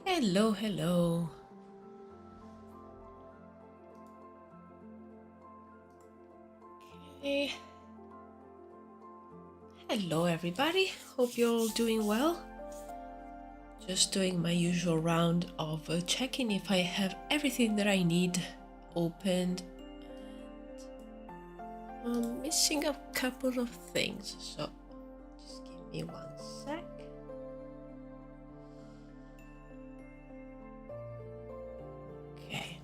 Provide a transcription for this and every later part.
Hello, hello. Okay. Hello, everybody. Hope you're all doing well. Just doing my usual round of checking if I have everything that I need opened. And I'm missing a couple of things, so just give me 1 sec. Okay.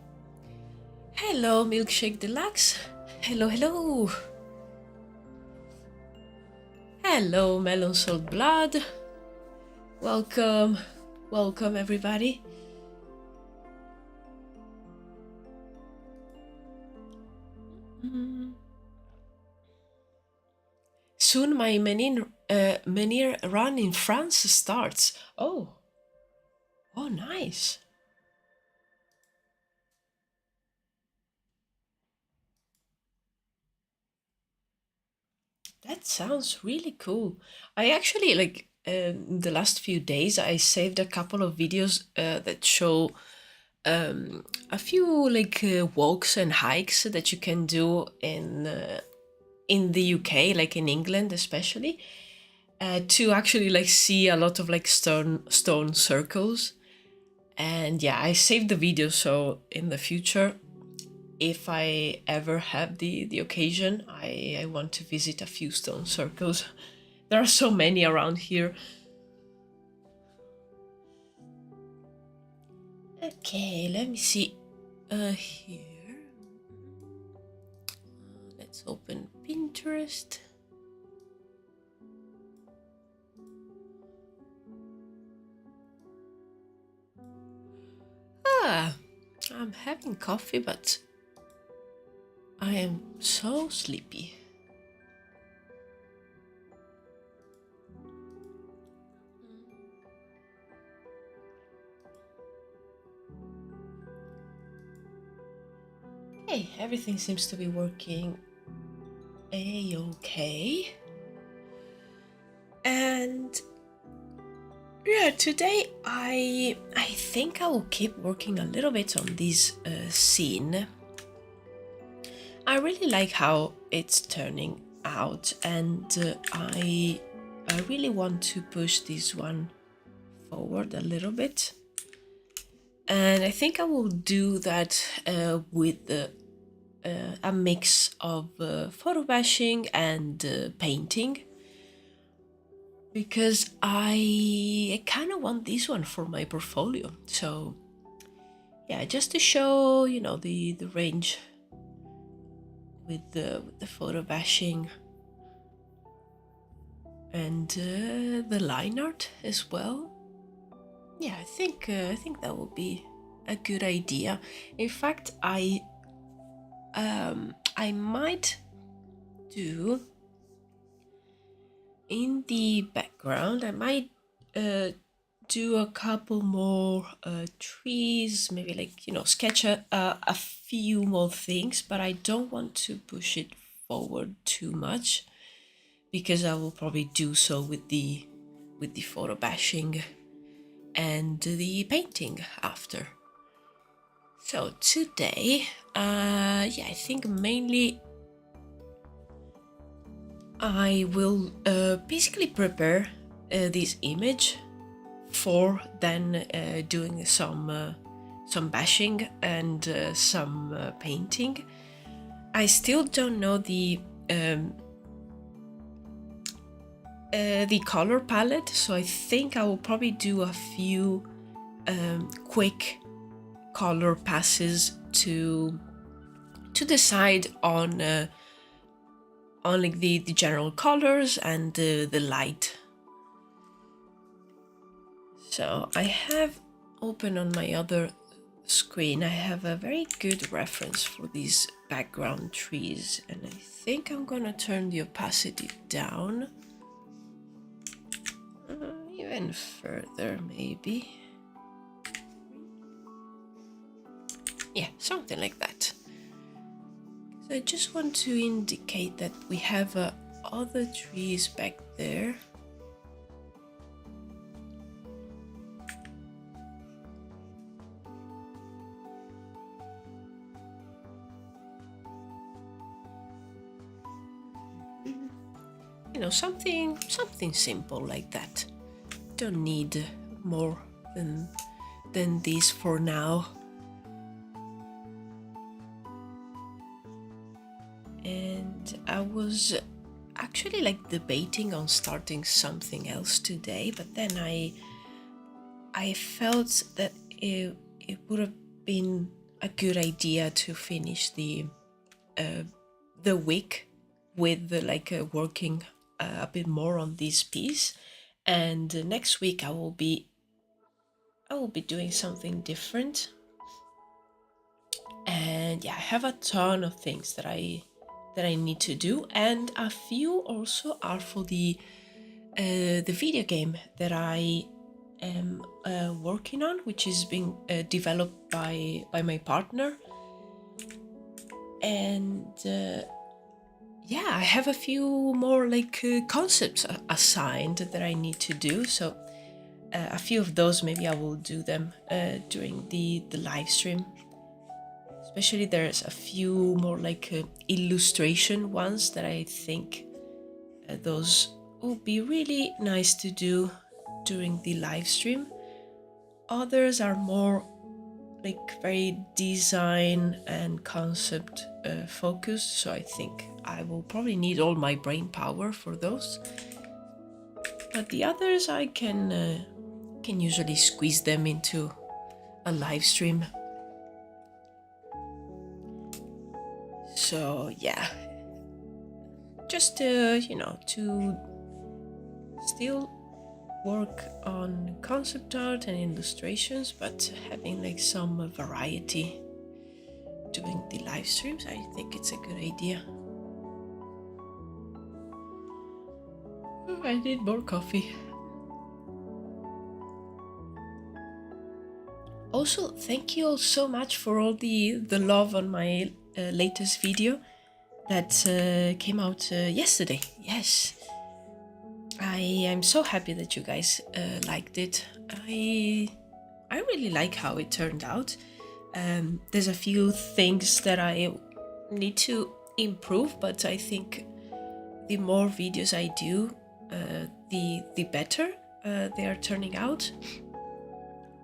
Hello, Milkshake Deluxe. Hello, hello. Hello, Melon Salt Blood. Welcome, welcome everybody. Soon my menhir run in France starts. Oh, nice. That sounds really cool. I actually the last few days I saved a couple of videos that show a few walks and hikes that you can do in the UK, like in England especially, to actually see a lot of stone circles. And yeah, I saved the video, so in the future, if I ever have the occasion, I want to visit a few stone circles. There are so many around here. Okay, let me see. Here. Let's open Pinterest. Ah, I'm having coffee, but I am so sleepy. Hey, everything seems to be working a-okay. And yeah, today I think I will keep working a little bit on this scene. I really like how it's turning out, and I really want to push this one forward a little bit. And I think I will do that with a mix of photo bashing and painting, because I kind of want this one for my portfolio. So yeah, just to show, you know, the range with the photo bashing and the line art as well. Yeah, I think that will be a good idea. In fact, I might do in the background. I might do a couple more trees, maybe sketch a few more things, but I don't want to push it forward too much, because I will probably do so with the photo bashing and the painting after. So today, yeah, I think mainly I will basically prepare this image for then doing some bashing and some painting. I still don't know the color palette, so I think I will probably do a few quick color passes to decide on like the general colors and the light. So I have open on my other screen, I have a very good reference for these background trees, and I think I'm gonna turn the opacity down even further, maybe. Yeah, something like that. So I just want to indicate that we have other trees back there. you know, something simple like that. Don't need more than this for now. And I was actually like debating on starting something else today, but then I felt that it would have been a good idea to finish the week with working a bit more on this piece, and next week I will be doing something different. And yeah, I have a ton of things that I need to do, and a few also are for the video game that I am working on, which is being developed by my partner. And yeah, I have a few more concepts assigned that I need to do. So a few of those, maybe I will do them during the live stream. Especially there's a few more illustration ones that I think those would be really nice to do during the live stream. Others are more very design and concept focused, so I think I will probably need all my brain power for those. But the others I can usually squeeze them into a live stream. So yeah, just you know, to still work on concept art and illustrations, but having some variety doing the live streams, I think it's a good idea. I need more coffee. Also, thank you all so much for all the love on my latest video that came out yesterday. Yes, I am so happy that you guys liked it. I really like how it turned out. There's a few things that I need to improve, but I think the more videos I do, the better they are turning out.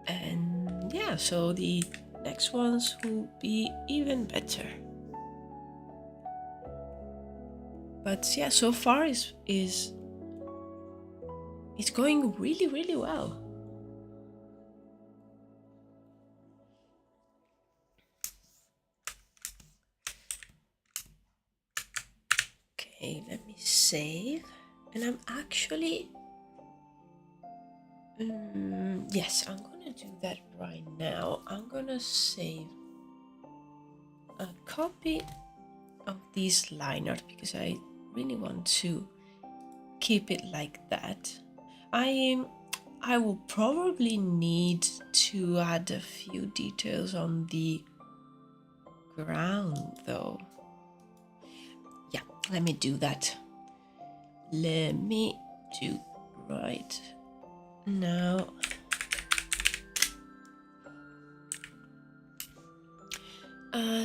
And yeah, so the next ones will be even better. But yeah, so far it's going really, really well. Okay, let me save. And I'm actually yes, I'm gonna do that right now. I'm gonna save a copy of this line art because I really want to keep it like that. I will probably need to add a few details on the ground though. Yeah, let me do that. Let me do right now.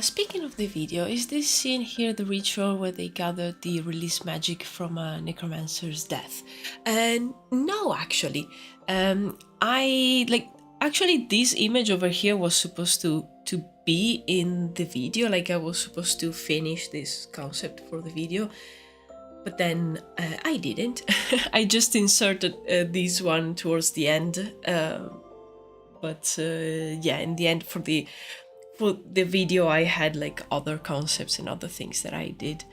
Speaking of the video, is this scene here the ritual where they gathered the release magic from a necromancer's death? No, actually. Actually this image over here was supposed to be in the video, I was supposed to finish this concept for the video, but then I didn't. I just inserted this one towards the end, but yeah, in the end for the video I had other concepts and other things that I did.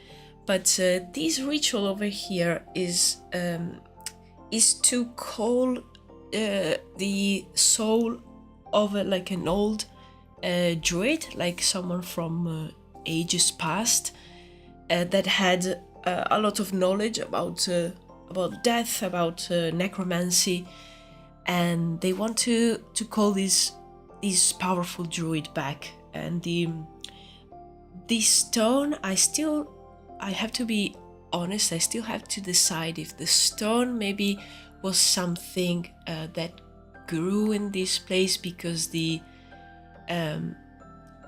But this ritual over here is to call the soul of an old druid, someone from ages past that had a lot of knowledge about death, about necromancy, and they want to call this powerful druid back. And the stone, I have to be honest, I still have to decide if the stone maybe was something that grew in this place because the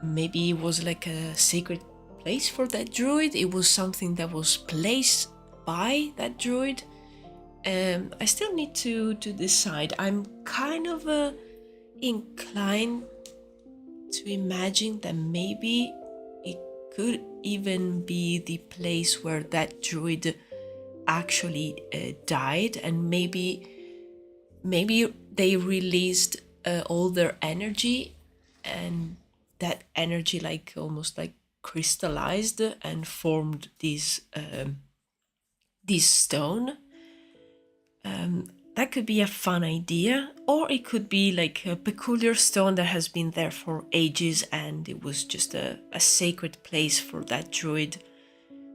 maybe it was a sacred place for that druid. It was something that was placed buy that druid. I still need to decide. I'm kind of inclined to imagine that maybe it could even be the place where that druid actually died, and maybe they released all their energy, and that energy like almost like crystallized and formed this stone. That could be a fun idea, or it could be like a peculiar stone that has been there for ages and it was just a sacred place for that druid.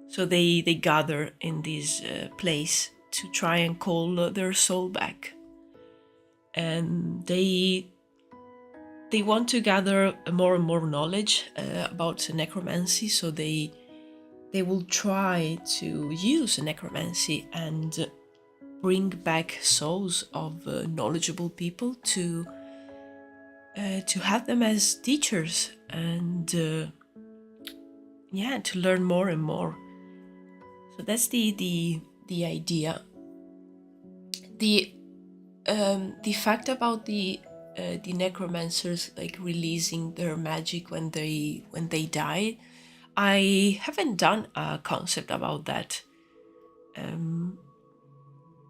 So they gather in this place to try and call their soul back. And they want to gather more and more knowledge about necromancy, so they will try to use necromancy and bring back souls of knowledgeable people to have them as teachers, and to learn more and more. So that's the idea. The fact about the necromancers like releasing their magic when they die, I haven't done a concept about that.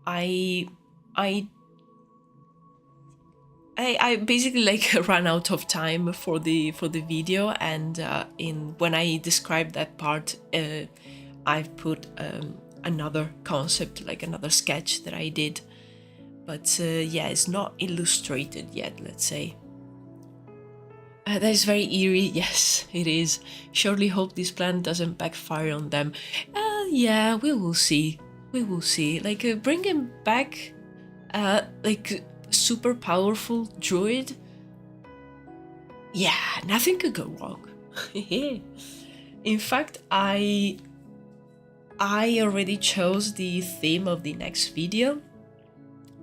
I basically like ran out of time for the video, and when I described that part, I've put another concept, like another sketch that I did, but yeah, it's not illustrated yet, let's say. That is very eerie. Yes, it is. Surely hope this plan doesn't backfire on them. Yeah, we will see. We will see. Like bringing back like super powerful druid. Yeah, nothing could go wrong. In fact, I already chose the theme of the next video,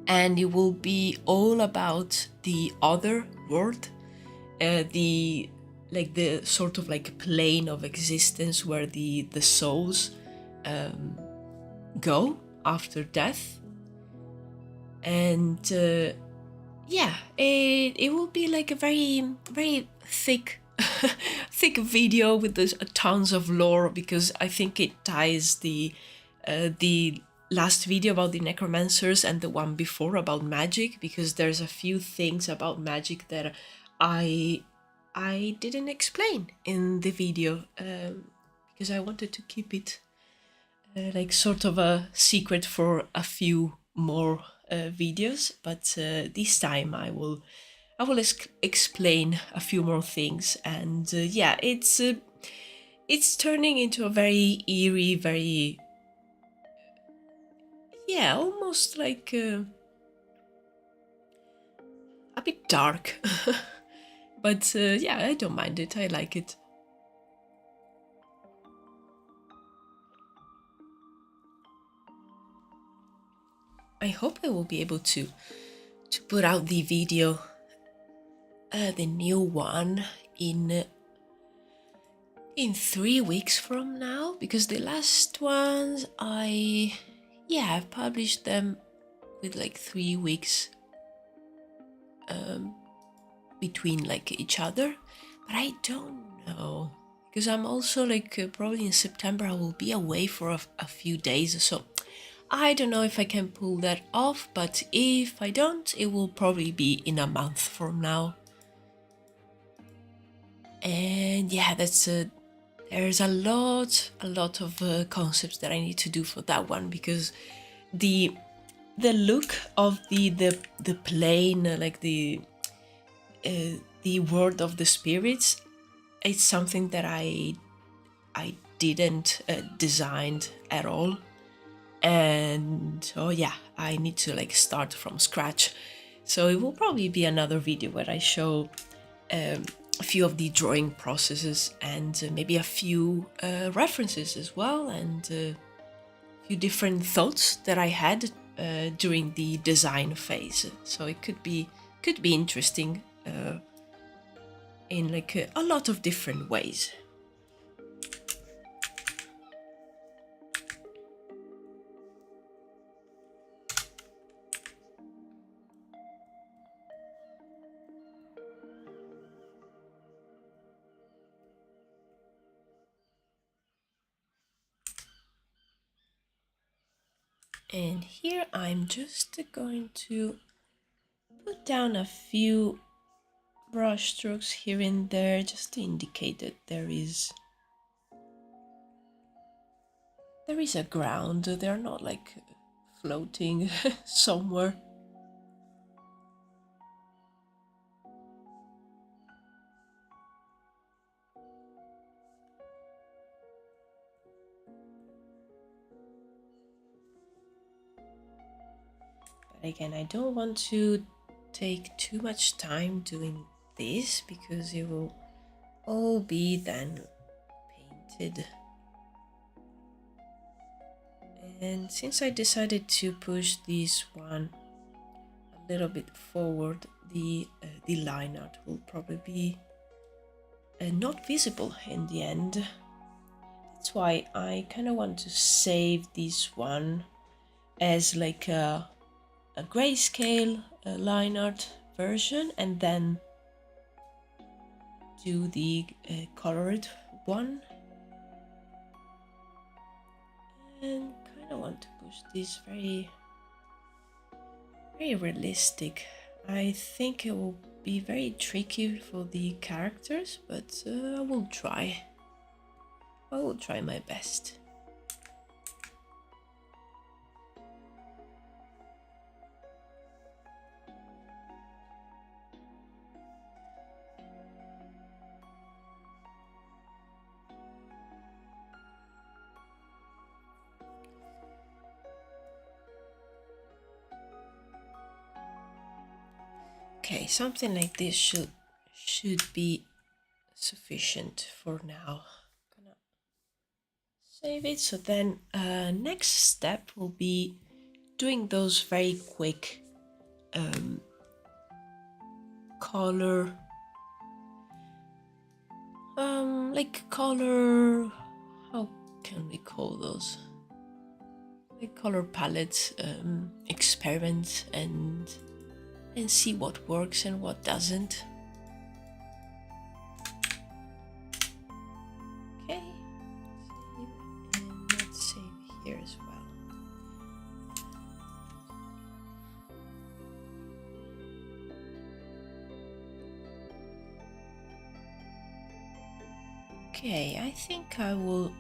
and it will be all about the other world, the sort of like plane of existence where the souls go after death. And yeah, it will be like a very, very thick thick video with tons of lore, because I think it ties the last video about the necromancers and the one before about magic, because there's a few things about magic that I didn't explain in the video, because I wanted to keep it like sort of a secret for a few more videos. But this time I will explain a few more things, and yeah, it's turning into a very eerie, very, yeah, almost like a bit dark. But yeah, I don't mind it. I like it. I hope I will be able to put out the video, the new one, in 3 weeks from now, because the last ones I've published them with like 3 weeks between like each other, but I don't know, because I'm also like probably in September I will be away for a few days, so I don't know if I can pull that off. But if I don't, it will probably be in a month from now. And yeah, that's there's a lot of concepts that I need to do for that one, because the look of the plane, like the world of the spirits, it's something that I didn't design at all. And oh yeah, I need to like start from scratch. So it will probably be another video where I show a few of the drawing processes, and maybe a few references as well, and a few different thoughts that I had during the design phase. So it could be interesting in like a lot of different ways. And here I'm just going to put down a few brush strokes here and there just to indicate that there is a ground. They're not like floating somewhere. But again, I don't want to take too much time doing this because it will all be then painted. And since I decided to push this one a little bit forward, the line art will probably be not visible in the end. That's why I kind of want to save this one as like a grayscale line art version and then do the colored one. And kind of want to push this very realistic. I think it will be very tricky for the characters, but I will try. I will try my best. Okay, something like this should be sufficient for now. I'm gonna save it. So then next step will be doing those very quick color like color, how can we call those, like color palettes experiments and see what works and what doesn't. Okay, save, and let's save here as well. Okay, I think I will,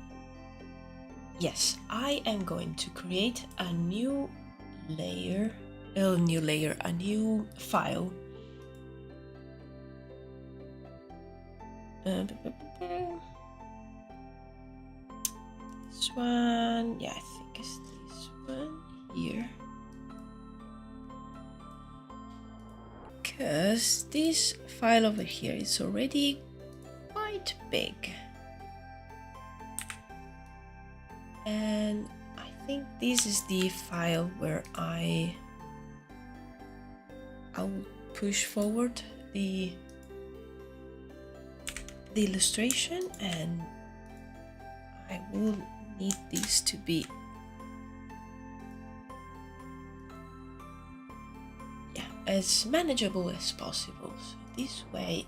yes, I am going to create a new layer, a new file. This one, yeah, I think it's this one here. Because this file over here is already quite big. And I think this is the file where I will push forward the illustration, and I will need this to be as manageable as possible. So this way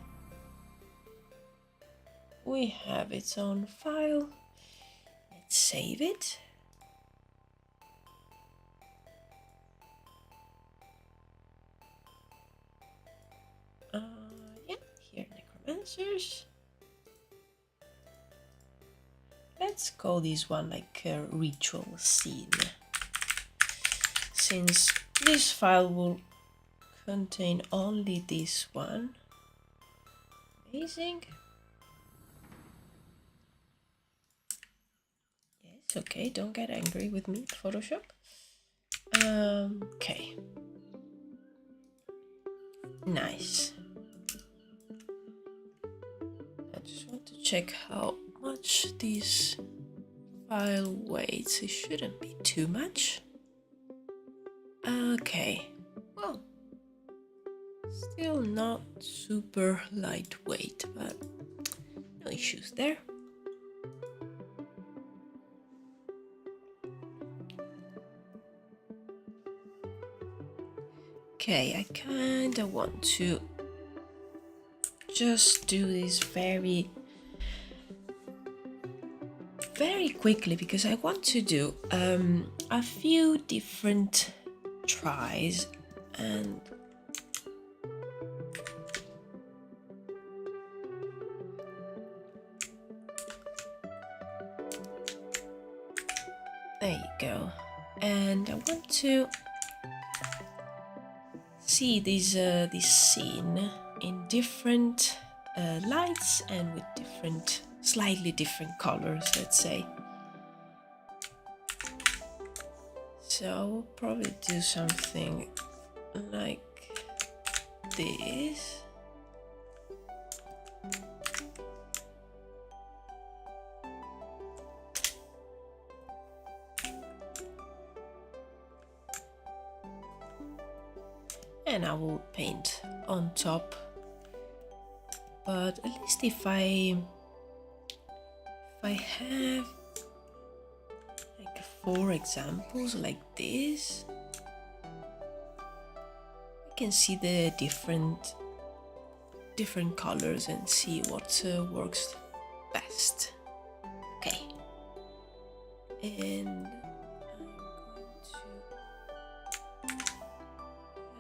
we have its own file. Let's save it. Yeah, here, Necromancers. Let's call this one like a ritual scene, since this file will contain only this one. Amazing. Yes, okay, don't get angry with me, Photoshop. Okay. Nice. I just want to check how much this file weighs. It shouldn't be too much. Okay. Well, still not super lightweight, but no issues there. Okay, I kind of want to just do this very very quickly because I want to do a few different tries, and there you go. And I want to see this scene in different lights and with slightly different colors, let's say. So I'll probably do something like this. And I will paint on top, but at least if I have like 4 examples like this, I can see the different colors and see what works best. Okay, and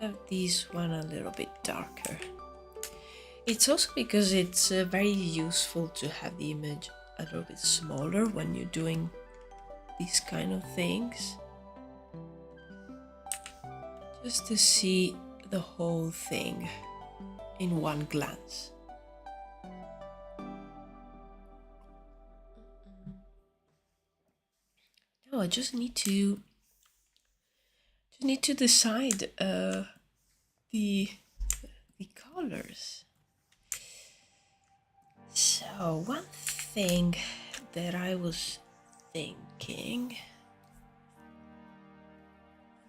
have this one a little bit darker. It's also because it's very useful to have the image a little bit smaller when you're doing these kind of things, just to see the whole thing in one glance. Now I just need to decide the colors. So one thing that I was thinking,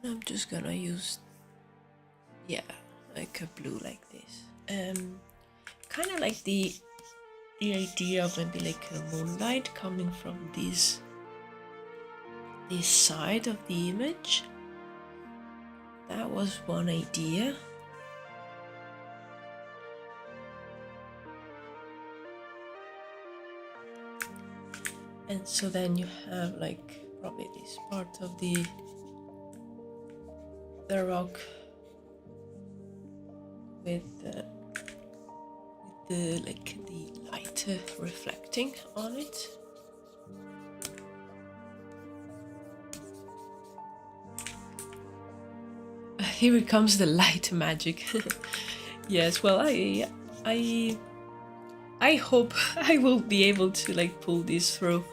I'm just gonna use, yeah, like a blue like this. Kind of like the idea of maybe like a moonlight coming from this side of the image. That was one idea. And so then you have like probably this part of the rock with the like the light reflecting on it. Here it comes, the light magic. Yes, well, I hope I will be able to like pull this through.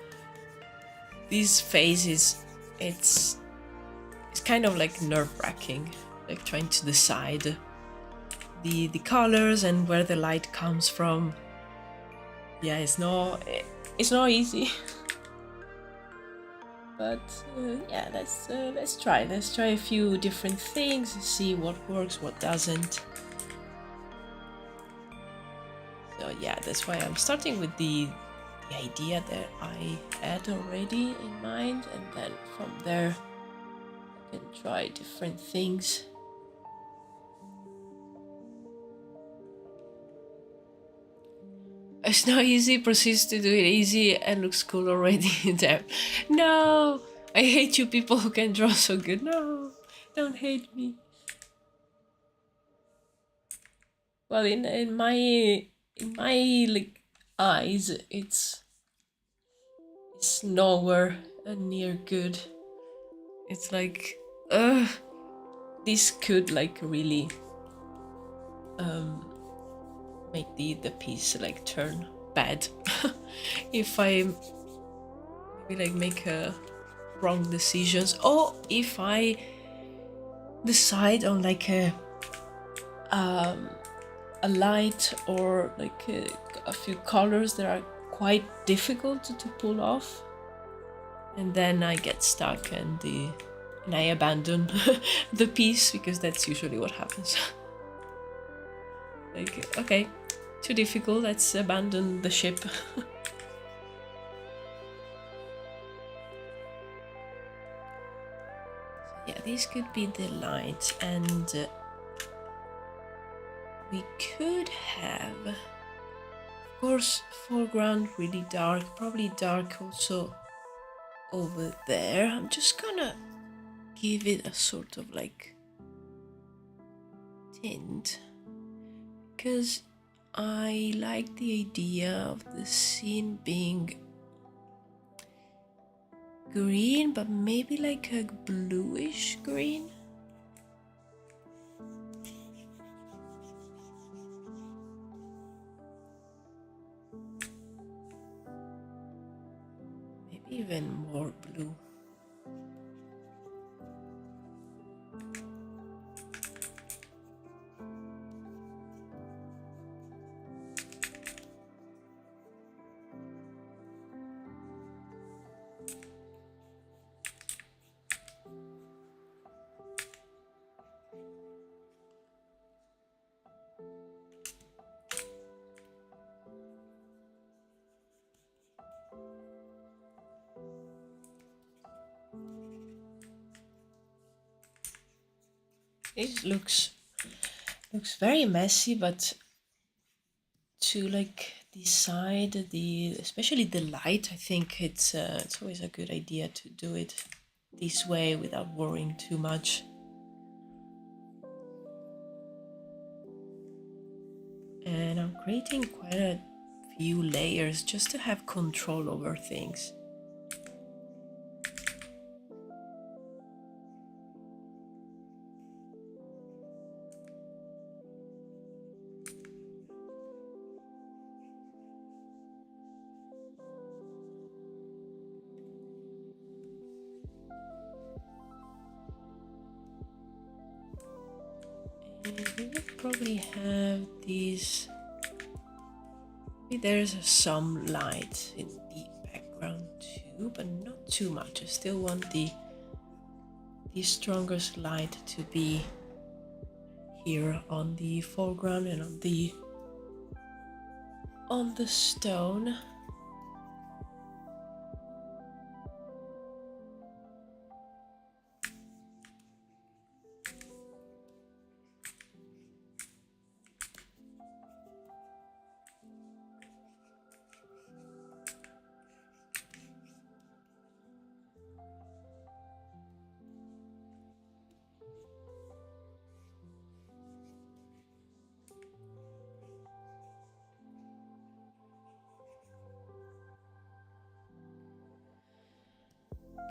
These phases, it's kind of like nerve-wracking, like trying to decide the colors and where the light comes from. Yeah, it's not easy. But yeah, let's try a few different things and see what works, what doesn't. So yeah, that's why I'm starting with the idea that I had already in mind, and then from there I can try different things. It's not easy, proceeds to do it easy and looks cool already. Damn. No! I hate you people who can draw so good. No! Don't hate me. Well, in my like eyes, it's nowhere near good. It's like, this could like really make the piece like turn bad if I maybe like make wrong decisions, or if I decide on like a light or like a few colors that are quite difficult to pull off, and then I get stuck and I abandon the piece, because that's usually what happens. Like, okay, too difficult, let's abandon the ship. Yeah, these could be the lights, and we could have, of course, foreground really dark, probably dark also over there. I'm just gonna give it a sort of like tint because I like the idea of the scene being green, but maybe like a bluish green. Maybe even more blue. It looks very messy, but to like decide the, especially the light, I think it's always a good idea to do it this way without worrying too much. And I'm creating quite a few layers just to have control over things. We will probably have these. Maybe there's some light in the background too, but not too much. I still want the strongest light to be here on the foreground and on the stone.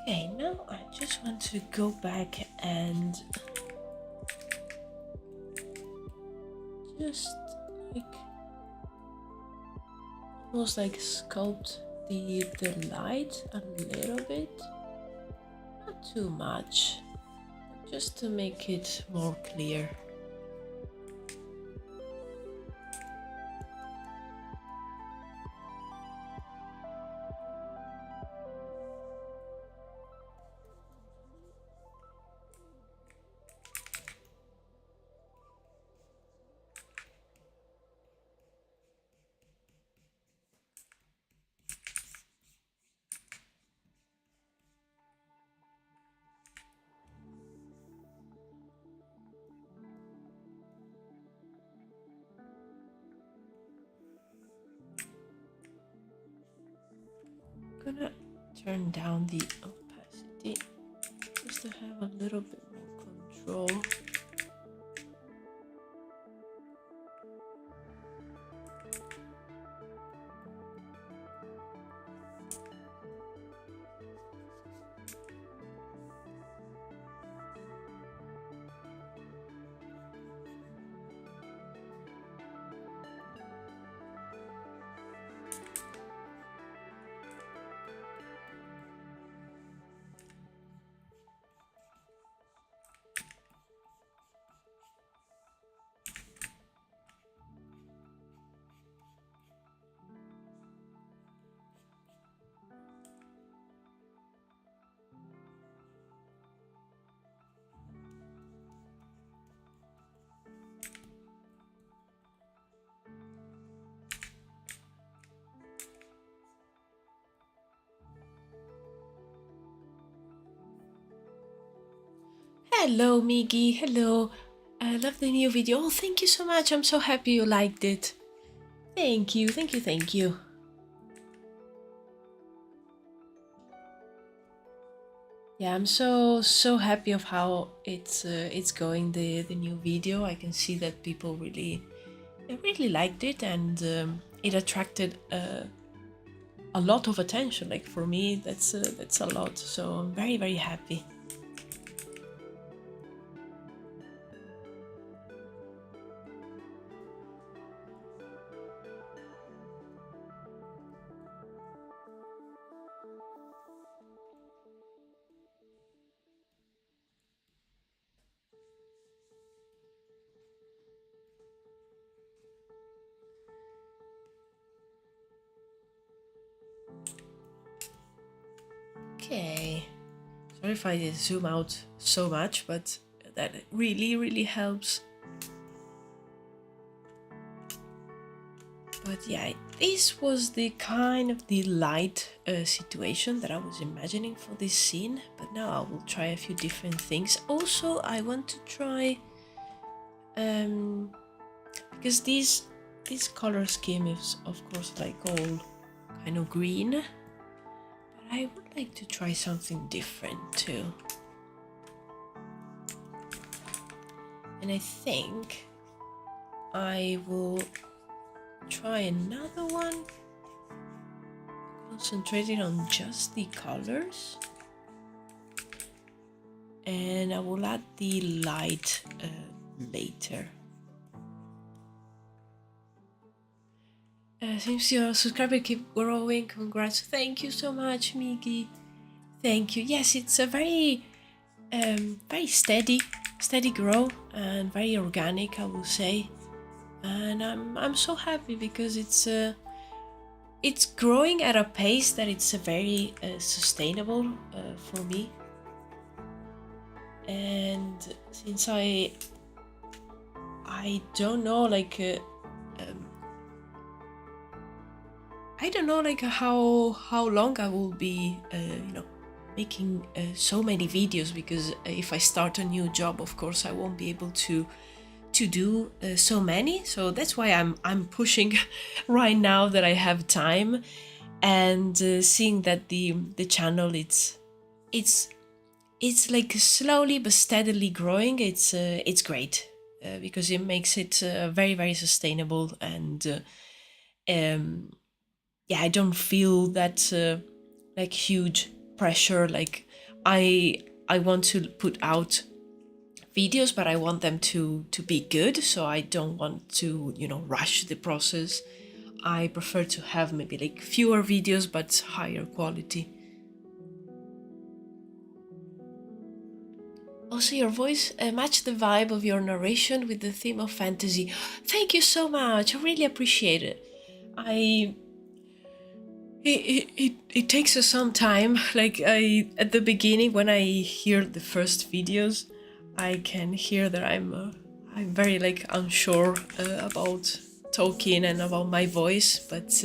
Okay, now I just want to go back and just like almost like sculpt the light a little bit, not too much, just to make it more clear. I'm gonna turn down the opacity just to have a little bit more control. Hello, Miggy. Hello. I love the new video. Oh, thank you so much. I'm so happy you liked it. Thank you, thank you, thank you. Yeah, I'm so happy of how it's going, the new video. I can see that people really liked it, and it attracted a lot of attention. Like for me, that's a lot. So I'm very happy. Okay. Sorry if I zoom out so much, but that really helps. But yeah, this was the kind of the light situation that I was imagining for this scene. But now I will try a few different things. Also, I want to try because this color scheme is of course like all kind of green, but I would like to try something different too. And I think I will try another one, concentrating on just the colors, and I will add the light later. Seems your subscriber keep growing. Congrats. Thank you so much, Miki. Thank you. Yes, it's a very steady grow and very organic, I will say. And I'm so happy because it's growing at a pace that it's very sustainable for me. And since I don't know, like I don't know like how long I will be making so many videos, because if I start a new job, of course I won't be able to do so many. So that's why I'm pushing right now that I have time, and seeing that the channel it's like slowly but steadily growing. It's great because it makes it very sustainable, and yeah, I don't feel that like huge pressure. Like I want to put out videos, but I want them to be good, so I don't want to rush the process. I prefer to have maybe like fewer videos but higher quality. Also, your voice matched the vibe of your narration with the theme of fantasy. Thank you so much. I really appreciate it. It takes us some time. Like at the beginning, when I hear the first videos, I can hear that I'm very like unsure about talking and about my voice. But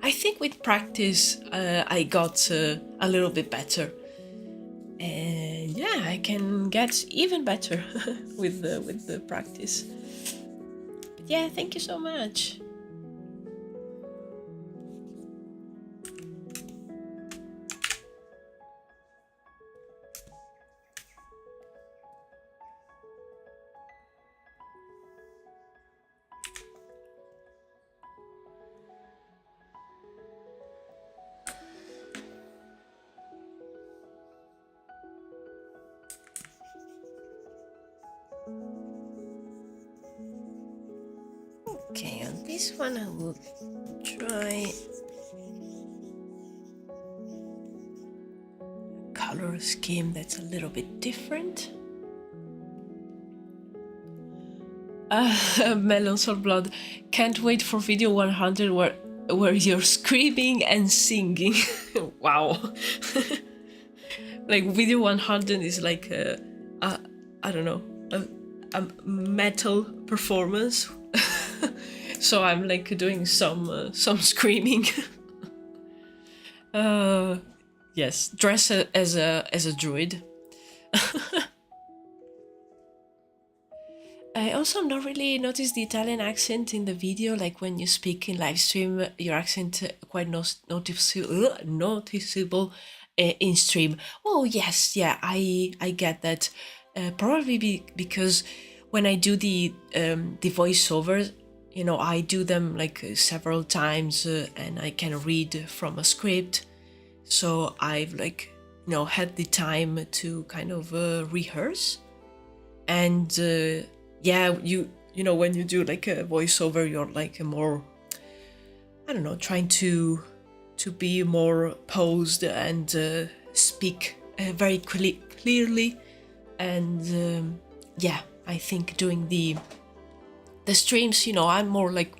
I think with practice, I got a little bit better. And yeah, I can get even better with the practice. But yeah, thank you so much. Okay, on this one I will try a color scheme that's a little bit different. Melon Soul Blood, can't wait for video 100 where you're screaming and singing. Wow. Like video 100 is like I don't know, a metal performance. So I'm like doing some screaming. Yes, dress as a druid. I also not really noticed the Italian accent in the video. Like when you speak in live stream, your accent quite noticeable. in stream. Oh yes, yeah, I get that. Probably because when I do the voiceovers, you know, I do them like several times, and I can read from a script, so I've like, you know, had the time to kind of rehearse. And yeah, you know, when you do like a voiceover, you're like a more, I don't know, trying to be more posed and speak very clearly. And yeah, I think doing the streams, you know, I'm more like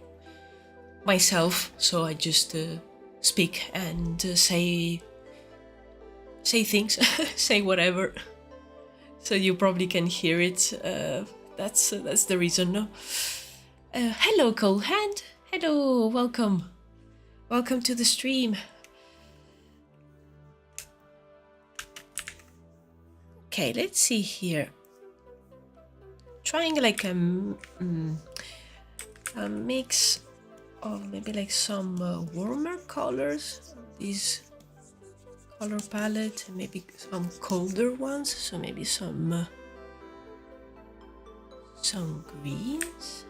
myself, so I just speak and say things, say whatever. So you probably can hear it. That's the reason. No. Hello, Cold Hand. Hello, welcome. Welcome to the stream. Okay, let's see here. Trying like a mix of maybe like some warmer colors. These color palette, maybe some colder ones. So maybe some greens.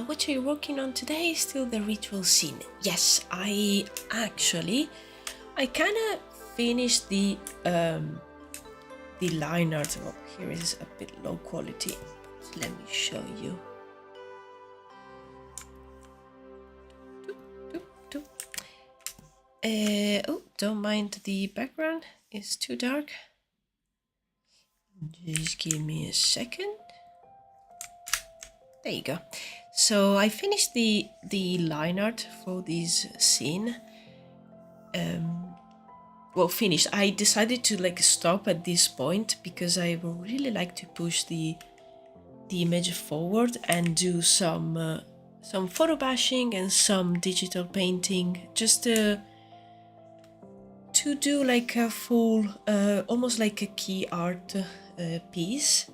What are you working on today? Still the ritual scene. Yes, I kind of finished the line art. Oh, here is a bit low quality. Let me show you. Oh, don't mind the background. It's too dark. Just give me a second. There you go. So I finished the line art for this scene. Well, finished. I decided to like stop at this point because I would really like to push the image forward and do some photo bashing and some digital painting, just to do like a full, almost like a key art piece.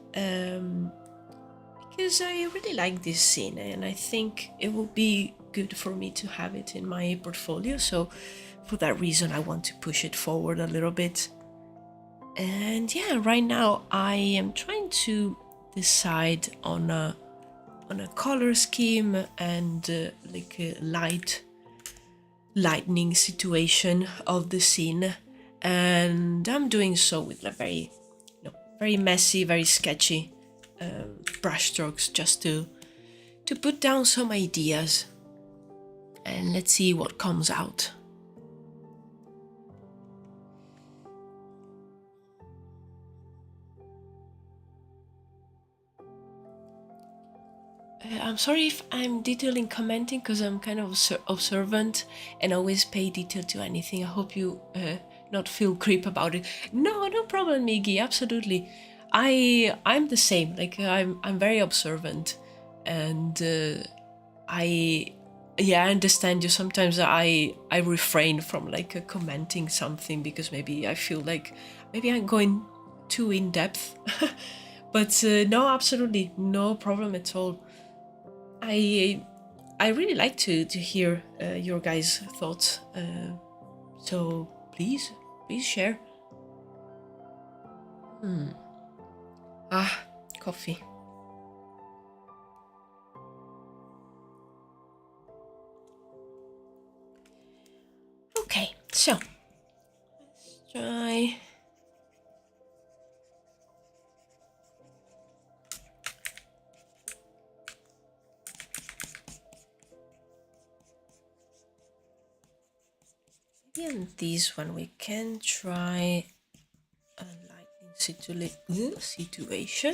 Because I really like this scene and I think it will be good for me to have it in my portfolio. So for that reason, I want to push it forward a little bit. And yeah, right now I am trying to decide on a color scheme and like a lightning situation of the scene. And I'm doing so with a very, very messy, very sketchy brushstrokes, just to put down some ideas, and let's see what comes out. I'm sorry if I'm detailing commenting because I'm kind of observant and always pay detail to anything. I hope you not feel creep about it. No problem, Miggy. Absolutely. I'm the same. Like I'm very observant, and I understand you. Sometimes I refrain from like commenting something because maybe I feel like maybe I'm going too in depth. But no, absolutely no problem at all. I really like to hear your guys' thoughts. So please share. Coffee. Okay, so let's try. Maybe on this one we can try a lightning situation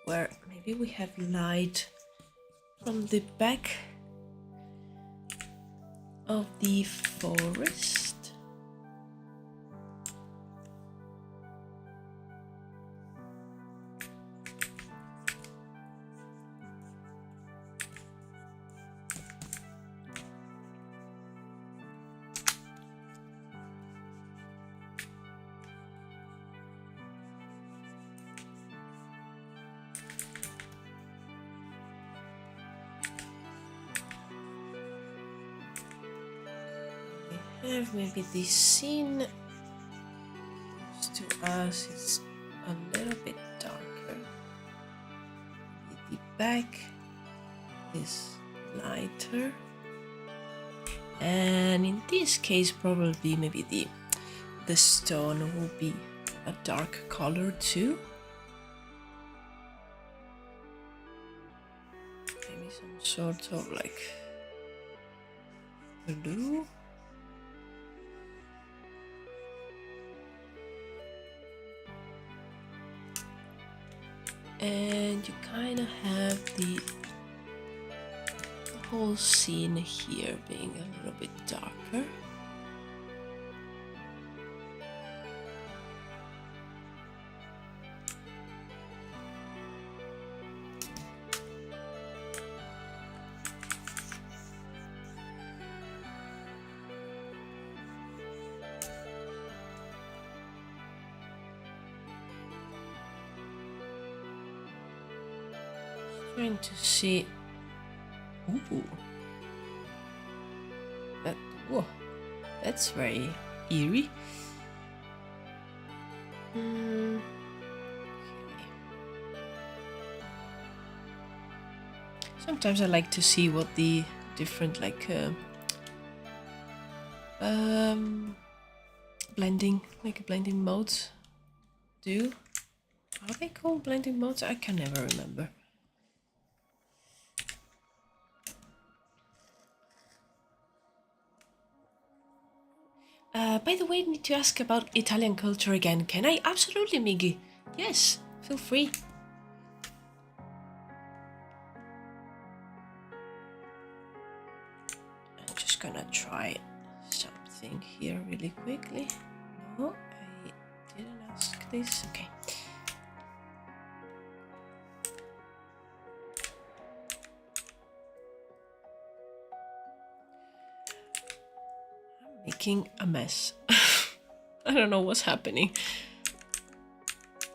where maybe we have light from the back of the forest. have maybe this scene. To us, it's a little bit darker. The back is lighter, and in this case, probably maybe the stone will be a dark color too. Maybe some sort of like blue. And you kind of have the whole scene here being a little bit darker. Trying to see. Ooh. Whoa, that's very eerie. Okay. Sometimes I like to see what the different blending modes do. Are they called blending modes? I can never remember. By the way, I need to ask about Italian culture again. Can I? Absolutely, Miggy. Yes, feel free. I'm just gonna try something here really quickly. No, I didn't ask this. Okay. Making a mess. I don't know what's happening.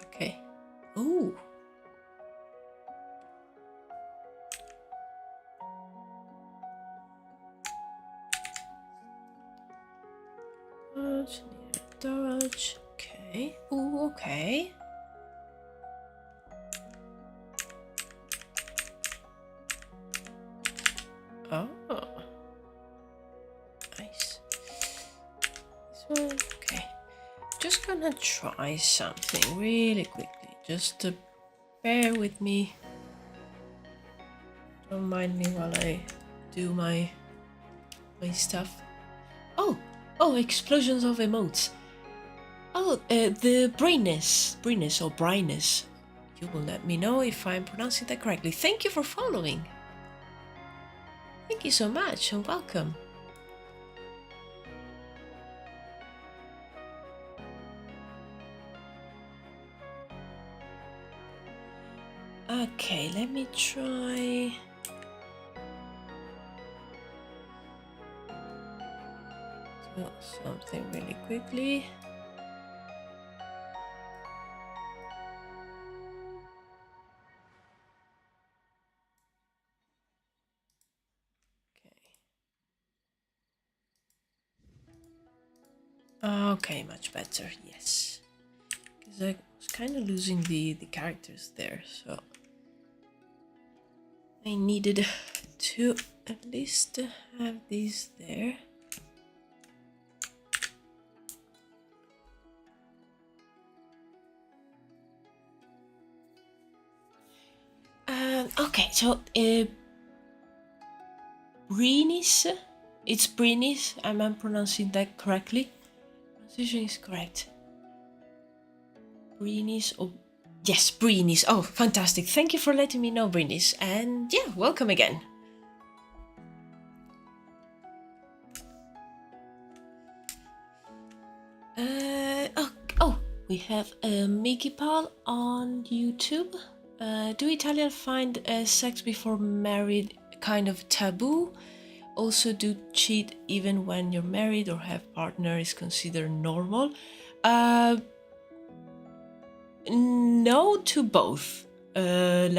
Okay. Ooh. Dodge. Okay. Ooh, okay. Oh. Nice. This one. Okay. Just gonna try something really quickly. Just bear with me. Don't mind me while I do my stuff. Oh, explosions of emotes. Oh, the brightness or brightness. You will let me know if I'm pronouncing that correctly. Thank you for following. Thank you so much and welcome. Okay, let me try. Do something really quickly. Okay, much better, yes. Because I was kind of losing the characters there, so I needed to at least have these there. Okay, so Brinis, it's Brinis, I'm pronouncing that correctly. Pronunciation is correct. Brinis, oh yes, Brinis. Oh, fantastic! Thank you for letting me know, Brinis, and yeah, welcome again. We have Mickey Pal on YouTube. Do Italians find sex before married kind of taboo? Also, do cheat even when you're married or have partner is considered normal? No to both. The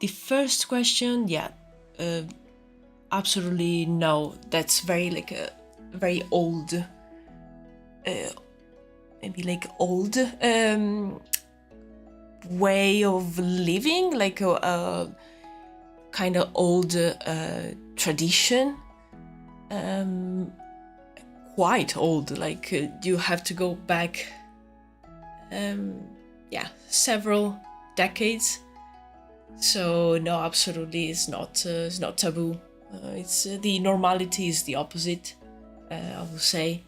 first question, yeah. absolutely no. That's very like a very old, maybe like old way of living, like a kind of old tradition. Quite old, like you have to go back several decades. So no, absolutely, it's not taboo. It's the normality is the opposite, I will say.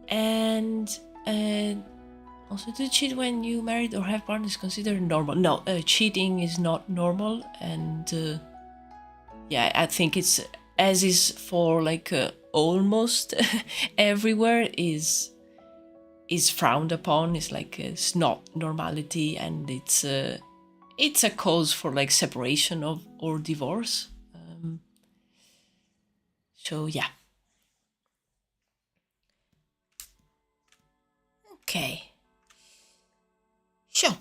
And also, to cheat when you married or have partners is considered normal. No, cheating is not normal, and yeah, I think it's as is for like almost everywhere is frowned upon. It's like it's not normality, and it's a cause for like separation of or divorce. So yeah. Okay. Sure.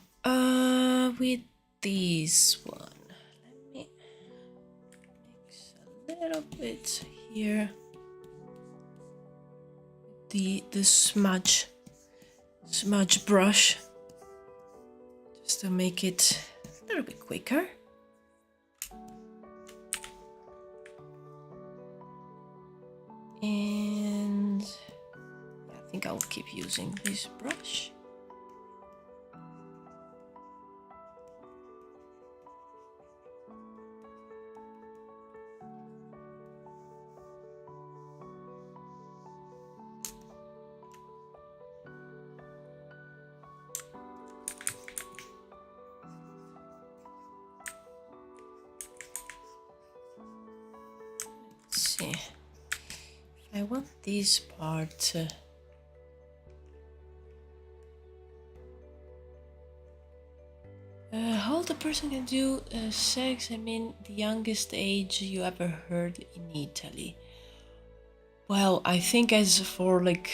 With this one, let me mix a little bit here. The smudge brush, just to make it a little bit quicker. And I think I'll keep using this brush. Let's see. I want this part how old a person can do sex? I mean, the youngest age you ever heard in Italy. Well, I think as for like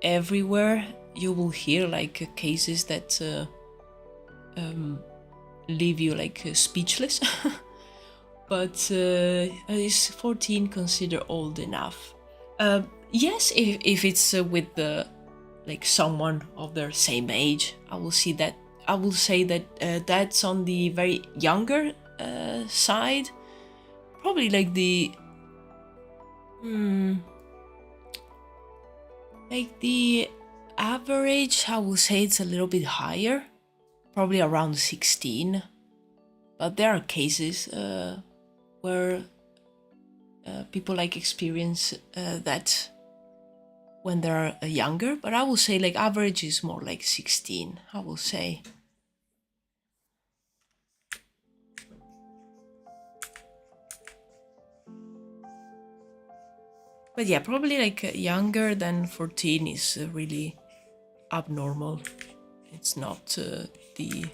everywhere, you will hear like cases that leave you like speechless. But is 14 considered old enough? Yes, if it's with the like someone of their same age, I will say that that's on the very younger side. Probably like the like the average, I will say it's a little bit higher, probably around 16. But there are cases where people like experience that when they're younger, but I will say like average is more like 16, I will say. But yeah, probably like younger than 14 is really abnormal. It's not the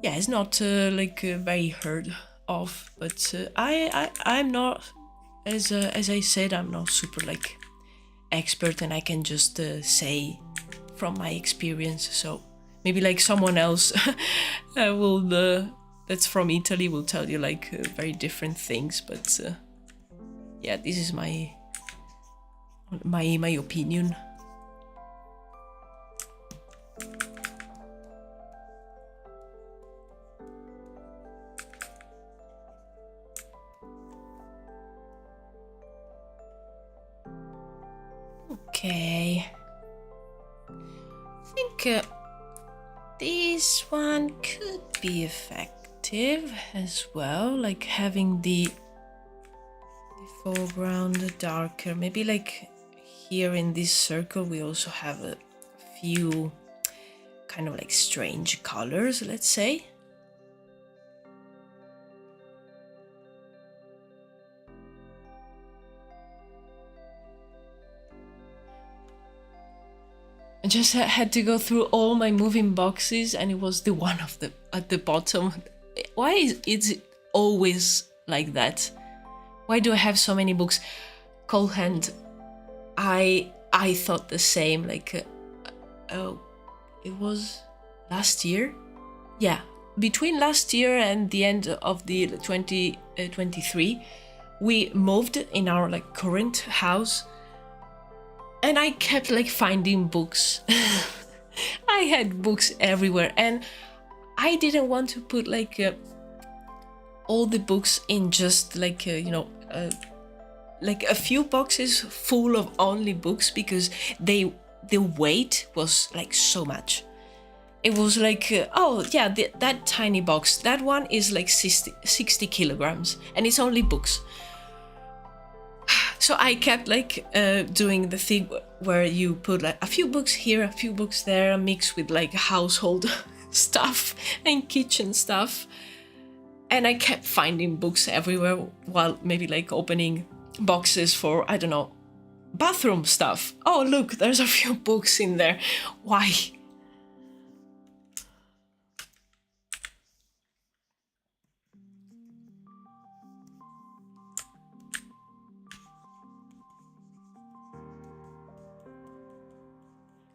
yeah, it's not like very heard of. But I'm not, as I said, I'm not super like expert, and I can just say from my experience. So maybe like someone else will that's from Italy will tell you like very different things. But yeah, this is my opinion. Okay, I think this one could be effective as well, like having the foreground darker. Maybe like here in this circle we also have a few kind of like strange colors, let's say. I just had to go through all my moving boxes, and it was the one of the at the bottom. Why is it always like that? Why do I have so many books? Cold Hand. I thought the same. Like, oh, it was last year. Yeah, between last year and the end of the 2023, we moved in our like current house, and I kept like finding books. I had books everywhere, and I didn't want to put like all the books in just like like a few boxes full of only books, because the weight was like so much. It was like oh yeah, that tiny box, that one is like 60 kilograms, and it's only books. So I kept like doing the thing where you put like a few books here, a few books there, mixed with like household stuff and kitchen stuff. And I kept finding books everywhere, while maybe like opening boxes for, I don't know, bathroom stuff. Oh, look, there's a few books in there. Why?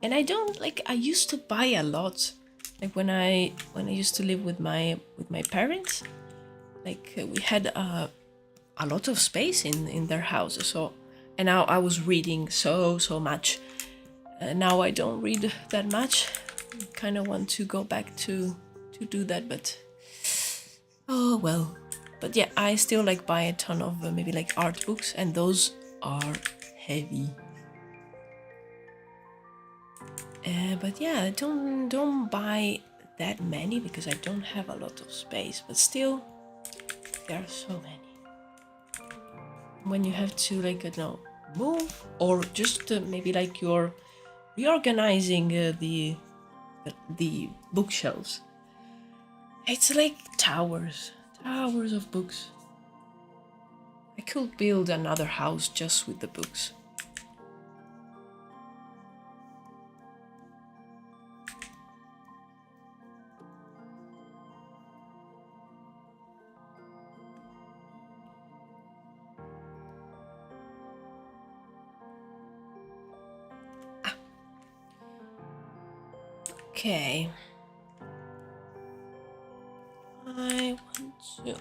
And I don't like, I used to buy a lot. Like when I used to live with my parents, like we had a lot of space in their house. So, and now I was reading so much. Now I don't read that much. I kind of want to go back to do that, but oh well. But yeah, I still like buy a ton of maybe like art books, and those are heavy. But yeah, don't buy that many, because I don't have a lot of space. But still, there are so many. When you have to like move, or just maybe like you're reorganizing the bookshelves, it's like towers of books. I could build another house just with the books. Okay. I want to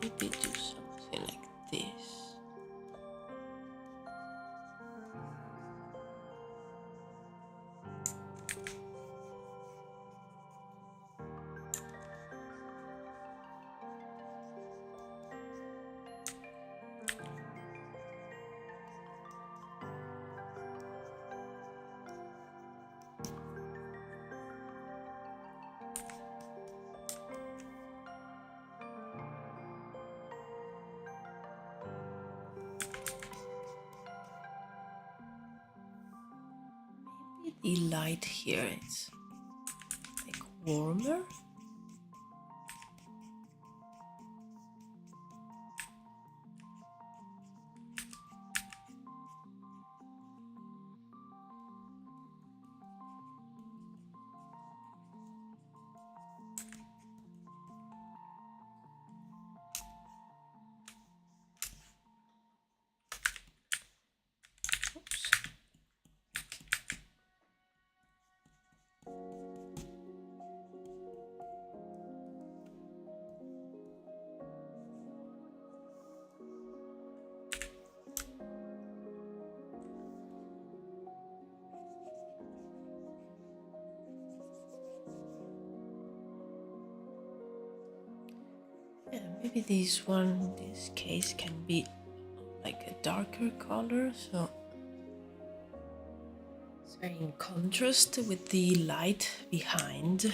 maybe do something like this. The light here is like warmer. Oops. Yeah, maybe this one, this case can be like a darker color, so it's very in contrast with the light behind.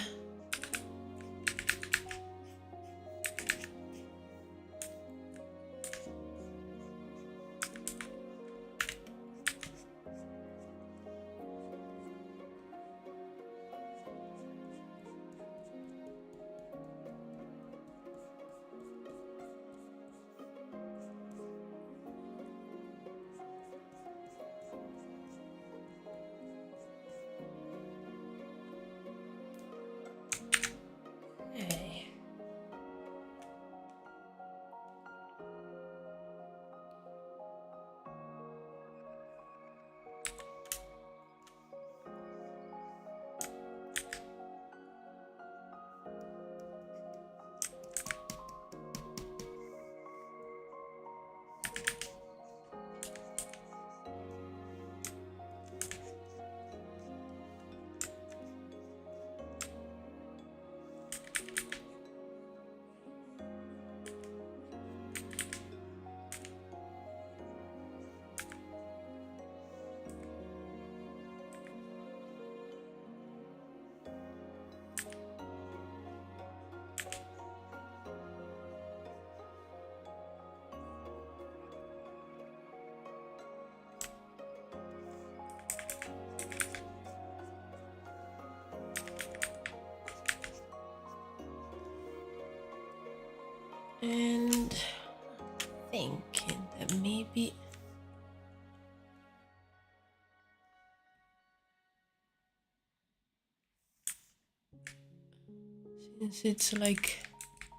maybe... Since it's like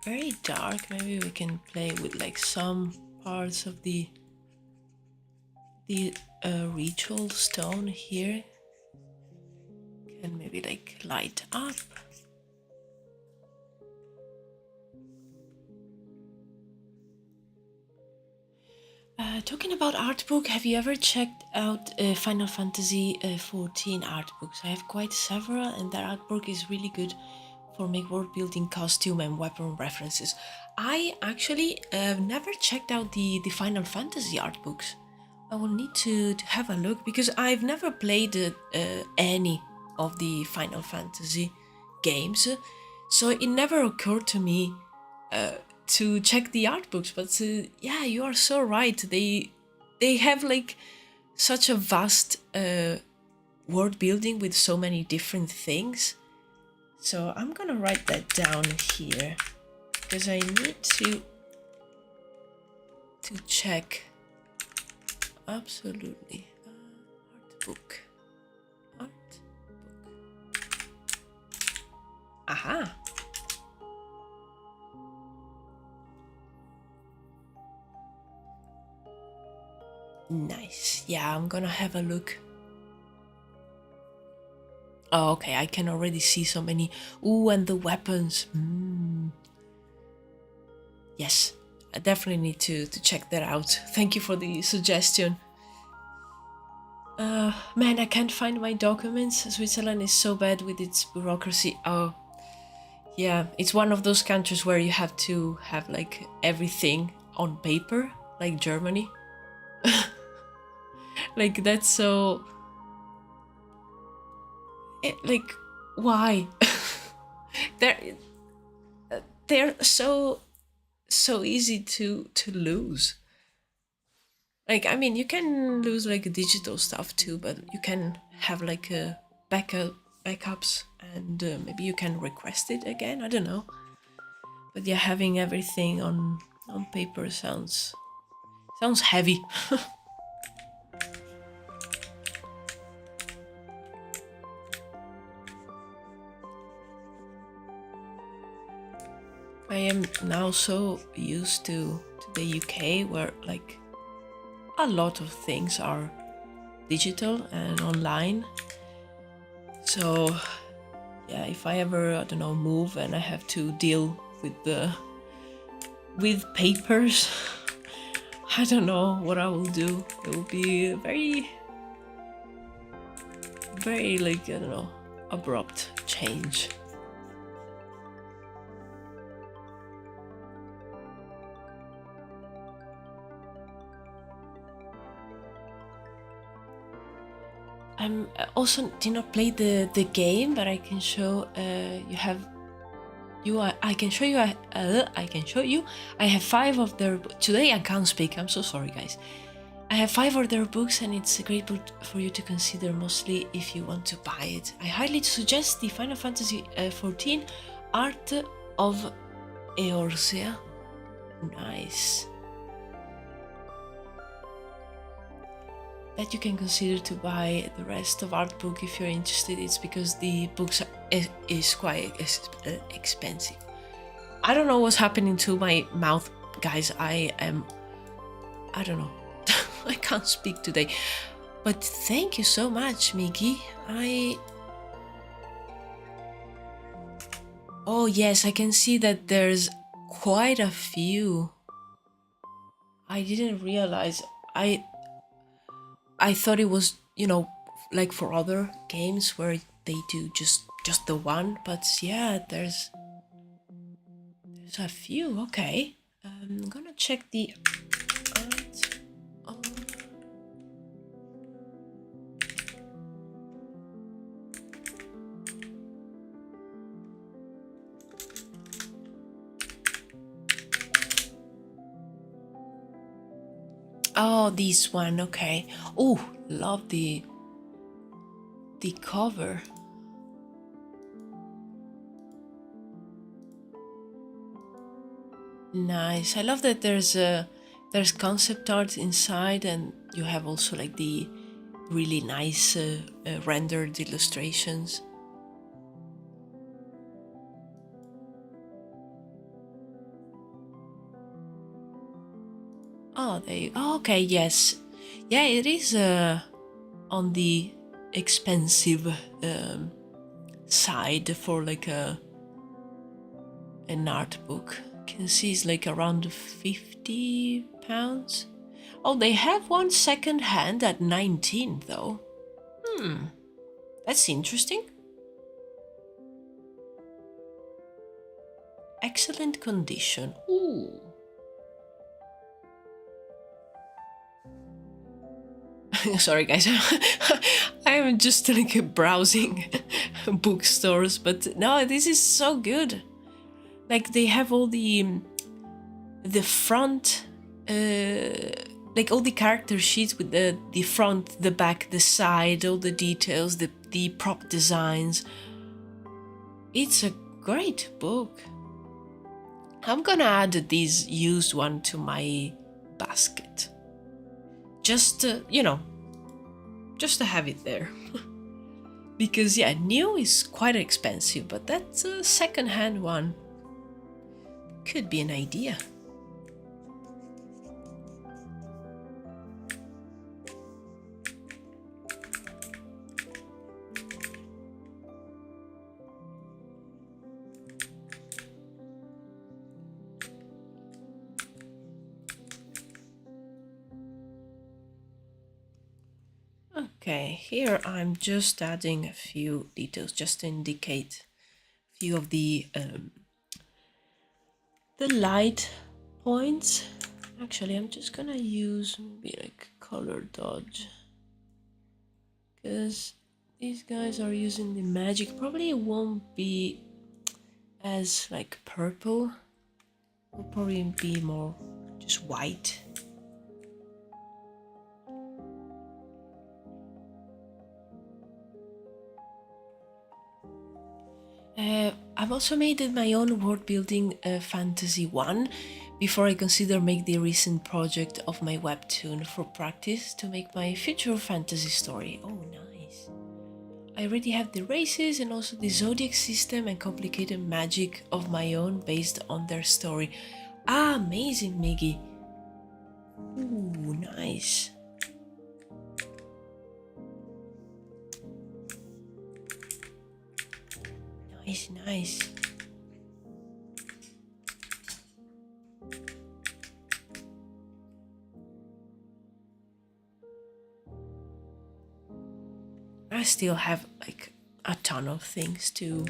very dark, maybe we can play with like some parts of the ritual stone here. Can maybe like light up. Talking about art book, have you ever checked out Final Fantasy 14 art books? I have quite several, and that art book is really good for make world building, costume, and weapon references. I actually never checked out the Final Fantasy art books. I will need to have a look because I've never played any of the Final Fantasy games, so it never occurred to me to check the art books. But yeah, you are so right. They have like such a vast world building with so many different things. So I'm gonna write that down here because I need to check. Absolutely. Art book. Art book. Aha. Nice. Yeah, I'm gonna have a look. Oh, okay, I can already see so many. Ooh, and the weapons. Yes, I definitely need to check that out. Thank you for the suggestion. Man, I can't find my documents. Switzerland is so bad with its bureaucracy. Oh, yeah, it's one of those countries where you have to have like everything on paper, like Germany. Like that's so... like, why? they're so easy to lose. Like, I mean, you can lose like digital stuff too, but you can have like a backups, and maybe you can request it again. I don't know. But yeah, having everything on paper sounds heavy. I am now so used to the UK, where like a lot of things are digital and online. So yeah, if I ever, I don't know, move and I have to deal with papers, I don't know what I will do. It will be very like, I don't know, abrupt change. I'm also did not play the game, but I can show I can show you. I can show you. I have 5 of their... Today I can't speak. I'm so sorry, guys. I have 5 of their books, and it's a great book for you to consider, mostly if you want to buy it. I highly suggest the Final Fantasy 14 Art of Eorzea. Nice. That you can consider to buy the rest of art book if you're interested. It's because the books is quite expensive. I don't know what's happening to my mouth, guys. I don't know. I can't speak today. But thank you so much, Miki. Oh yes, I can see that there's quite a few. I didn't realize. I thought it was, you know, like for other games where they do just the one, but yeah, there's a few. Okay, I'm gonna check the art. Oh, this one. Okay. Oh, love the cover. Nice. I love that there's There's concept art inside, and you have also like the really nice rendered illustrations. Oh, okay, yes. Yeah, it is on the expensive side for like an art book. You can see it's like around £50. Oh, they have one second hand at 19 though. That's interesting. Excellent condition. Ooh. Sorry guys, I am just like browsing bookstores, but no, this is so good. Like they have all the front, like all the character sheets with the front, the back, the side, all the details, the prop designs. It's a great book. I'm gonna add this used one to my basket. Just, just to have it there. Because yeah, new is quite expensive, but that second-hand one could be an idea. Okay, here I'm just adding a few details just to indicate a few of the light points. Actually, I'm just gonna use maybe like color dodge, because these guys are using the magic. Probably it won't be as like purple. Will probably be more just white. I've also made my own world building fantasy one before I consider make the recent project of my webtoon for practice to make my future fantasy story. Oh, nice. I already have the races and also the zodiac system and complicated magic of my own based on their story. Ah, amazing, Miggy. Ooh, nice. Nice, nice. I still have like a ton of things to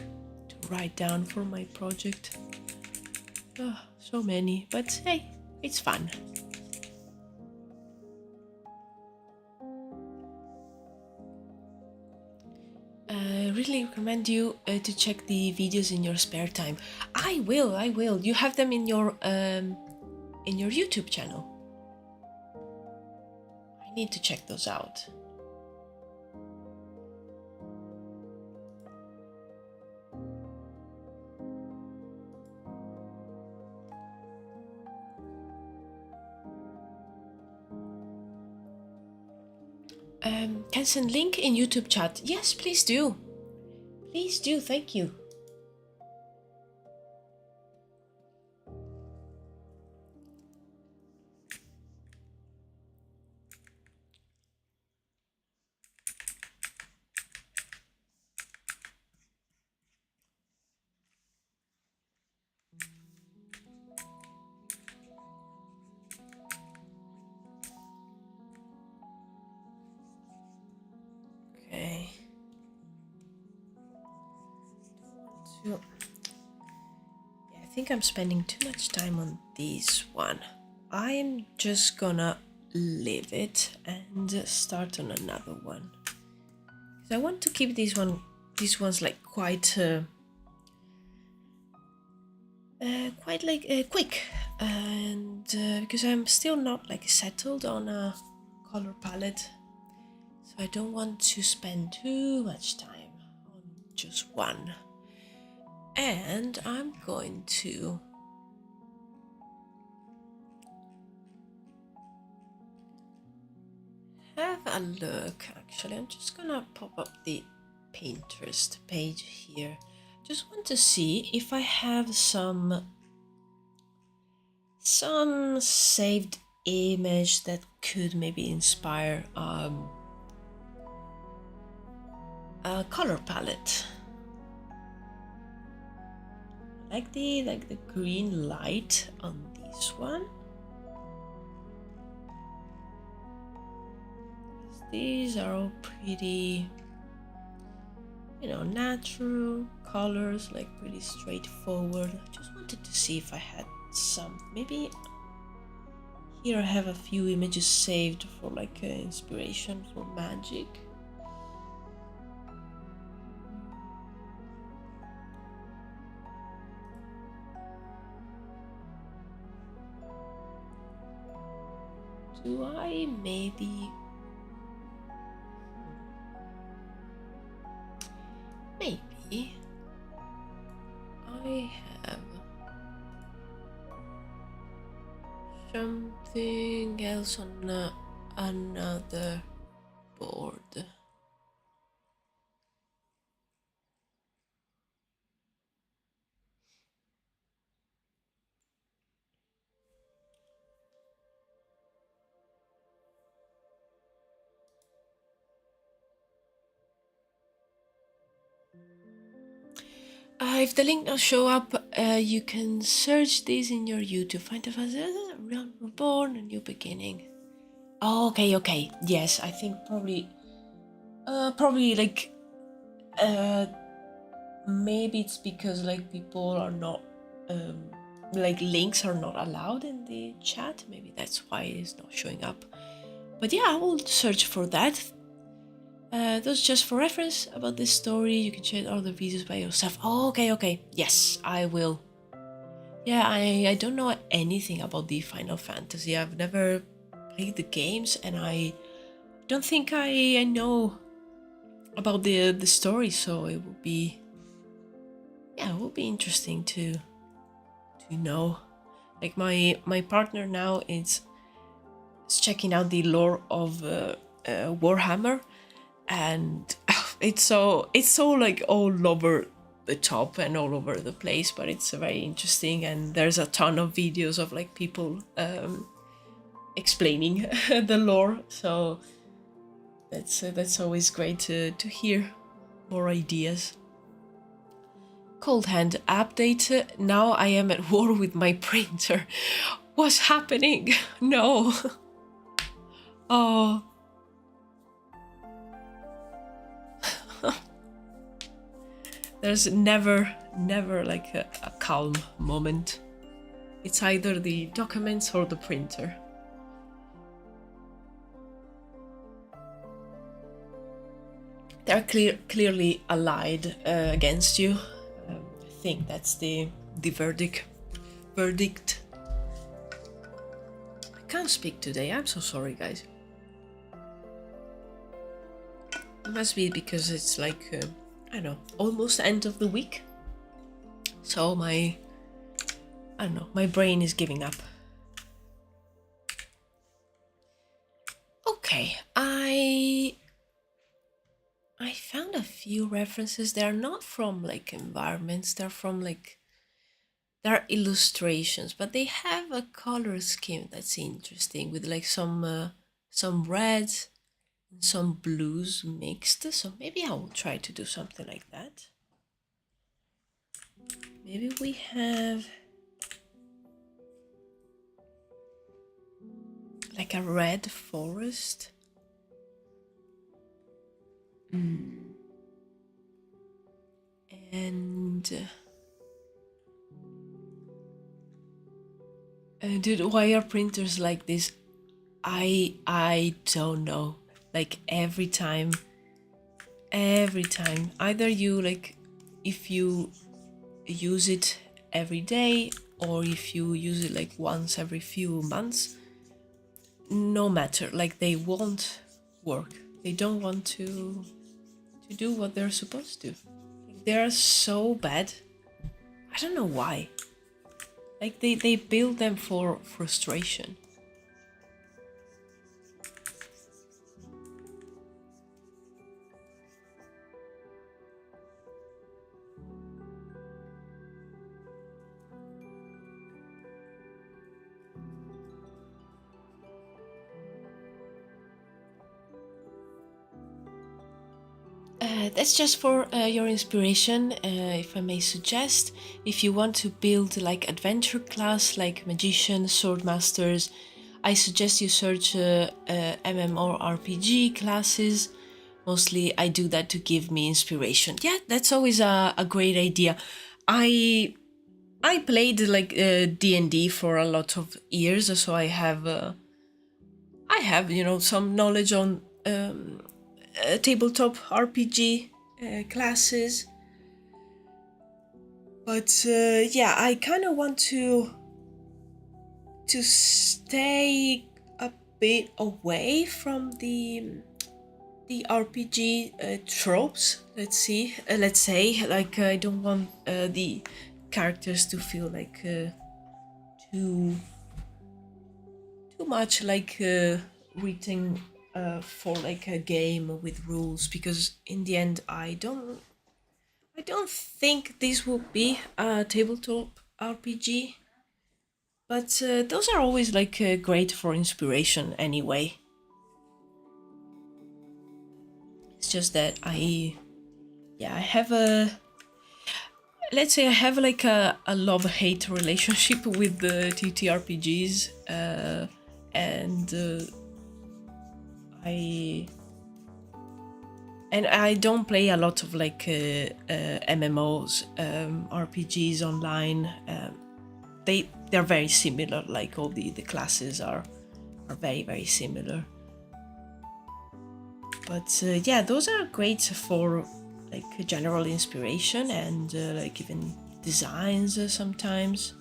write down for my project. Oh, so many, but hey, it's fun. I really recommend you to check the videos in your spare time. I will. You have them in your YouTube channel. I need to check those out. Can send link in YouTube chat. Yes, please do. Please do, thank you. Okay. So, yeah, I think I'm spending too much time on this one. I'm just gonna leave it and start on another one. I want to keep these ones like quite quick, and because I'm still not like settled on a color palette, so I don't want to spend too much time on just one. And I'm going to a look. Actually, I'm just gonna pop up the Pinterest page here. Just want to see if I have some saved image that could maybe inspire a color palette. Like the green light on this one. These are all pretty, you know, natural colors, like pretty straightforward. I just wanted to see if I had some. Maybe here I have a few images saved for like inspiration for magic. Do I maybe I have something else on another board. If the link does show up, you can search this in your YouTube. Find a Realm Reborn, a new beginning. Oh, okay. Yes, I think probably like, maybe it's because like people are not, like links are not allowed in the chat. Maybe that's why it's not showing up. But yeah, I will search for that. That's just for reference about this story. You can check all the videos by yourself. Oh, okay. Yes, I will. Yeah, I don't know anything about the Final Fantasy. I've never played the games, and I don't think I know about the story. So it will be, yeah, it will be interesting to know. Like my partner now is checking out the lore of Warhammer. And it's so like all over the top and all over the place, but it's very interesting, and there's a ton of videos of like people explaining the lore, so that's always great to hear more ideas. Cold Hand update. Now I am at war with my printer. What's happening? No. Oh. There's never like a calm moment. It's either the documents or the printer. They're clearly allied against you. I think that's the verdict. I can't speak today. I'm so sorry, guys. It must be because it's like I don't know, almost end of the week. So my brain is giving up. Okay, I found a few references. They're not from like environments, they're from like, they're illustrations, but they have a color scheme that's interesting with like some reds, some blues mixed, so maybe I will try to do something like that. Maybe we have like a red forest. And dude, why are printers like this? I don't know. Like every time either you like, if you use it every day or if you use it like once every few months, no matter, like they won't work. They don't want to do what they're supposed to. Like, they're so bad. I don't know why. Like they build them for frustration. That's just for your inspiration, if I may suggest. If you want to build like adventure class, like magician, sword masters, I suggest you search MMORPG classes. Mostly I do that to give me inspiration. Yeah, that's always a great idea. I played like D&D for a lot of years, so I have some knowledge on tabletop RPG classes. But yeah, I kind of want to stay a bit away from the RPG tropes. Let's say, like I don't want the characters to feel like too too much like written for like a game with rules, because in the end I don't think this will be a tabletop RPG, but those are always like great for inspiration anyway. It's just that I have let's say I have like a love-hate relationship with the TTRPGs, and I I don't play a lot of like MMOs, RPGs online. They're very similar. Like all the classes are very similar. But yeah, those are great for like general inspiration and like even designs sometimes.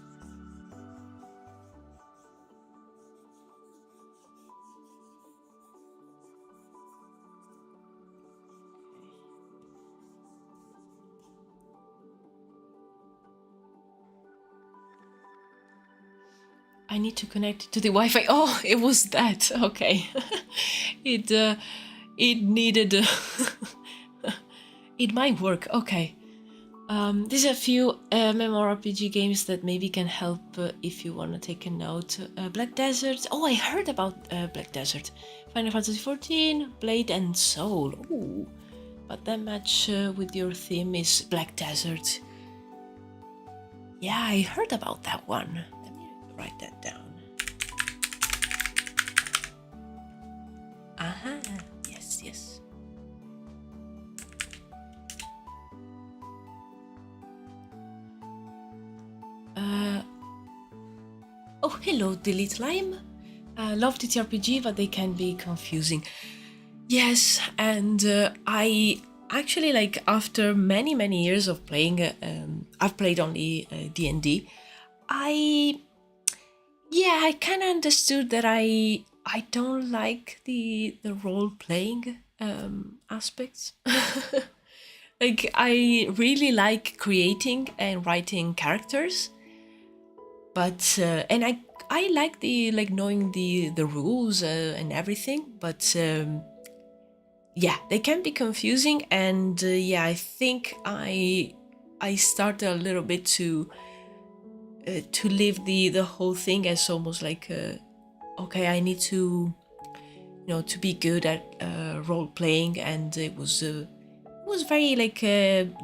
I need to connect to the Wi-Fi. Oh, it was that. Okay. it it needed it might work. Okay. There's a few MMORPG games that maybe can help if you want to take a note. Black Desert. Oh, I heard about Black Desert. Final Fantasy XIV, Blade and Soul. Ooh, but that match with your theme is Black Desert. Yeah, I heard about that one. Let me write that down. Aha, yes. Oh, hello, Delete Lime. Love TTRPG, but they can be confusing. Yes, and I actually like after many years of playing, I've played only D&D. I I kind of understood that I don't like the role playing aspects. Like I really like creating and writing characters, but and I like the like knowing the rules and everything, but yeah, they can be confusing, and yeah, I think I started a little bit to live the whole thing as almost like okay, I need to to be good at role playing, and it was very like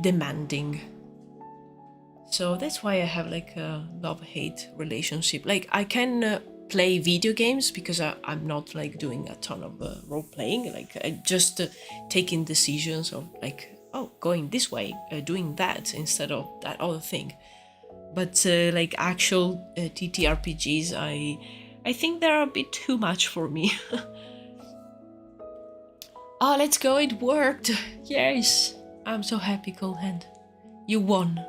demanding. So that's why I have like a love-hate relationship. Like I can play video games because I'm not like doing a ton of role playing. Like I just taking decisions of like, oh, going this way, doing that instead of that other thing. But like actual TTRPGs, I think they're a bit too much for me. Oh, let's go! It worked. Yes, I'm so happy, Cold Hand. You won.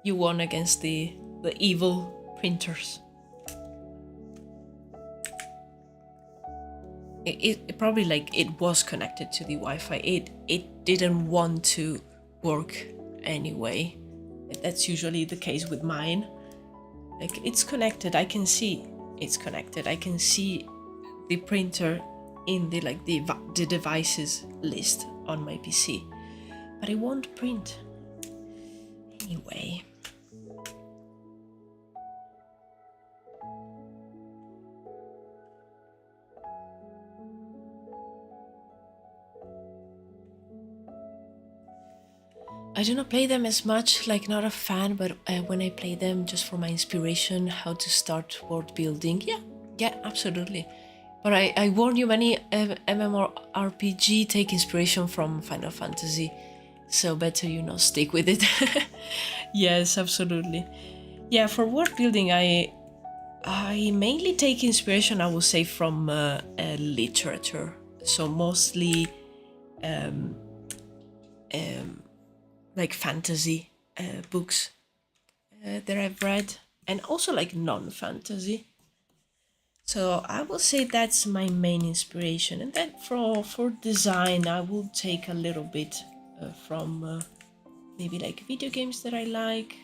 You won against the evil printers. It probably like it was connected to the Wi-Fi. It didn't want to work anyway. That's usually the case with mine. Like it's connected. I can see it's connected. I can see the printer in the like the devices list on my PC, but it won't print anyway. I do not play them as much, like not a fan, but when I play them just for my inspiration, how to start world building, yeah, absolutely. But I warn you, many MMORPG take inspiration from Final Fantasy, so better you not stick with it. Yes, absolutely. Yeah, for world building, I mainly take inspiration, I would say, from literature. So mostly like fantasy books that I've read, and also like non-fantasy. So I will say that's my main inspiration, and then for design, I will take a little bit from maybe like video games that I like,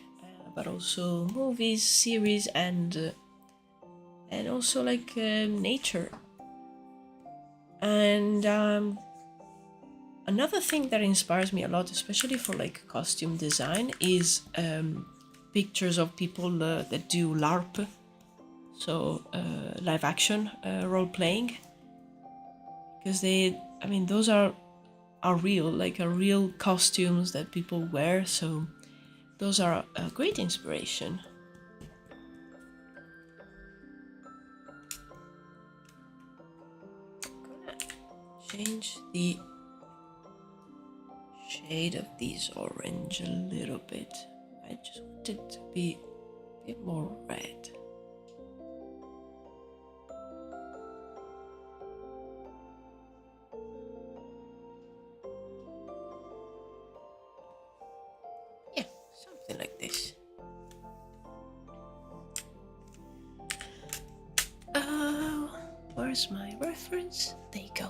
but also movies, series, and also like nature. And another thing that inspires me a lot, especially for like costume design, is pictures of people that do LARP, so live action role playing, because those are real, like are real costumes that people wear. So those are a great inspiration. Change the shade of this orange a little bit. I just want it to be a bit more red. Yeah, something like this. Where's my reference? There you go.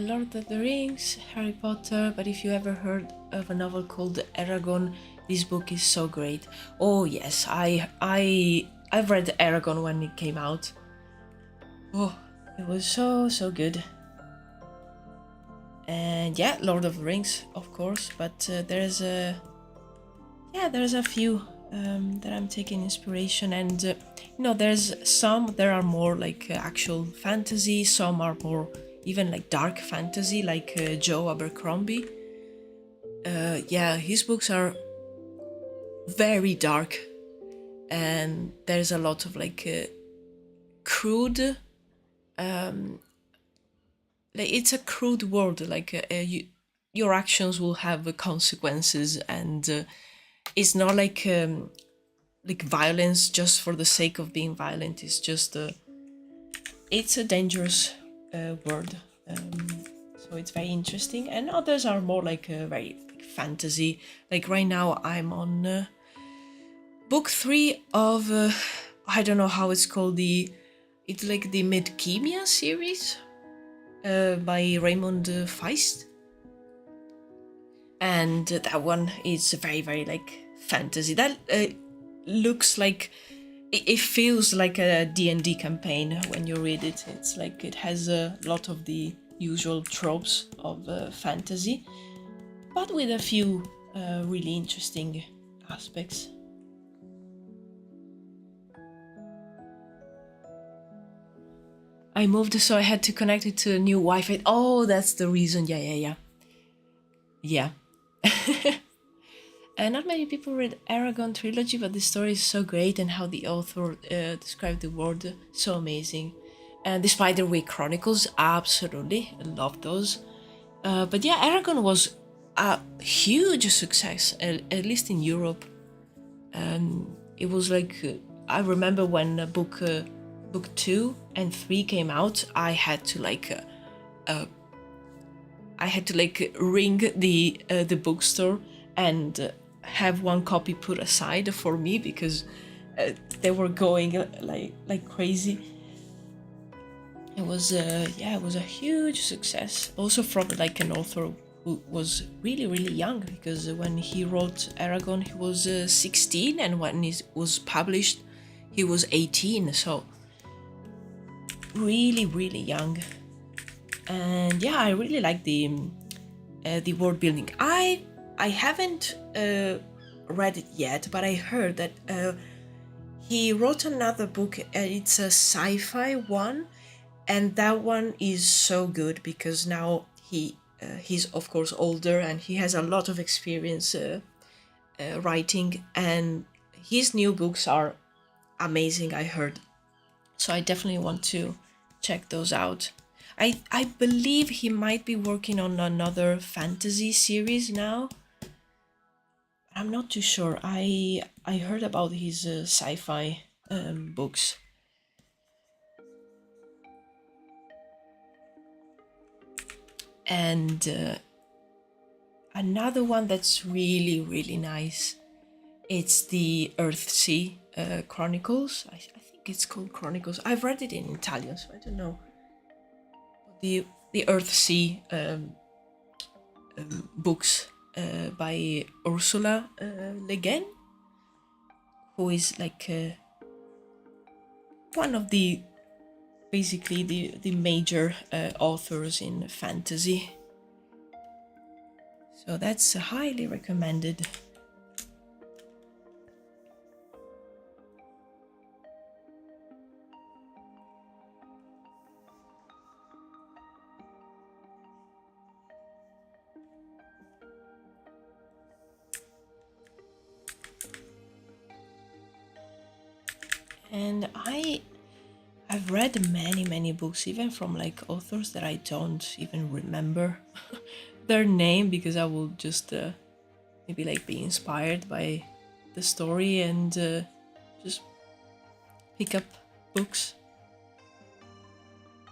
Lord of the Rings, Harry Potter, but if you ever heard of a novel called Eragon, this book is so great. Oh yes, I've read Eragon when it came out. Oh, it was so good. And yeah, Lord of the Rings, of course, but there's a few that I'm taking inspiration, and there's some there are more like actual fantasy, some are more even like dark fantasy, like Joe Abercrombie. Yeah, his books are very dark, and there's a lot of like crude. Like it's a crude world. Like your actions will have consequences, and it's not like violence just for the sake of being violent. It's just it's a dangerous word. So it's very interesting, and others are more like very like, fantasy. Like right now, I'm on book 3 of I don't know how it's called. It's like the Midkemia series by Raymond Feist, and that one is very like fantasy. That looks like it feels like a D&D campaign when you read it. It's like it has a lot of the usual tropes of fantasy, but with a few really interesting aspects. I moved, so I had to connect it to a new Wi-Fi. Oh, that's the reason. Yeah. And not many people read Aragon trilogy, but the story is so great, and how the author described the world, so amazing. And the Spiderwick Chronicles, absolutely, I love those. But yeah, Aragon was a huge success, at least in Europe. It was like I remember when book 2 and 3 came out, I had to ring the bookstore and have one copy put aside for me, because they were going like crazy. It was a huge success, also from like an author who was really young, because when he wrote Aragon he was 16, and when it was published he was 18. So really, really young. And yeah, I really like the world building. I haven't read it yet, but I heard that he wrote another book. It's a sci-fi one, and that one is so good because now he's of course older and he has a lot of experience writing, and his new books are amazing, I heard. So I definitely want to check those out. I believe he might be working on another fantasy series now. I'm not too sure. I heard about his sci-fi books. And another one that's really, really nice. It's the Earthsea Chronicles. I think it's called Chronicles. I've read it in Italian, so I don't know. The Earthsea books by Ursula Le Guin, who is like one of the basically the major authors in fantasy. So that's highly recommended. And I've read many books, even from like authors that I don't even remember their name, because I will just maybe like be inspired by the story and just pick up books.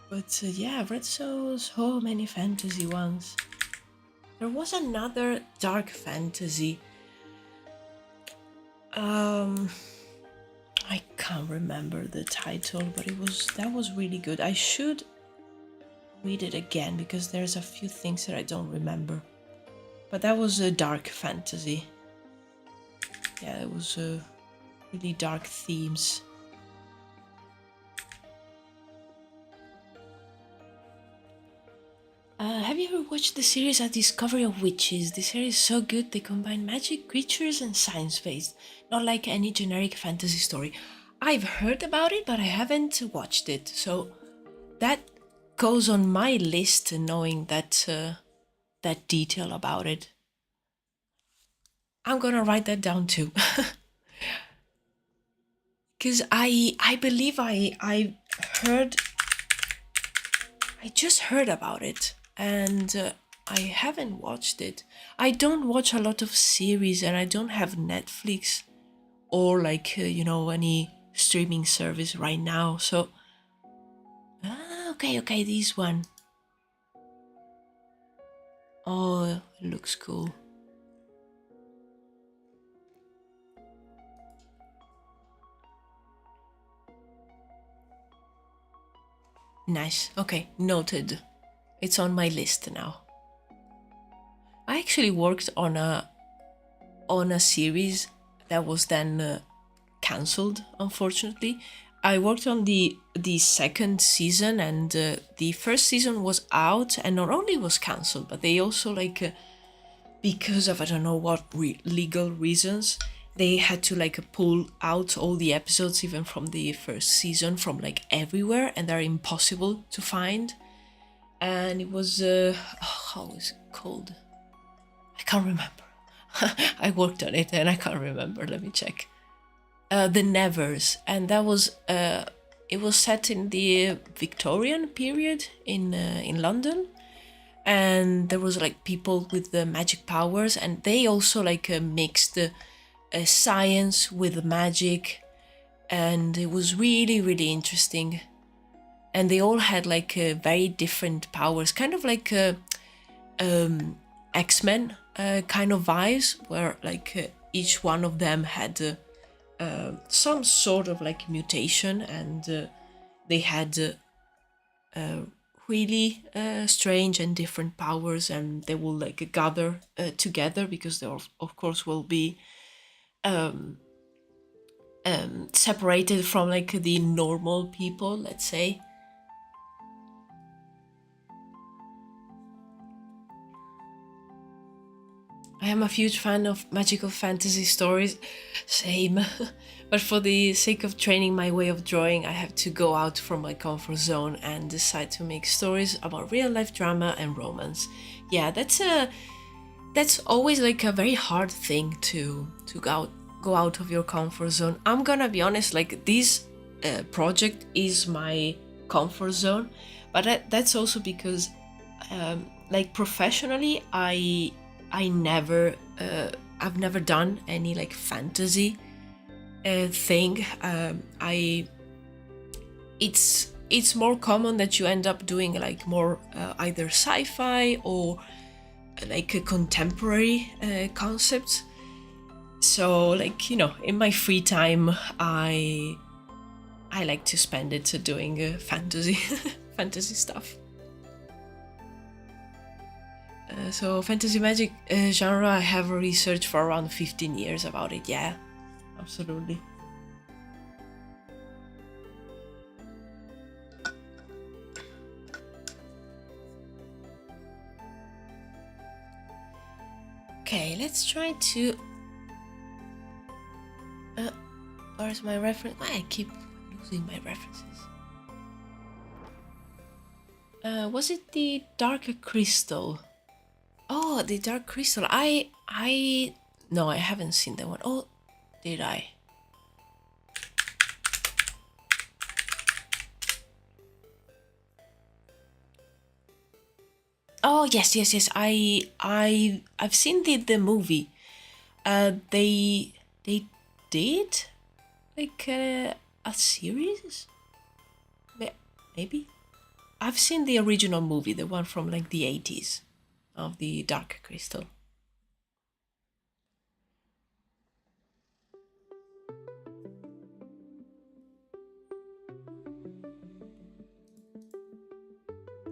But yeah, I've read so many fantasy ones. There was another dark fantasy. I can't remember the title, but that was really good. I should read it again because there's a few things that I don't remember. But that was a dark fantasy. Yeah, it was really dark themes. Have you ever watched the series A Discovery of Witches? The series is so good, they combine magic, creatures, and science-based. Not like any generic fantasy story. I've heard about it, but I haven't watched it. So that goes on my list, knowing that that detail about it. I'm gonna write that down too. Because I believe I just heard about it, and I haven't watched it. I don't watch a lot of series, and I don't have Netflix or like any streaming service right now. So okay, this one. Oh, it looks cool. Nice. Okay, noted. It's on my list now. I actually worked on a series that was then cancelled, unfortunately. I worked on the second season, and the first season was out, and not only was cancelled, but they also because of I don't know what legal reasons, they had to pull out all the episodes, even from the first season, from everywhere, and they're impossible to find. And it was how is it called? I can't remember. I worked on it and I can't remember. Let me check. The Nevers, and that was it was set in the Victorian period in London, and there was people with the magic powers, and they also mixed science with magic, and it was really interesting. And they all had very different powers, kind of like X-Men kind of vibes, where each one of them had some sort of mutation, and they had really strange and different powers, and they will gather together, because they of course will be separated from the normal people, let's say. I am a huge fan of magical fantasy stories. Same. But for the sake of training my way of drawing, I have to go out from my comfort zone and decide to make stories about real life drama and romance. Yeah, that's always like a very hard thing to go out of your comfort zone. I'm gonna be honest, like this project is my comfort zone, but that's also because like professionally I never I've never done any like fantasy thing. I it's more common that you end up doing like more either sci-fi or like a contemporary concepts. So like, you know, in my free time I like to spend it doing fantasy fantasy stuff. So fantasy magic genre, I have researched for around 15 years about it. Yeah, absolutely. Okay, let's try to where's my reference? I keep losing my references. Was it the Dark Crystal? Oh, the Dark Crystal. No, I haven't seen that one. Oh, did I? Oh yes, yes, yes. I've seen the movie. They did like a series. Maybe. I've seen the original movie, the one from like the 80s of the Dark Crystal.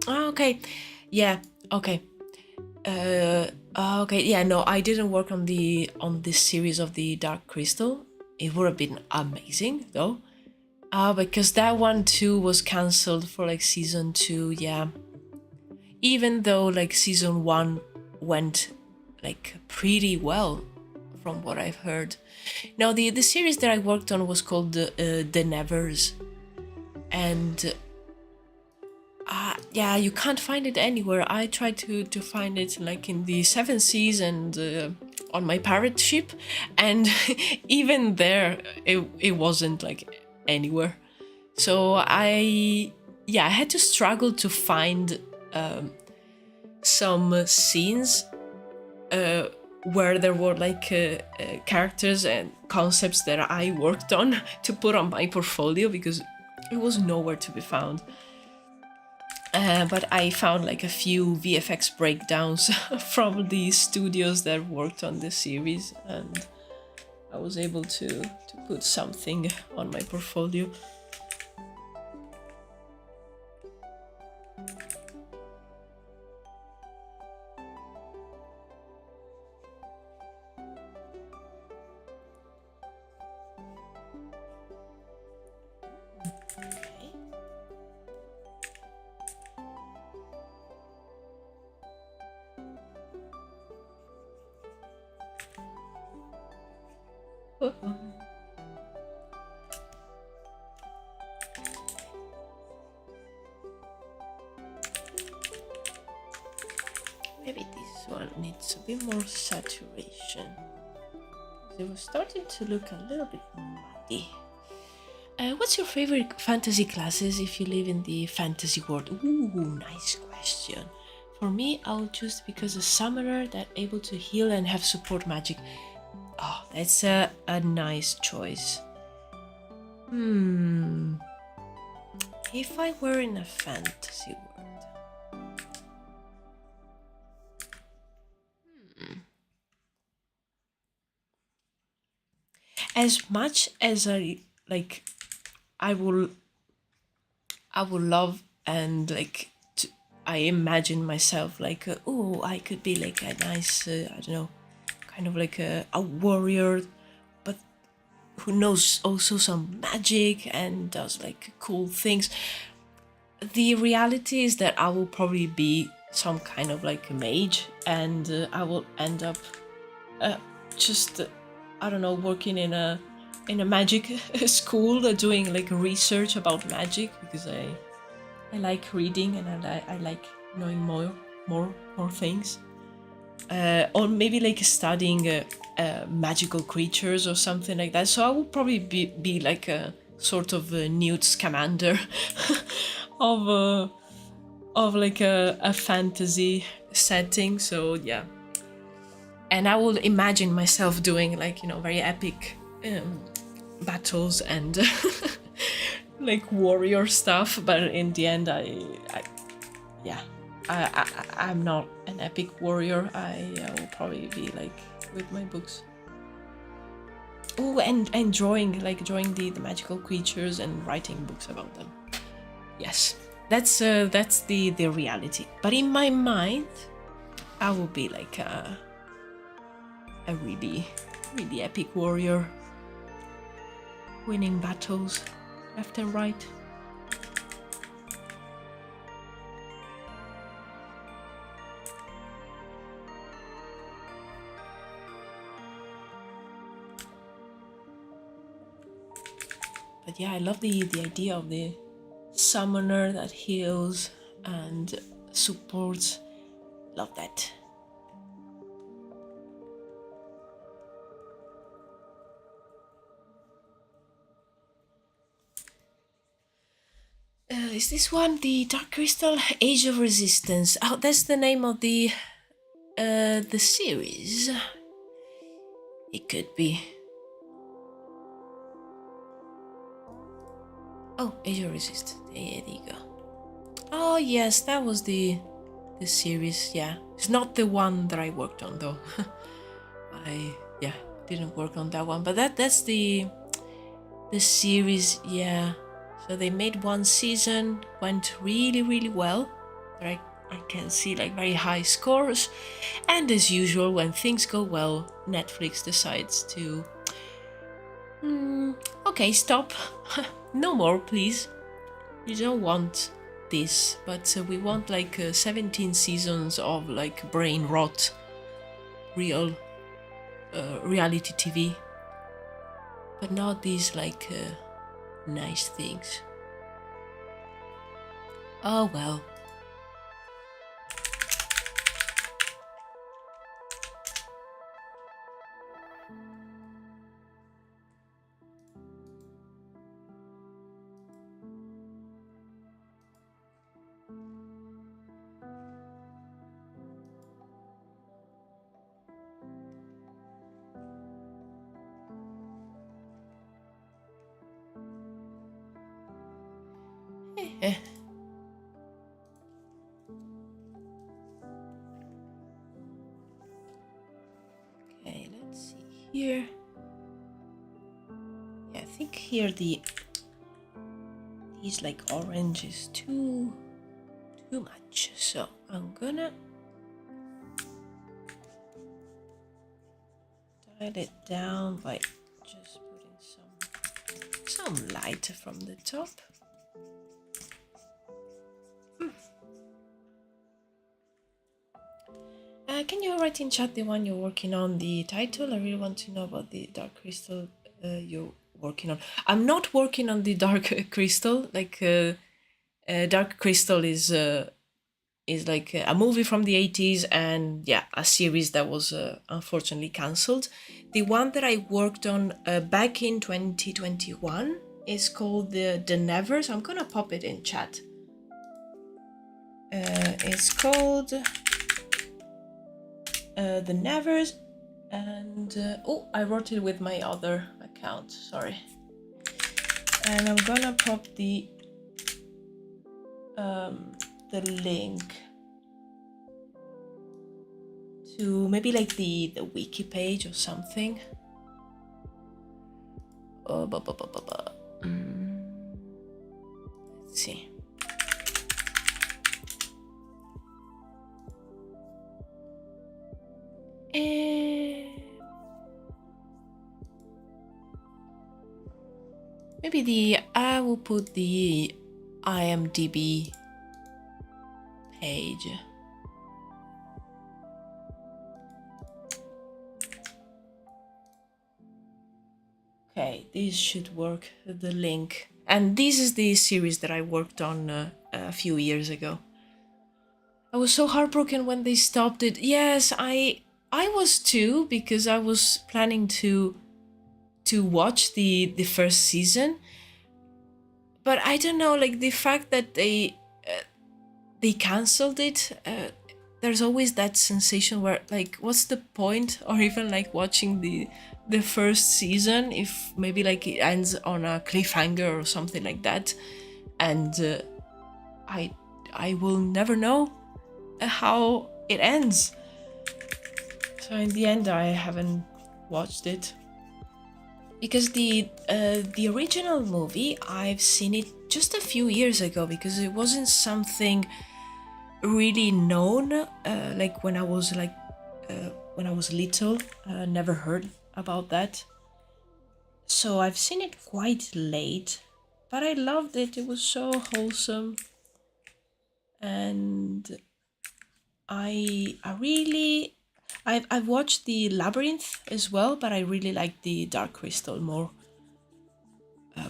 Oh, okay. Yeah. Okay. Okay. Yeah. No, I didn't work on this series of the Dark Crystal. It would have been amazing though. Because that one too was cancelled for like season 2. Yeah. Even though like season 1 went like pretty well, from what I've heard. Now the series that I worked on was called The Nevers, and yeah, you can't find it anywhere. I tried to find it like in the Seven Seas and on my pirate ship, and even there it wasn't like anywhere. So I had to struggle to find some scenes where there were like characters and concepts that I worked on to put on my portfolio, because it was nowhere to be found. But I found like a few VFX breakdowns from the studios that worked on the series, and I was able to put something on my portfolio. Maybe this one needs a bit more saturation. It was starting to look a little bit muddy. What's your favorite fantasy classes if you live in the fantasy world? Ooh, nice question. For me, I'll choose because a summoner that able to heal and have support magic. Oh, that's a nice choice. If I were in a fantasy world. As much as I like, I will love and like I imagine myself like oh, I could be like a nice I don't know, kind of like a warrior, but who knows also some magic and does like cool things. The reality is that I will probably be some kind of like a mage, and I will end up uh, just I don't know, working in a magic school, doing like research about magic, because I like reading, and I like knowing more things. Or maybe like studying magical creatures or something like that. So I would probably be like a sort of a Newt Scamander of like a fantasy setting. So yeah, and I would imagine myself doing like, you know, very epic battles and like warrior stuff. But in the end, yeah, I'm not an epic warrior. I will probably be like with my books. Oh, and drawing, like drawing the magical creatures and writing books about them. Yes, that's the reality. But in my mind, I will be like a really epic warrior, winning battles left and right. But yeah, I love the idea of the summoner that heals and supports. Love that. Is this one the Dark Crystal Age of Resistance? Oh, that's the name of the series. It could be. Oh, Age of Resistance. There you go. Oh yes, that was the series. Yeah, it's not the one that I worked on though. I didn't work on that one, but that's the series. Yeah, so they made one season, went really well. I can see like very high scores, and as usual, when things go well, Netflix decides to okay, stop. No more, please. We don't want this, but we want like 17 seasons of like brain rot, real reality TV, but not these like nice things. Oh well. Okay, let's see here. Yeah, I think here these like orange is too much, so I'm gonna dial it down by just putting some light from the top. Can you write in chat the one you're working on, the title? I really want to know about the Dark Crystal you're working on. I'm not working on the Dark Crystal. Like Dark Crystal is like a movie from the 80s, and yeah, a series that was unfortunately cancelled. The one that I worked on back in 2021 is called the Nevers. I'm gonna pop it in chat. It's called the Nevers, and oh, I wrote it with my other account, sorry. And I'm gonna pop the link to maybe like the wiki page or something. Let's see. Maybe I will put the IMDb page. Okay, this should work, the link. And this is the series that I worked on a few years ago. I was so heartbroken when they stopped it. Yes, I was too, because I was planning to watch the first season. But I don't know, like the fact that they canceled it, there's always that sensation where like what's the point, or even like watching the first season if maybe like it ends on a cliffhanger or something like that, and I will never know how it ends. So in the end I haven't watched it, because the original movie I've seen it just a few years ago, because it wasn't something really known, like when I was little. Never heard about that, so I've seen it quite late, but I loved it. It was so wholesome, and I've watched the Labyrinth as well, but I really like the Dark Crystal more,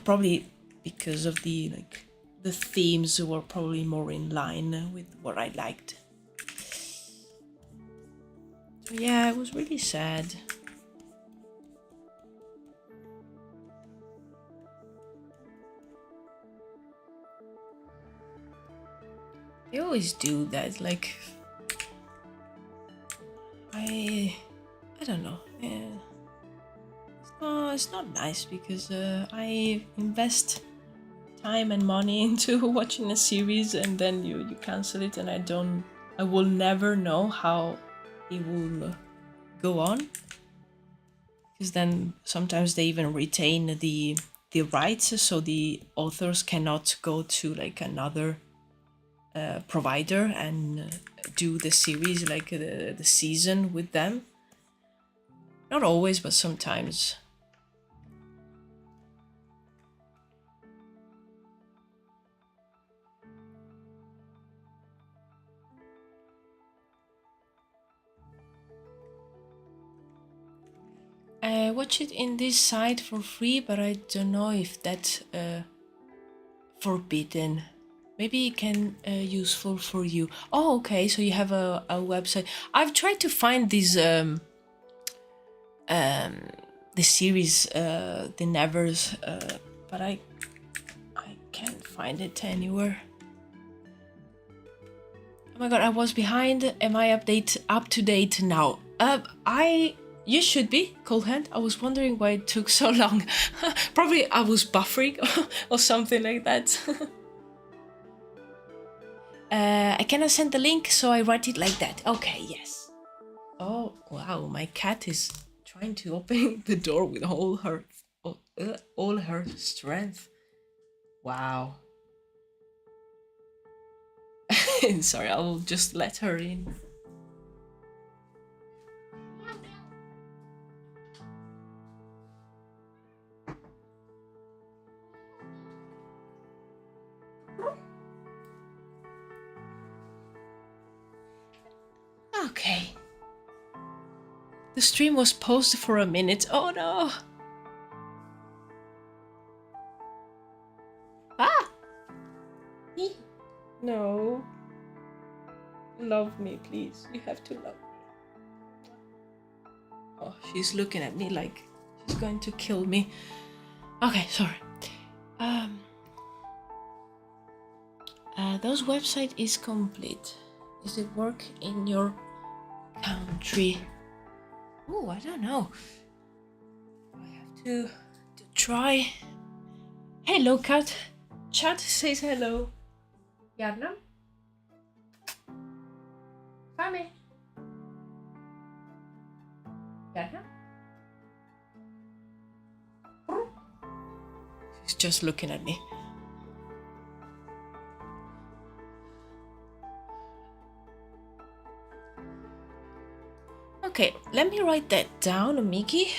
probably because of the themes were probably more in line with what I liked. So yeah, it was really sad. They always do that, like I don't know. It's not nice, because I invest time and money into watching a series, and then you cancel it, and I will never know how it will go on, because then sometimes they even retain the rights, so the authors cannot go to like another provider and do the series, like the season with them. Not always, but sometimes. I watch it in this site for free, but I don't know if that's forbidden. Maybe it can useful for you. Oh, okay. So you have a website. I've tried to find this the series, the Nevers, but I can't find it anywhere. Oh my god, I was behind. Am I up to date now? You should be, Cold Hand. I was wondering why it took so long. Probably I was buffering or something like that. I cannot send the link, so I write it like that. Okay, yes. Oh, wow, my cat is trying to open the door with all her strength. Wow. Sorry, I'll just let her in. Okay. The stream was paused for a minute. Oh no! Ah! No. Love me, please. You have to love me. Oh, she's looking at me like she's going to kill me. Okay, sorry. Those website is complete. Does it work in your country? Oh, I don't know. I have to try. Hello, cat. Chat says hello. Gärna. Fami. Gärna. She's just looking at me. Okay, let me write that down, Miki.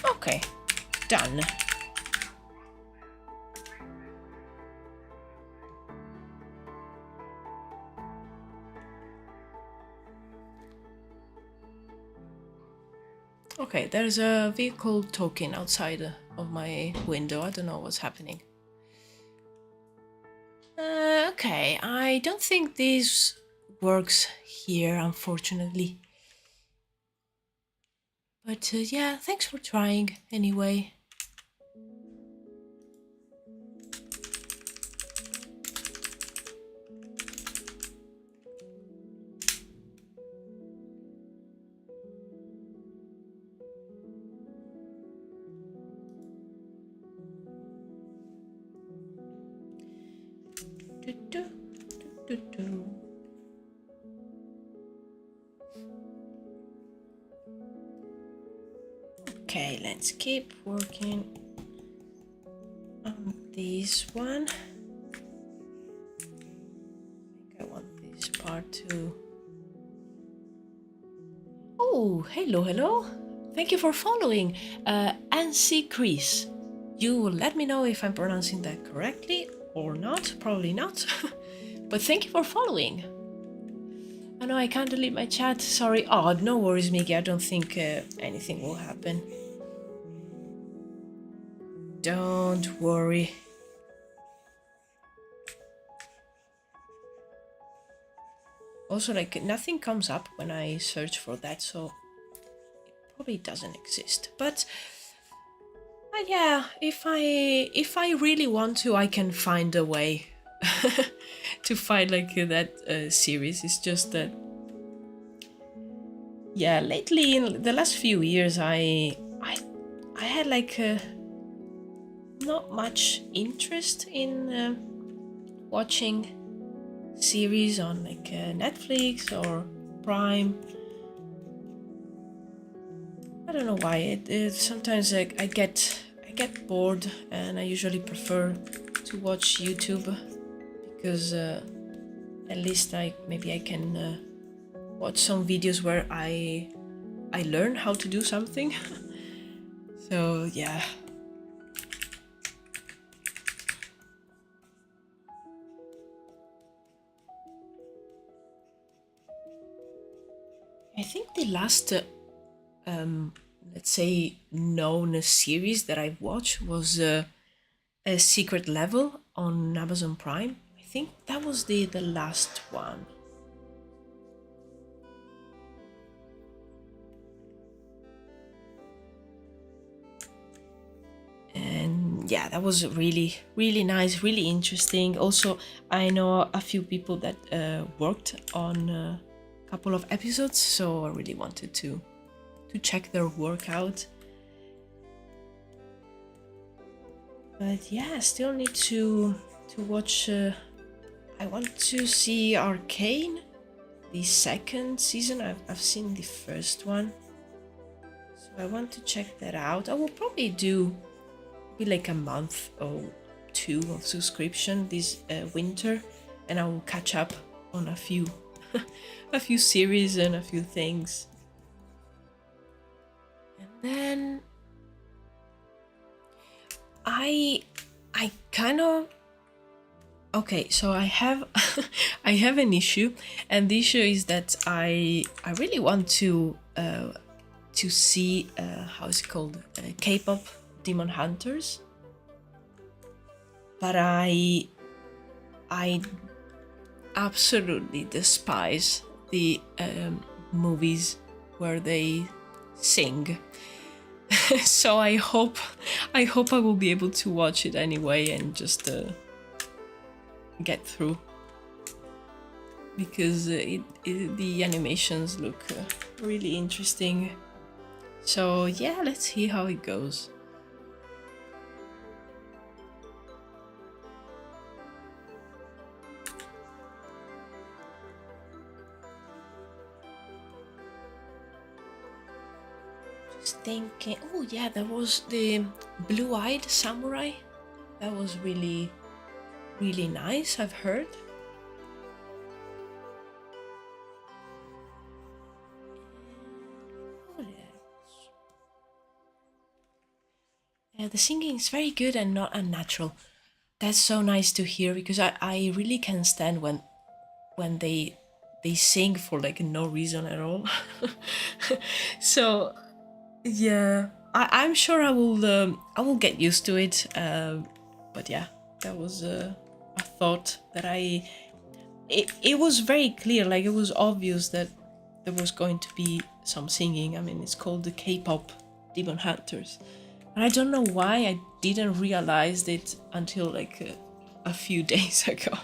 Okay, done. Okay, there's a vehicle token outside of my window. I don't know what's happening. Okay, I don't think this works here, unfortunately. But yeah, thanks for trying anyway. Okay, let's keep working on this one. I think I want this part to... Oh, hello. Thank you for following. Ansi Chris. You will let me know if I'm pronouncing that correctly or not. Probably not. But thank you for following. I know I can't delete my chat. Sorry. Oh, no worries, Miki. I don't think anything will happen. Don't worry. Also, like, nothing comes up when I search for that, so it probably doesn't exist. But yeah, if I really want to, I can find a way to find like that series. It's just that, yeah, lately in the last few years, I had like not much interest in watching series on like Netflix or Prime. I don't know why. Sometimes I get bored, and I usually prefer to watch YouTube because at least maybe I can watch some videos where I learn how to do something. So yeah. I think the last let's say known series that I've watched was A Secret Level on Amazon Prime. I think that was the last one. And yeah, that was really nice, really interesting. Also, I know a few people that worked on a couple of episodes, so I really wanted to check their work out. But yeah, I still need to watch. I want to see Arcane, the second season. I've seen the first one, so I want to check that out. I will probably do like a month or two of subscription this winter, and I will catch up on a few a few series and a few things. And then I kind of... Okay, so I have I have an issue, and the issue is that I really want to see how is it called, K-pop Demon Hunters, but I absolutely despise the movies where they sing. So I hope I will be able to watch it anyway and just get through, because the animations look really interesting. So yeah, let's see how it goes. Just thinking, oh yeah, there was the Blue-Eyed Samurai. That was really nice, I've heard. The singing is very good and not unnatural. That's so nice to hear, because I really can stand when they sing for like no reason at all. So Yeah, I'm sure I will get used to it. But yeah, that was a thought that it was very clear, like it was obvious that there was going to be some singing. I mean, it's called the K-pop Demon Hunters, and I don't know why I didn't realize it until like a few days ago.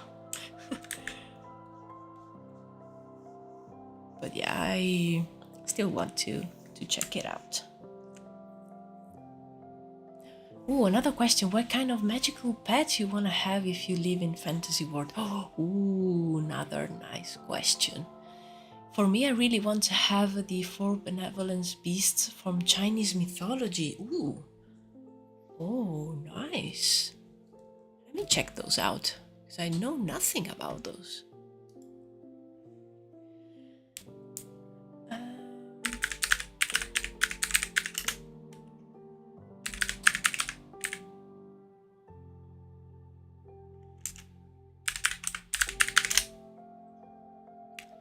But yeah, I still want to check it out. Oh, another question. What kind of magical pet you want to have if you live in fantasy world? Oh, ooh, another nice question. For me, I really want to have the four benevolence beasts from Chinese mythology. Ooh. Oh, nice. Let me check those out, because I know nothing about those.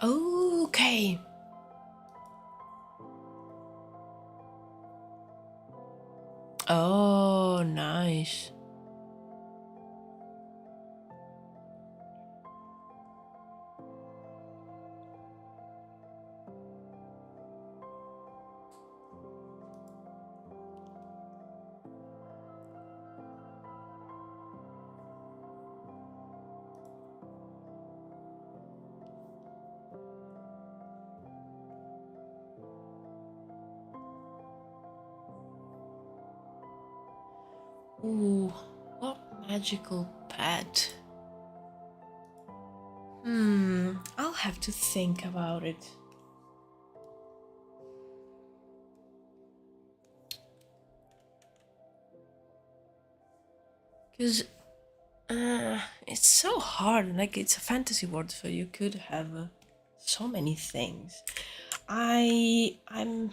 Okay. Oh, nice. Ooh, what magical pet? I'll have to think about it. Because it's so hard. Like, it's a fantasy world, so you could have so many things. I'm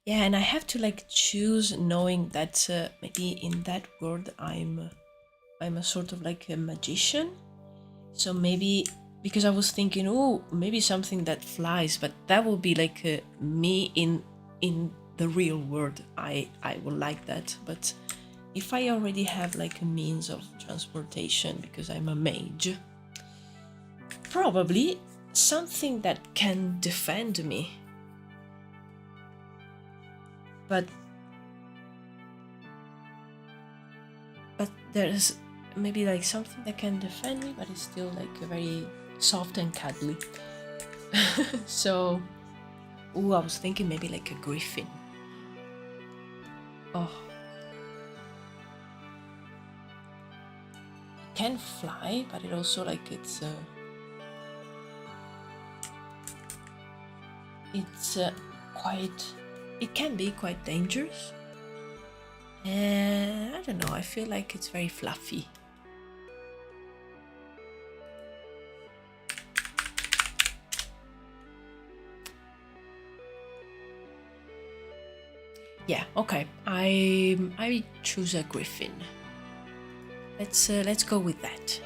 Yeah, and I have to like choose, knowing that maybe in that world I'm a sort of like a magician. So maybe, because I was thinking, oh, maybe something that flies, but that would be like me in the real world. I would like that, but if I already have like a means of transportation because I'm a mage, probably something that can defend me. But there's maybe like something that can defend me, but it's still like very soft and cuddly. So, ooh, I was thinking maybe like a griffin. Oh, it can fly, but it also like it's quite. It can be quite dangerous. And I don't know. I feel like it's very fluffy. Yeah. Okay. I choose a griffin. Let's go with that.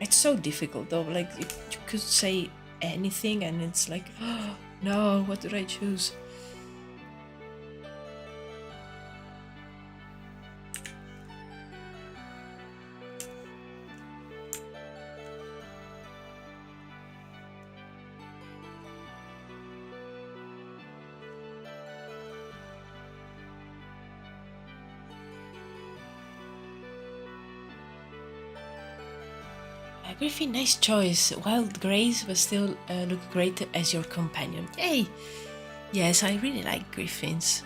It's so difficult though. Like, you could say anything, and it's like, oh, no, what did I choose? Griffin, nice choice. Wild Grace will still look great as your companion. Yay! Yes, I really like griffins.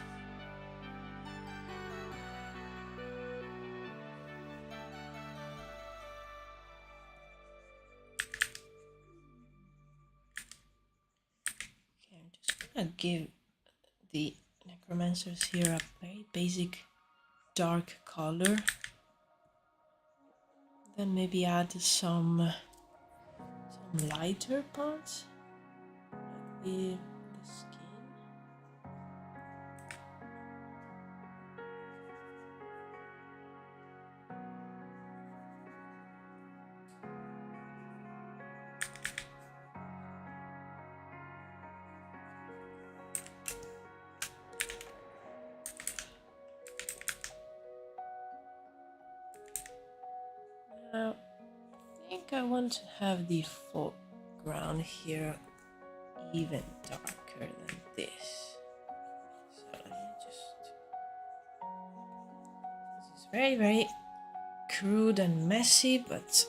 Okay, I'm just gonna give the Necromancers here a very basic dark color. Then maybe add some lighter parts, like the skin. Now, I think I want to have the foreground here even darker than this. So let me just... This is very, very crude and messy, but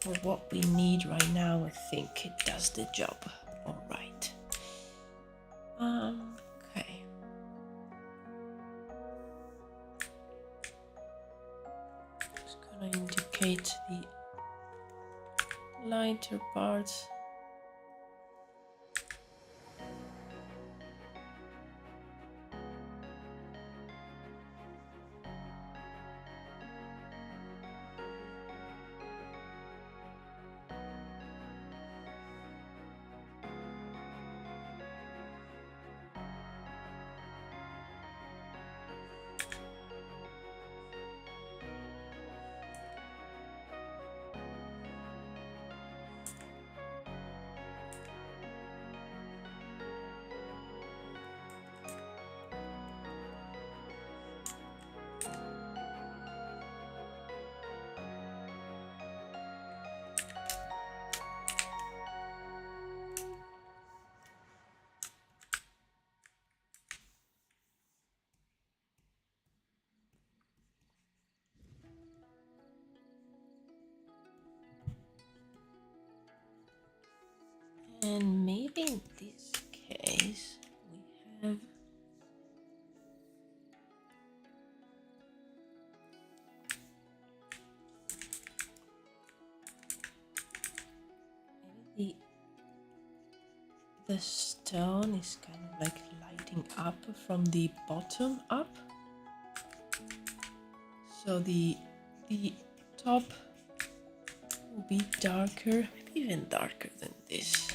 for what we need right now, I think it does the job all right. Okay. Just gonna indicate the lighter parts. And maybe in this case, we have maybe the stone is kind of like lighting up from the bottom up. So the top will be darker, maybe even darker than this.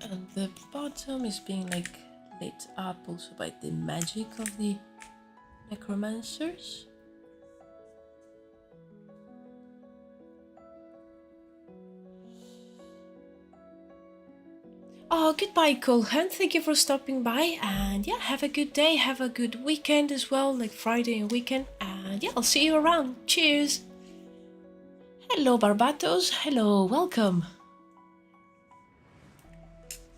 And the bottom is being like lit up also by the magic of the Necromancers. Oh, goodbye, Colhan. Thank you for stopping by. And yeah, have a good day. Have a good weekend as well, like Friday and weekend. And yeah, I'll see you around. Cheers. Hello, Barbatos. Hello, welcome.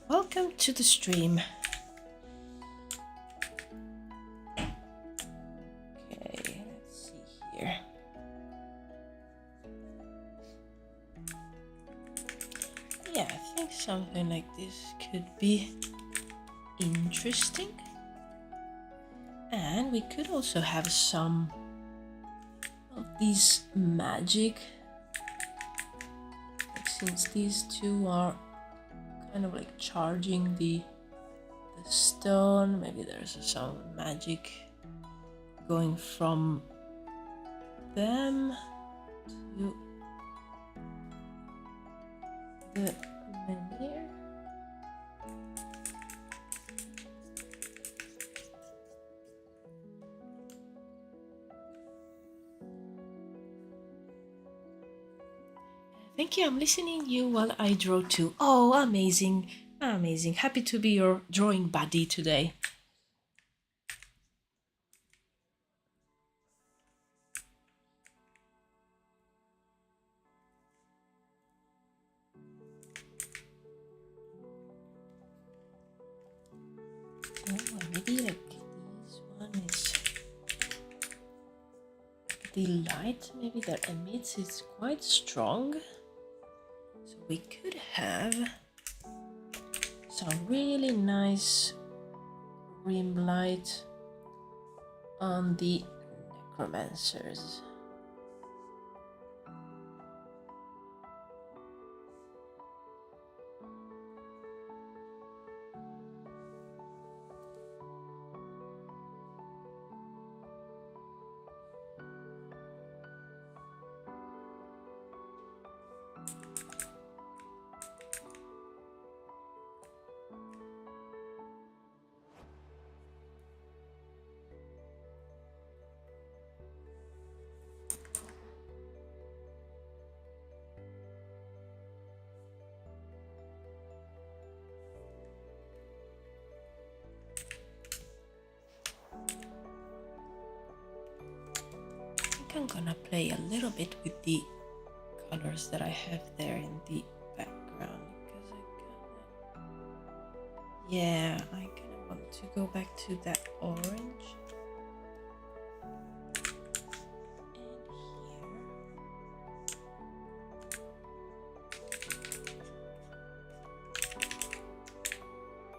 Welcome to the stream. Okay, let's see here. Yeah, I think something like this could be interesting. And we could also have some of these magic, like since these two are kind of like charging the stone, maybe there's some magic going from them to the menhir. Thank you, I'm listening you while I draw too. Oh, amazing, amazing. Happy to be your drawing buddy today. Oh, maybe like this one is the light maybe that emits is quite strong. So we could have some really nice rim light on the Necromancers. think I'm gonna play a little bit with the colors that I have there in the background because I kind of want to go back to that orange. And here.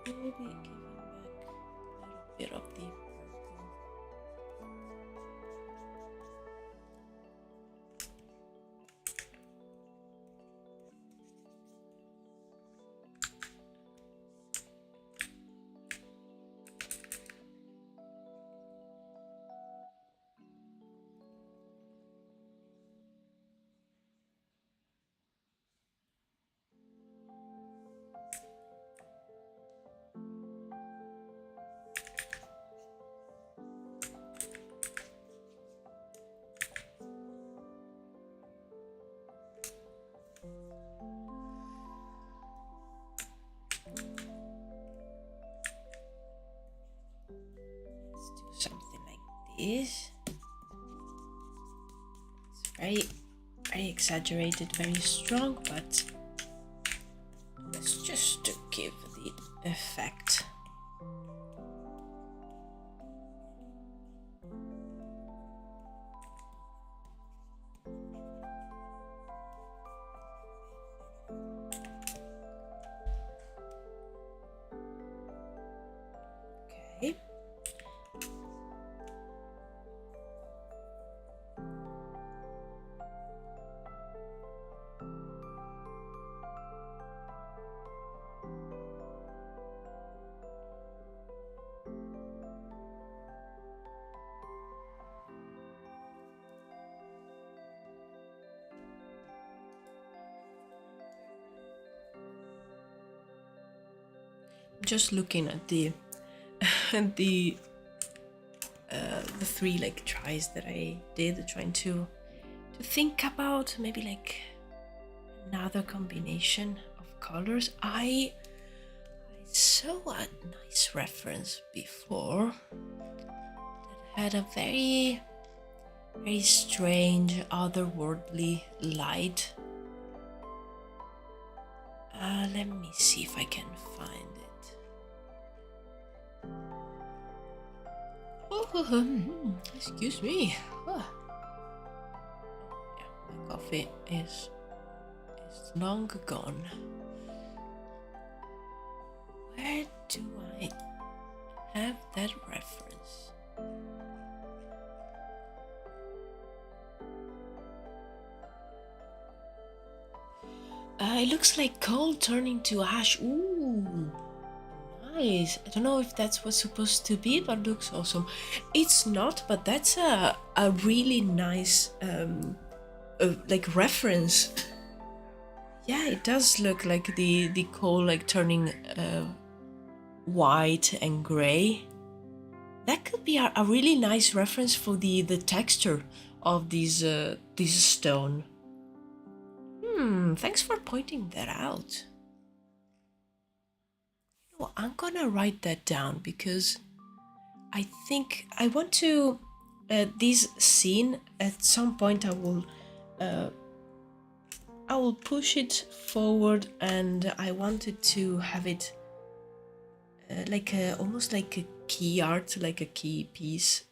Maybe giving back a little bit of the purple. Something like this. It's very exaggerated, very strong, but it's just to give the effect. Okay. Just looking at the the three like tries that I did, trying to think about maybe like another combination of colors. I saw a nice reference before that had a very strange otherworldly light. Let me see if I can find it. Oh, excuse me. Oh. Yeah, my coffee is long gone. Where do I have that reference? It looks like coal turning to ash. Ooh, nice. I don't know if that's what's supposed to be, but looks awesome. It's not, but that's a really nice like reference. Yeah, it does look like the coal like turning white and gray. That could be a really nice reference for the texture of this stone. Thanks for pointing that out. Well, I'm gonna write that down because I think I want to this scene at some point I will push it forward, and I wanted to have it like almost like a key art, like a key piece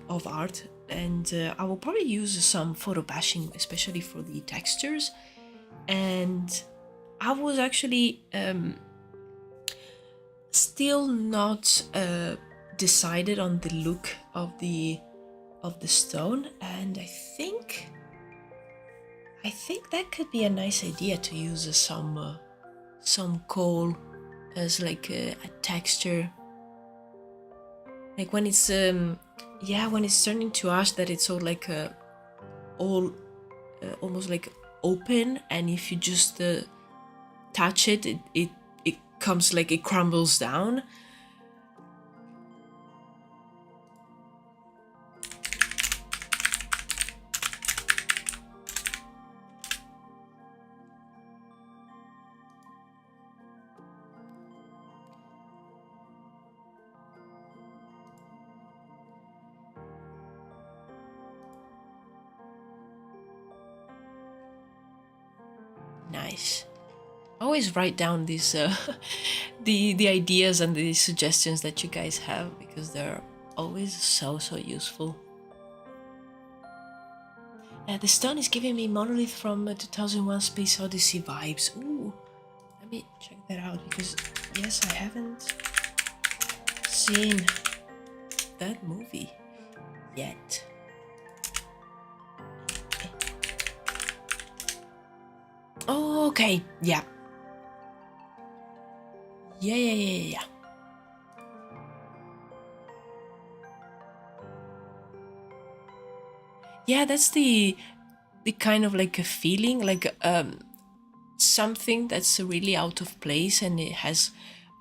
of art, and I will probably use some photo bashing, especially for the textures. And I was actually still not decided on the look of the stone, and I think that could be a nice idea to use some coal as like a texture, like when it's when it's turning to ash, that it's all like almost like open, and if you just touch it, it comes like it crumbles down. nice. Always write down these the ideas and the suggestions that you guys have, because they're always so useful. The stone is giving me Monolith from 2001 Space Odyssey vibes. Ooh, let me check that out, because yes, I haven't seen that movie yet. Oh, okay, yeah. Yeah. Yeah, that's the kind of like a feeling, like something that's really out of place, and it has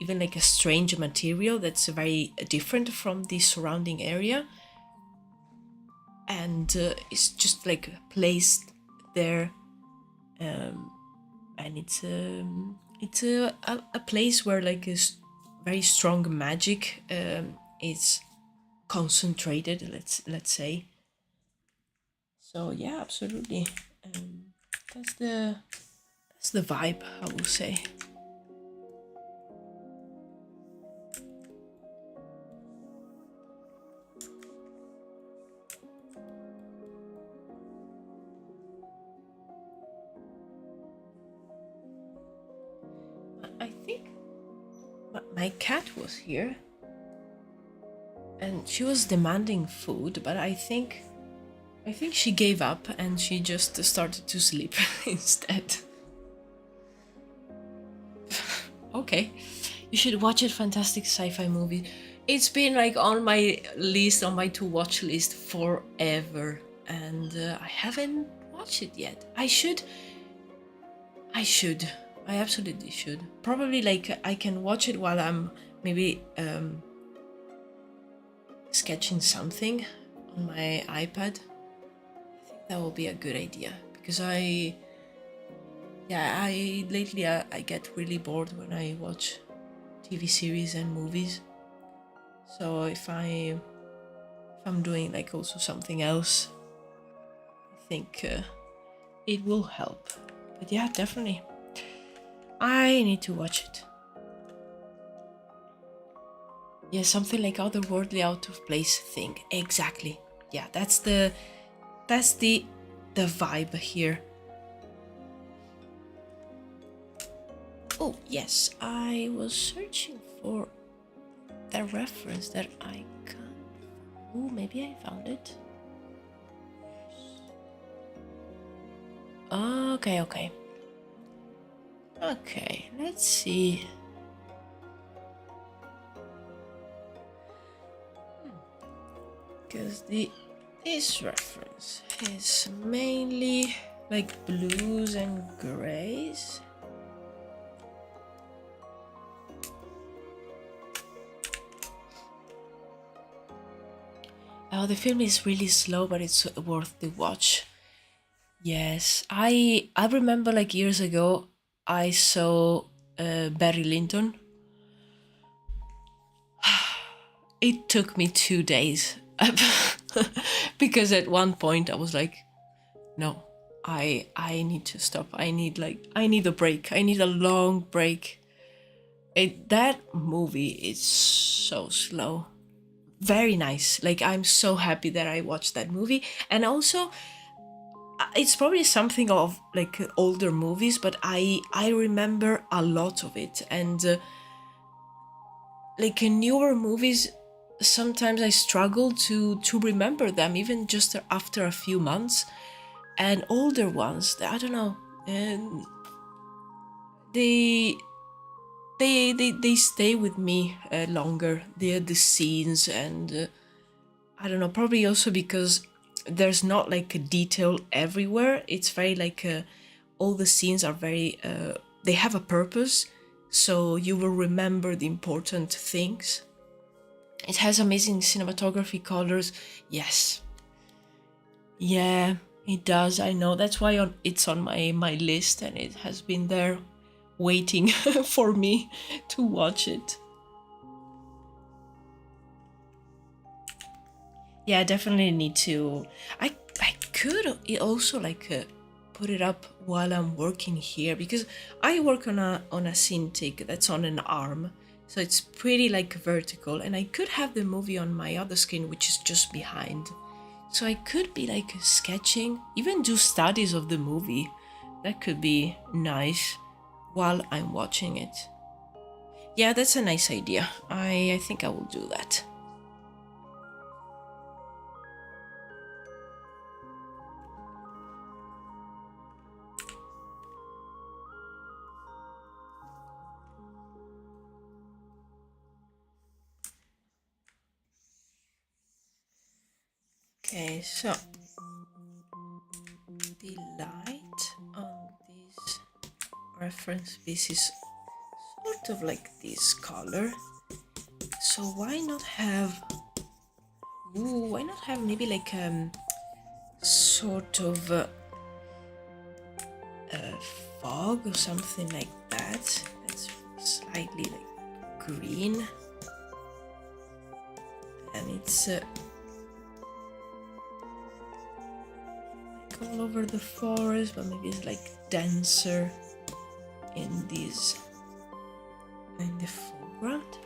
even like a strange material that's very different from the surrounding area, and it's just like placed there, and it's a place where like a very strong magic is concentrated, let's say. So yeah, absolutely. That's the vibe, I will say. I think my cat was here, and she was demanding food, but I think she gave up and she just started to sleep instead. Okay, you should watch it. Fantastic sci-fi movie. It's been like on my list, on my to-watch list forever, and I haven't watched it yet. I should. I absolutely should. Probably like I can watch it while I'm maybe sketching something on my iPad. I think that will be a good idea, because lately I get really bored when I watch TV series and movies. So if I'm doing like also something else, I think it will help. But yeah, definitely, I need to watch it. Yeah, something like otherworldly, out of place thing. Exactly. Yeah, that's the vibe here. Oh yes, I was searching for the reference that I can't. Oh, maybe I found it. Okay, let's see. Because this reference is mainly like blues and grays. Oh, the film is really slow, but it's worth the watch. Yes, I remember like years ago I saw Barry Lyndon. It took me 2 days because at one point I was like, no, I need to stop. I need a break. I need a long break. That movie is so slow. Very nice. Like, I'm so happy that I watched that movie. And also, it's probably something of like older movies, but I remember a lot of it. And like in newer movies, sometimes I struggle to remember them, even just after a few months. And older ones, I don't know, and they stay with me longer. The scenes, and I don't know, probably also because there's not like a detail everywhere. It's very like all the scenes are very they have a purpose, so you will remember the important things. It has amazing cinematography, colors. Yes, yeah, it does. I know, that's why it's on my list, and it has been there waiting for me to watch it. Yeah, I definitely need to. I could also like put it up while I'm working here, because I work on a Cintiq that's on an arm, so it's pretty like vertical, and I could have the movie on my other screen, which is just behind. So I could be like sketching, even do studies of the movie. That could be nice while I'm watching it. Yeah, that's a nice idea. I think I will do that. Okay, so the light on this reference piece is sort of like this color. So why not have maybe like sort of a fog or something like that. That's slightly like green, and it's like all over the forest, but maybe it's like denser in the foreground.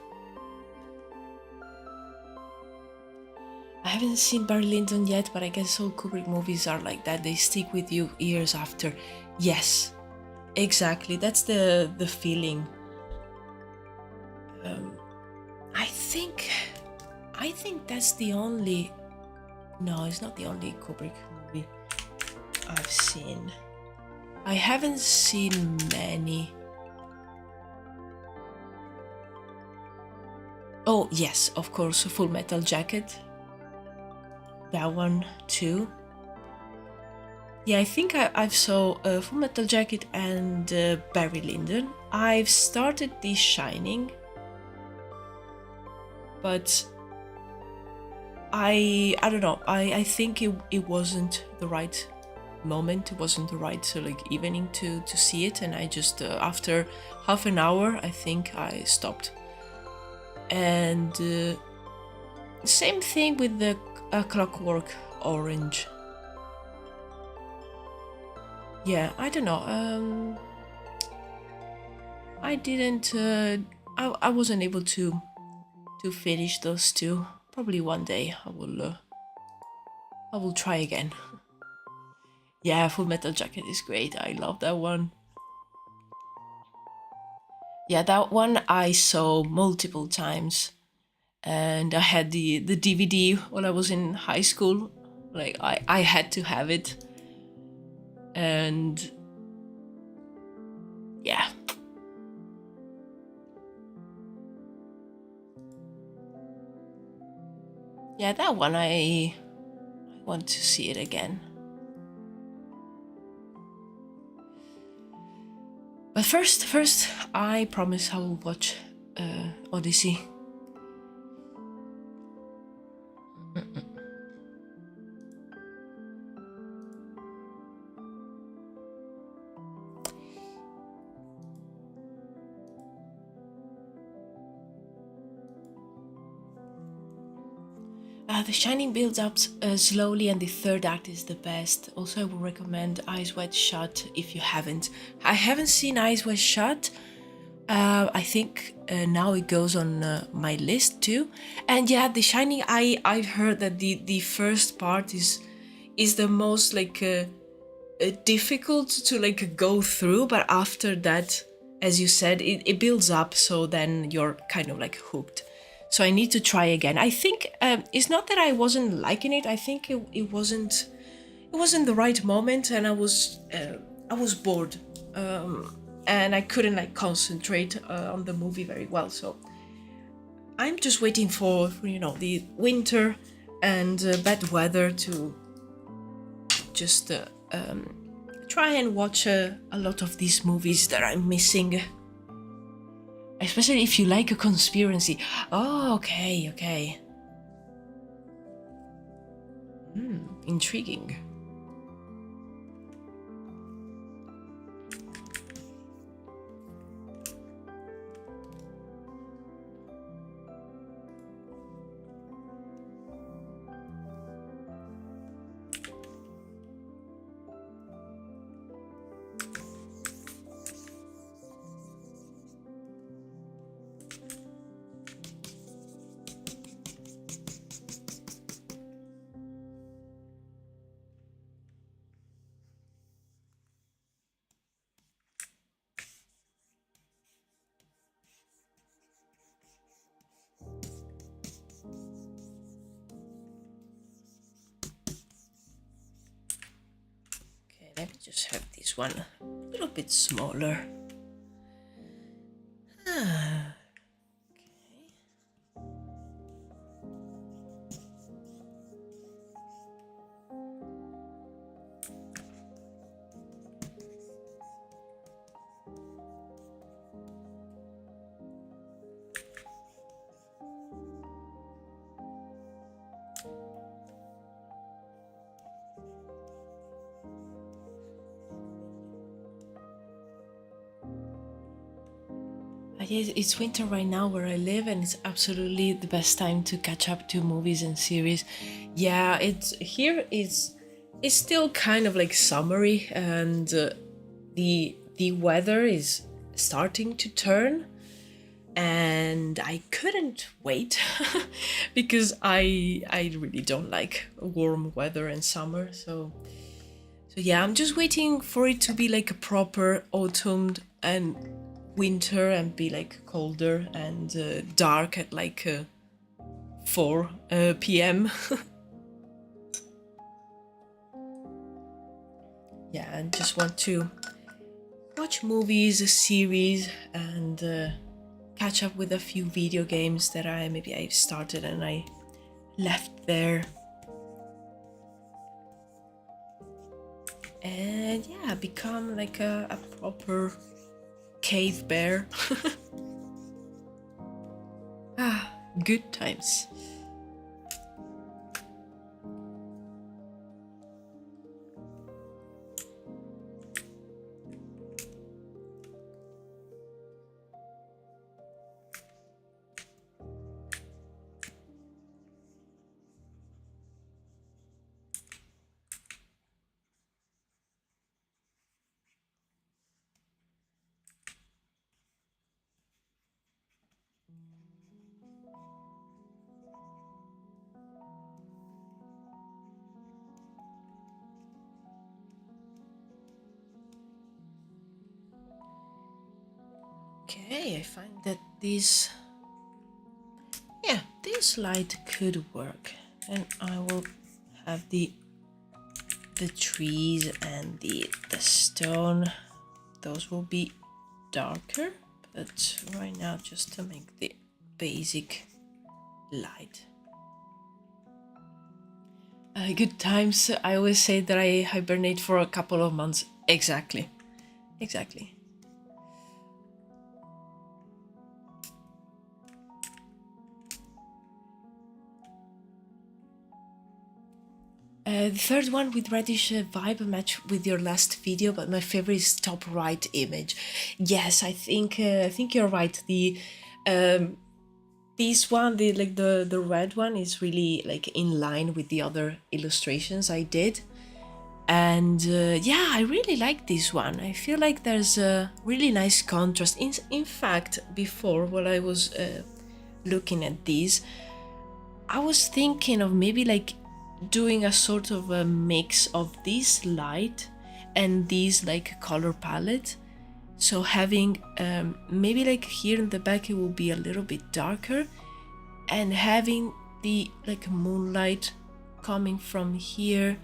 I haven't seen Barry Lyndon yet, but I guess all Kubrick movies are like that. They stick with you years after. Yes, exactly. That's the feeling. I think that's the only. No, it's not the only Kubrick movie I've seen. I haven't seen many. Oh yes, of course, Full Metal Jacket. That one too. Yeah, I think I've saw Full Metal Jacket and Barry Lyndon. I've started The Shining, but I don't know. I think it wasn't the right moment. It wasn't the right like evening to see it, and I just after half an hour, I think I stopped. And same thing with the Clockwork Orange. Yeah, I don't know. I didn't. I wasn't able to finish those two. Probably one day I will try again. Yeah, Full Metal Jacket is great. I love that one. Yeah, that one I saw multiple times, and I had the DVD when I was in high school. Like I had to have it, and yeah. Yeah, that one I want to see it again. But first, I promise I will watch Odyssey. The Shining builds up slowly, and the third act is the best. Also, I would recommend Eyes Wide Shut if you haven't. I haven't seen Eyes Wide Shut. I think now it goes on my list too. And yeah, The Shining. I've heard that the first part is the most like difficult to like go through, but after that, as you said, it builds up. So then you're kind of like hooked. So I need to try again. I think it's not that I wasn't liking it. I think it wasn't the right moment, and I was bored, and I couldn't like concentrate on the movie very well. So I'm just waiting for the winter and bad weather to just try and watch a lot of these movies that I'm missing. Especially if you like a conspiracy. Oh, okay. Intriguing. Let me just have this one a little bit smaller. Ah. Yes, it's winter right now where I live, and it's absolutely the best time to catch up to movies and series. Yeah, it's still kind of like summery, and the weather is starting to turn, and I couldn't wait because I really don't like warm weather and summer. So yeah, I'm just waiting for it to be like a proper autumn and winter and be like colder and dark at like 4 p.m. Yeah, and just want to watch movies, a series, and catch up with a few video games that I started and I left there. And yeah, become like a proper cave bear. Ah, good times. Okay, I find that this light could work, and I will have the trees and the stone. Those will be darker, but right now just to make the basic light. Good times. I always say that I hibernate for a couple of months. Exactly. The third one with reddish vibe match with your last video, but my favorite is top right image. Yes, I think you're right. The this one, the red one, is really like in line with the other illustrations I did, and yeah, I really like this one. I feel like there's a really nice contrast. In fact, before while I was looking at these, I was thinking of maybe like doing a sort of a mix of this light and this like color palette. So having maybe like here in the back it will be a little bit darker, and having the like moonlight coming from here.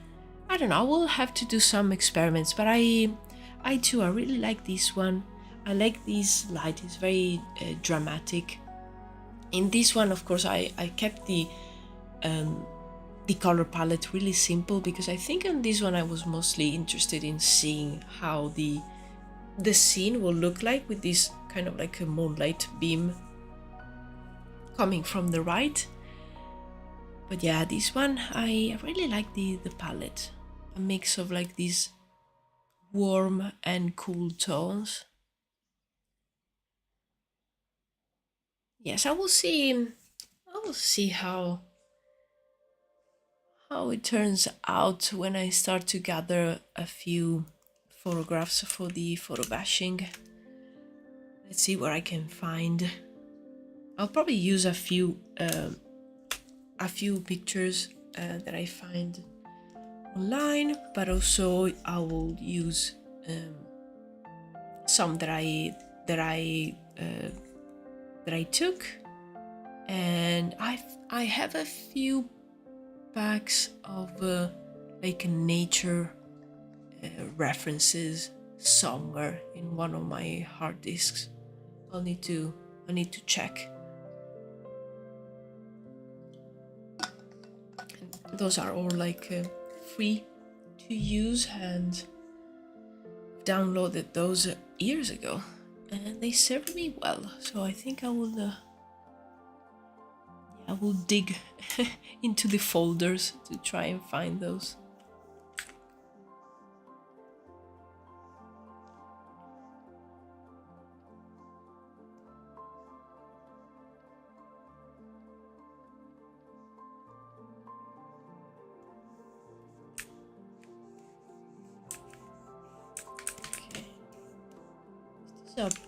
I don't know, I will have to do some experiments, but I really like this one. I like this light, it's very dramatic. In this one, of course, I kept the color palette really simple, because I think on this one I was mostly interested in seeing how the scene will look like with this kind of like a moonlight beam coming from the right. But yeah, this one I really like the palette, a mix of like these warm and cool tones. Yes, I will see how it turns out when I start to gather a few photographs for the photo bashing. Let's see what I can find. I'll probably use a few pictures that I find online, but also I will use some that I took, and I have a few packs of like nature references somewhere in one of my hard disks. I need to check. And those are all like free to use, and downloaded those years ago, and they served me well. So I think I will dig into the folders to try and find those.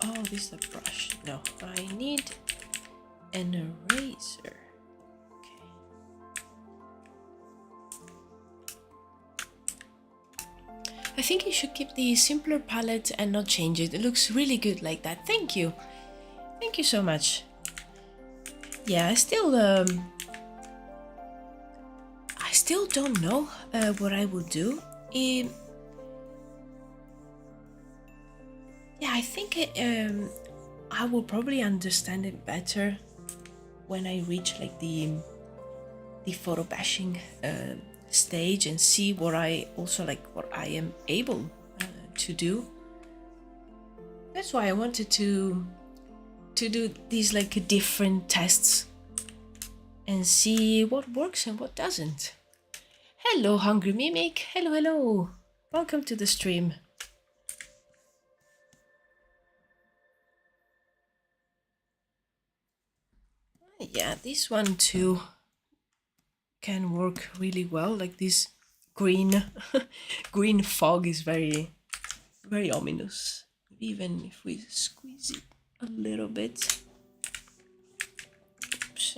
Oh, this is a brush. No, I need an eraser. Okay. I think you should keep the simpler palette and not change it. It looks really good like that. Thank you. Thank you so much. Yeah, I still don't know what I will do. Yeah, I think I will probably understand it better when I reach like the photo bashing stage and see what I am able to do. That's why I wanted to do these like different tests and see what works and what doesn't. Hello, Hungry Mimic. Hello. Welcome to the stream. Yeah, this one too can work really well. Like this green green fog is very ominous. Even if we squeeze it a little bit. Oops.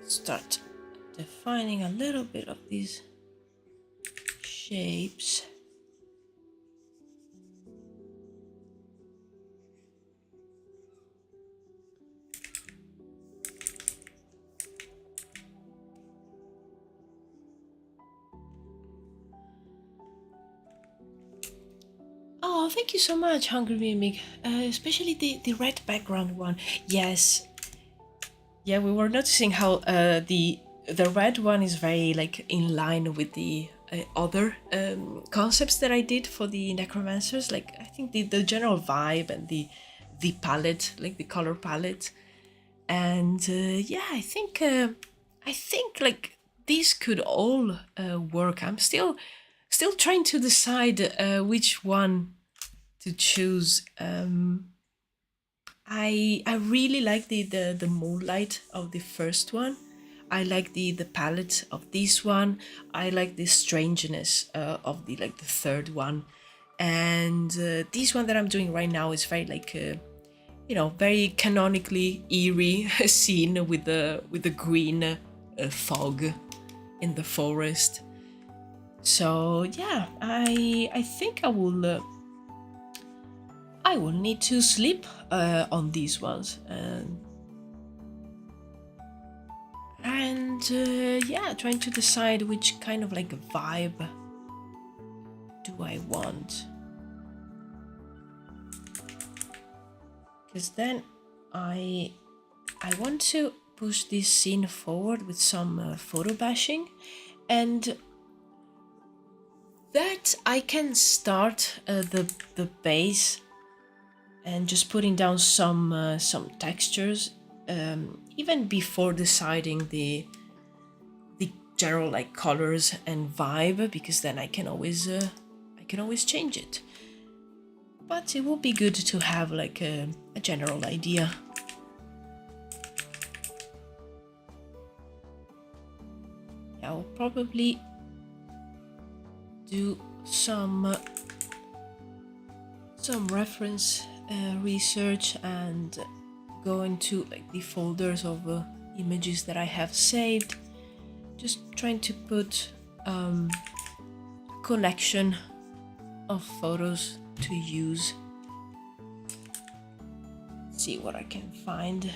Start defining a little bit of these shapes. Oh, thank you so much, Hungry Mimic. Especially the red background one. Yes. Yeah, we were noticing how the red one is very like in line with the other concepts that I did for the Necromancers. Like I think the general vibe and the palette, like the color palette, and yeah, I think like these could all work. I'm still trying to decide which one to choose. I really like the moonlight of the first one. I like the palette of this one. I like the strangeness of the third one, and this one that I'm doing right now is very like very canonically eerie scene with the green fog in the forest. So yeah, I think I will need to sleep on these ones, and And yeah, trying to decide which kind of like vibe do I want. Because then I want to push this scene forward with some photo bashing, and that I can start the base and just putting down some textures even before deciding the general like colors and vibe, because then I can always change it. But it would be good to have like a general idea. I'll probably do some reference research and go into like the folders of images that I have saved, just trying to put a collection of photos to use. See what I can find.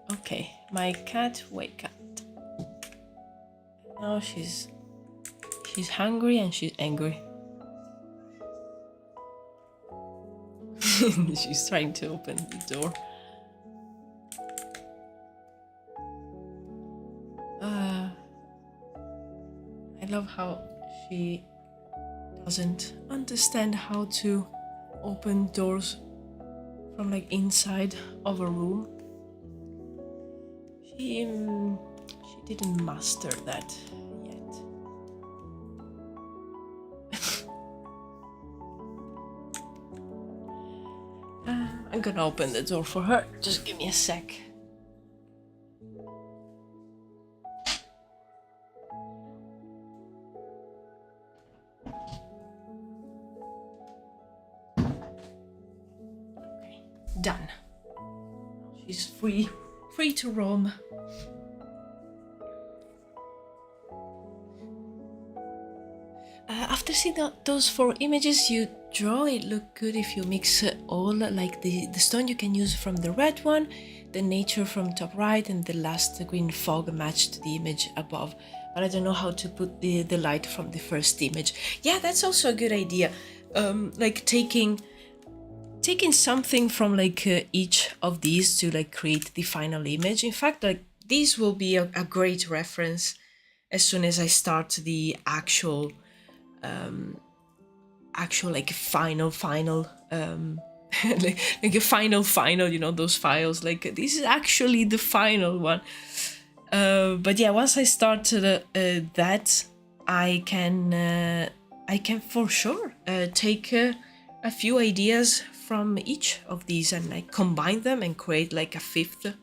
Okay, my cat, wake up. Now she's hungry and she's angry. She's trying to open the door. I love how she doesn't understand how to open doors from like inside of a room. She didn't master that yet. I'm gonna open the door for her. Just give me a sec. Okay, done. She's free to roam. After seeing those 4 images you draw, it looked good if you mix all, like the stone you can use from the red one, the nature from top right, and the last green fog matched the image above. But I don't know how to put the light from the first image. Yeah, that's also a good idea. Like taking something from like each of these to like create the final image. In fact, like these will be a great reference as soon as I start the actual like final like a final, you know, those files, like this is actually the final one. But yeah, once I start that, I can for sure take a few ideas from each of these and like combine them and create like a 5th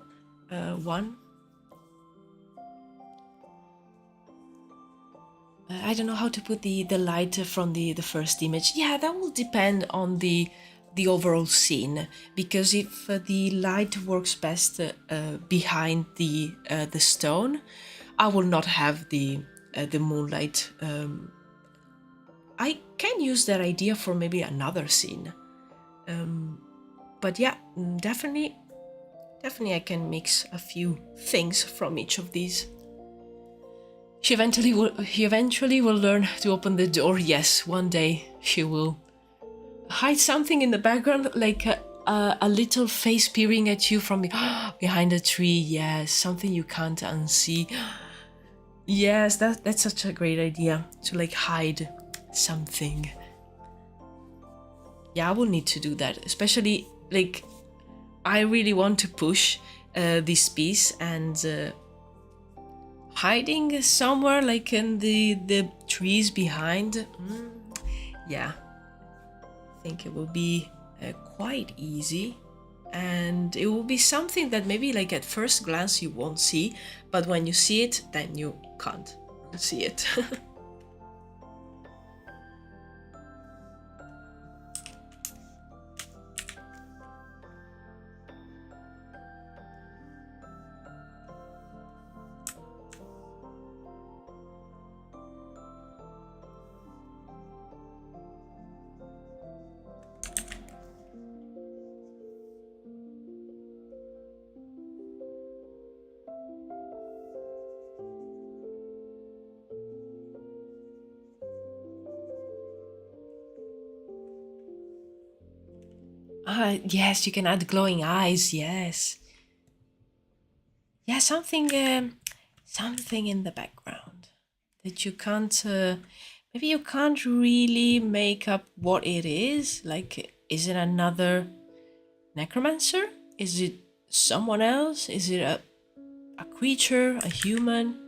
one. I don't know how to put the light from the first image. Yeah, that will depend on the overall scene, because if the light works best behind the stone, I will not have the moonlight. I can use that idea for maybe another scene. But yeah, definitely I can mix a few things from each of these. He eventually will learn to open the door. Yes, one day she will. hide something in the background, like a little face peering at you from behind a tree. Yes, something you can't unsee. Yes, that's such a great idea, to like hide something. Yeah, I will need to do that, especially like I really want to push this piece, and hiding somewhere like in the trees behind. Yeah, I think it will be quite easy, and it will be something that maybe like at first glance you won't see, but when you see it, then you can't see it. Yes, you can add glowing eyes. Yes. Yeah, something in the background that you can't. Maybe you can't really make up what it is. Like, is it another necromancer? Is it someone else? Is it a creature? A human?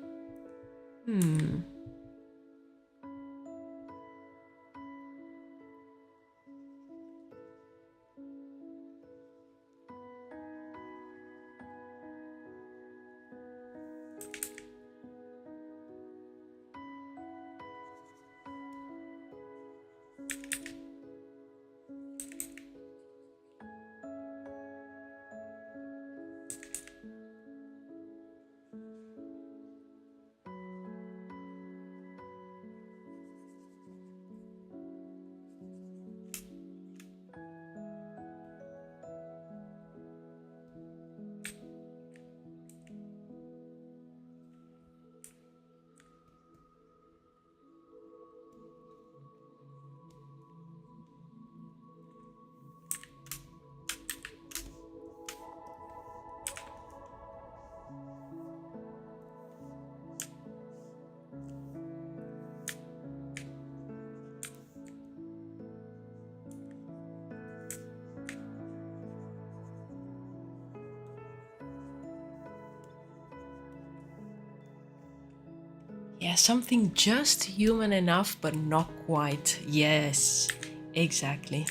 Yeah, something just human enough, but not quite. Yes, exactly.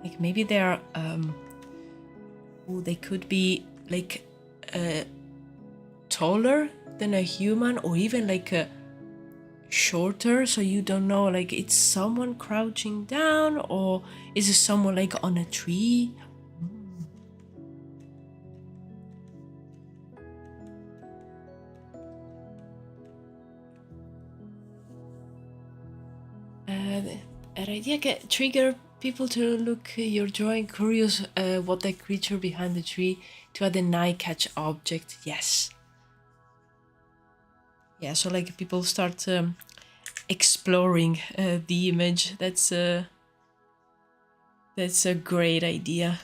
Like maybe they're they could be like taller than a human, or even like a shorter, so you don't know like it's someone crouching down, or is it someone like on a tree. An idea can trigger people to look your drawing curious what the creature behind the tree, to add an eye catch object. Yes. Yeah, so like people start exploring the image. That's a great idea.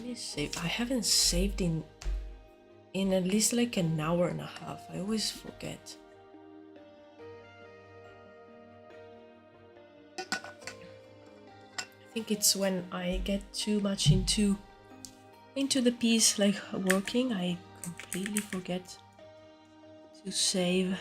me save. I haven't saved in at least like an hour and a half. I always forget. I think it's when I get too much into the piece, like working, I completely forget to save.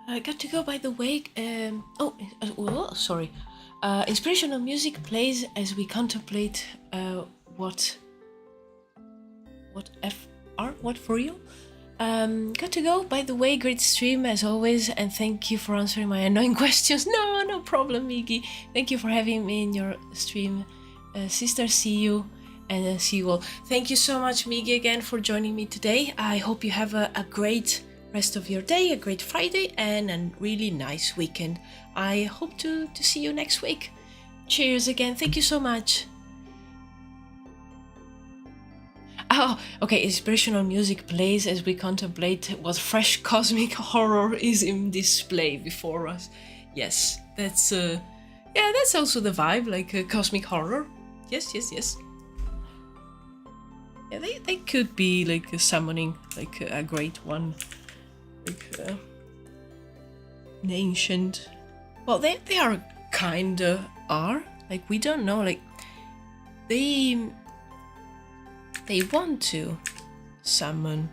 I got to go, by the way. Sorry. Inspirational music plays as we contemplate what what for you. Got to go, by the way. Great stream as always, and thank you for answering my annoying questions. No problem, Miggy. Thank you for having me in your stream, sister. See you. And see you all. Thank you so much, Miggy, again for joining me today. I hope you have a great rest of your day, a great Friday, and a really nice weekend. I hope to see you next week. Cheers again. Thank you so much. Oh, okay. Inspirational music plays as we contemplate what fresh cosmic horror is in display before us. Yes, that's that's also the vibe, like cosmic horror. Yes. Yeah, they could be like summoning like a great one, like an ancient. Well, they are kinda are, like, we don't know, like they want to summon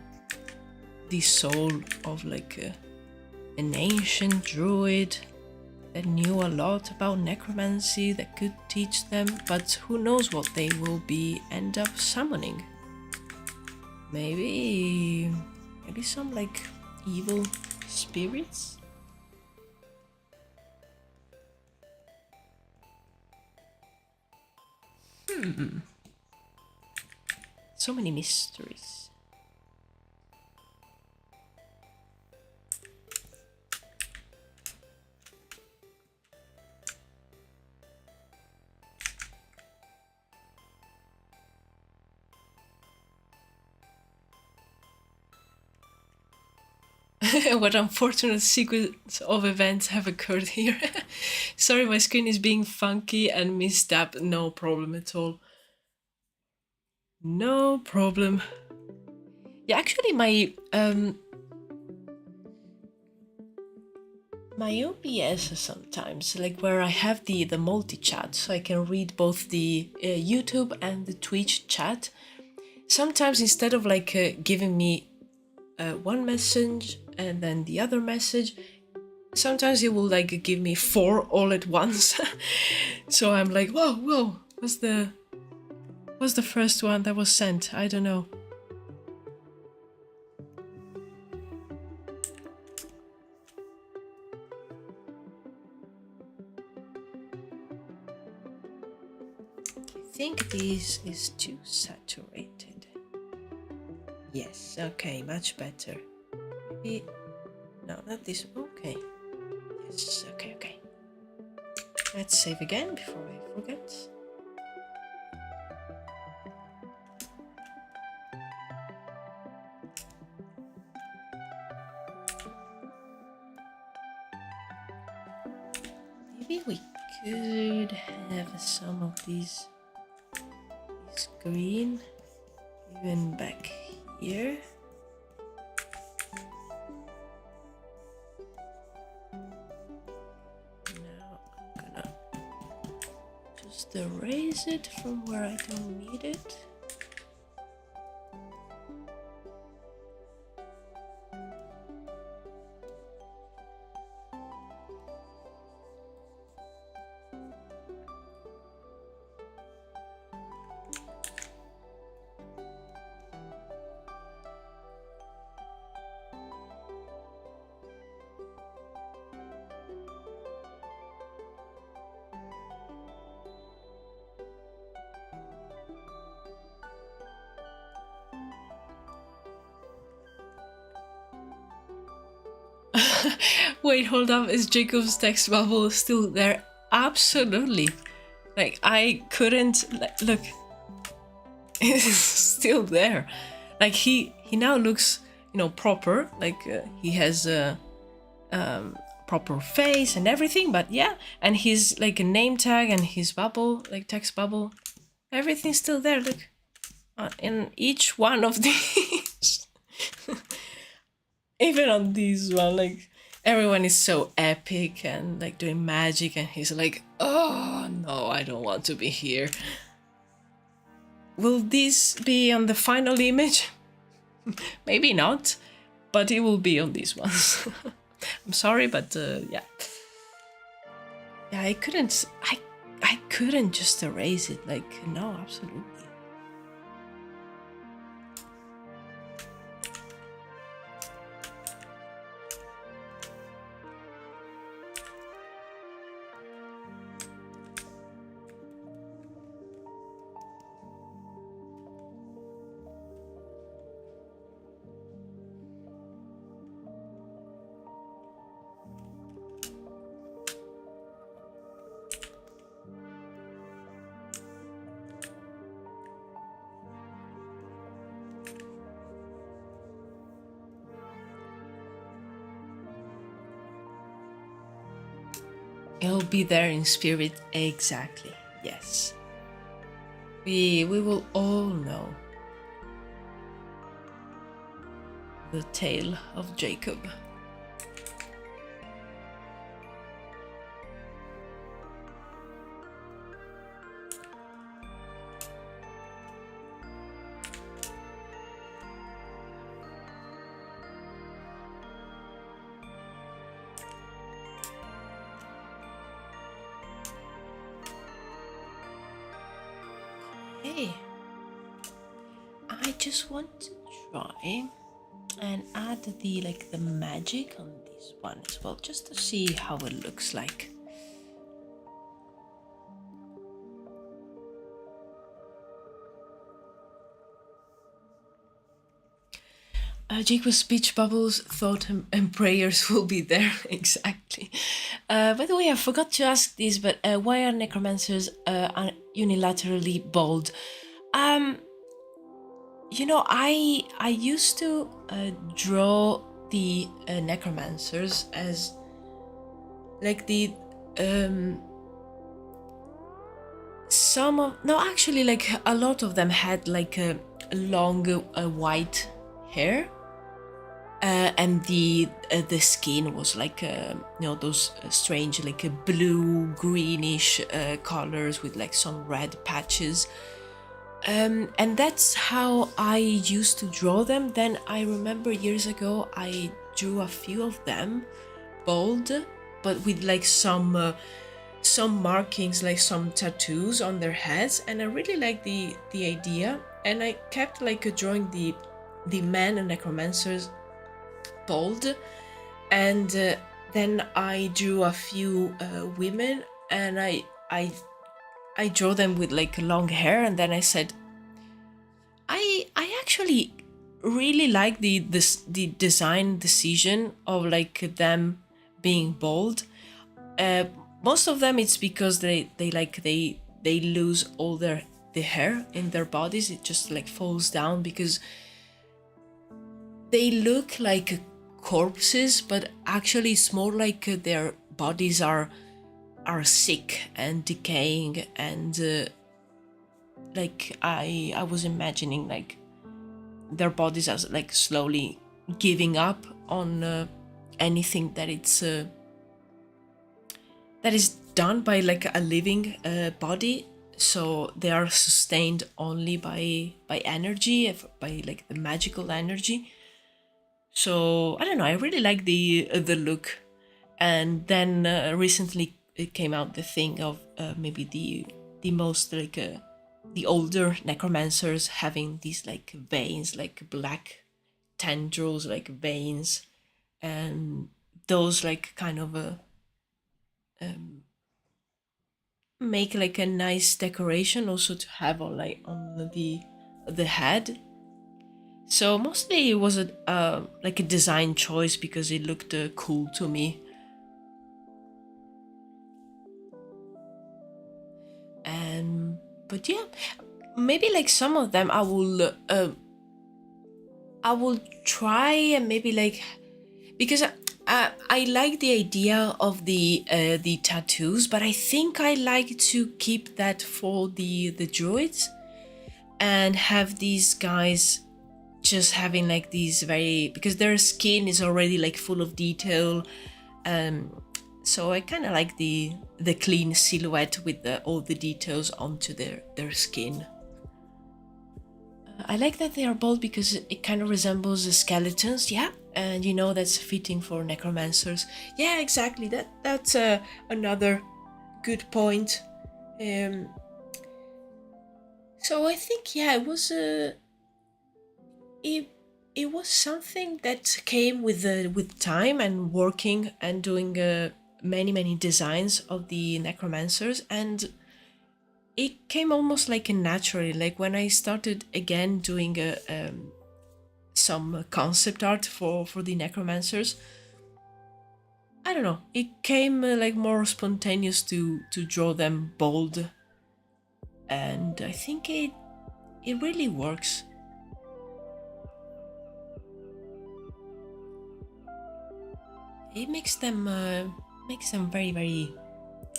the soul of like an ancient druid that knew a lot about necromancy, that could teach them, but who knows what they will be end up summoning. Maybe some like evil spirits? So many mysteries. What unfortunate sequence of events have occurred here. Sorry, my screen is being funky and misstabbed. No problem at all. No problem. Yeah, actually my OBS sometimes, like where I have the multi-chat, so I can read both the YouTube and the Twitch chat. Sometimes instead of like giving me one message and then the other message, sometimes it will like give me 4 all at once. So I'm like, whoa, what's the first one that was sent? I don't know. I think this is too saturated. Yes, okay, much better. Maybe, no, not this, okay. Yes, okay. Let's save again before I forget. Maybe we could have some of these green even back here. Now I'm gonna just erase it from where I don't need it. Wait, hold up. Is Jacob's text bubble still there? Absolutely. Like, I couldn't... Look. It's still there. Like, he now looks, you know, proper. Like, he has a proper face and everything. But yeah, and his, like, a name tag and his bubble, like, text bubble. Everything's still there, look. In each one of these. Even on this one, like, everyone is so epic and like doing magic, and he's like, oh no, I don't want to be here. Will this be on the final image? Maybe not, but it will be on these ones. I'm sorry, but yeah. Yeah, I couldn't just erase it, like, no, absolutely. It'll be there in spirit, exactly. Yes. We will all know the tale of Jacob. Hey, I just want to try and add the magic on this one as well, just to see how it looks like. Jacob's speech bubbles, thought and prayers will be there. Exactly. By the way, I forgot to ask this, but why are necromancers unilaterally bald? You know, I used to draw the necromancers as like the some of no, actually, like a lot of them had like a long white hair, and the skin was like those strange like blue greenish colors with like some red patches. And that's how I used to draw them. Then I remember years ago I drew a few of them bold, but with like some markings, like some tattoos on their heads, and I really like the idea. And I kept like drawing the men and necromancers bold, and then I drew a few women, and I draw them with like long hair, and then I said I actually really like the design decision of like them being bold. Uh, Most of them it's because they lose all the hair in their bodies. It just like falls down because they look like corpses, but actually it's more like their bodies are sick and decaying, and like I was imagining like their bodies as like slowly giving up on anything that is done by like a living body. So they are sustained only by energy, by like the magical energy. So I don't know, I really like the look. And then recently it came out the thing of maybe the most like the older necromancers having these like veins, like black tendrils, like veins, and those like kind of um, make like a nice decoration also to have on like on the head. So mostly it was a like a design choice because it looked cool to me. And but yeah, maybe like some of them I will try, and maybe like because I like the idea of the tattoos, but I think I like to keep that for the druids and have these guys just having like these very, because their skin is already like full of detail. um so I kind of like the clean silhouette with all the details onto their skin. I like that they are bold because it kind of resembles the skeletons, yeah, and you know that's fitting for necromancers. Yeah, exactly. That's another good point. Um, so I think yeah, it it was something that came with time and working and doing many designs of the necromancers, and it came almost like a naturally, like when I started again doing some concept art for the necromancers. I don't know, it came like more spontaneous to draw them bold, and I think it really works. It makes them very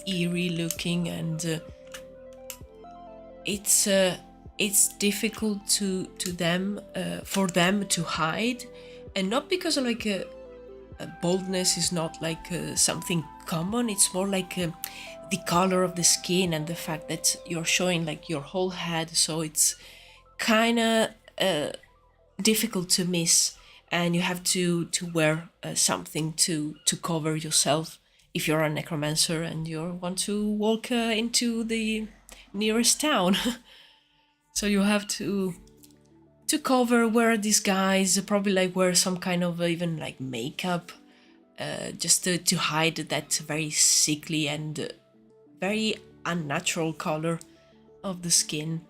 eerie looking, and it's it's difficult to them for them to hide, and not because of like boldness is not like something common. It's more like the color of the skin and the fact that you're showing like your whole head, so it's kind of difficult to miss, and you have to wear something to cover yourself if you're a necromancer and you want to walk into the nearest town. So you have to cover, wear these guys, probably like wear some kind of even like makeup, just to hide that very sickly and very unnatural color of the skin.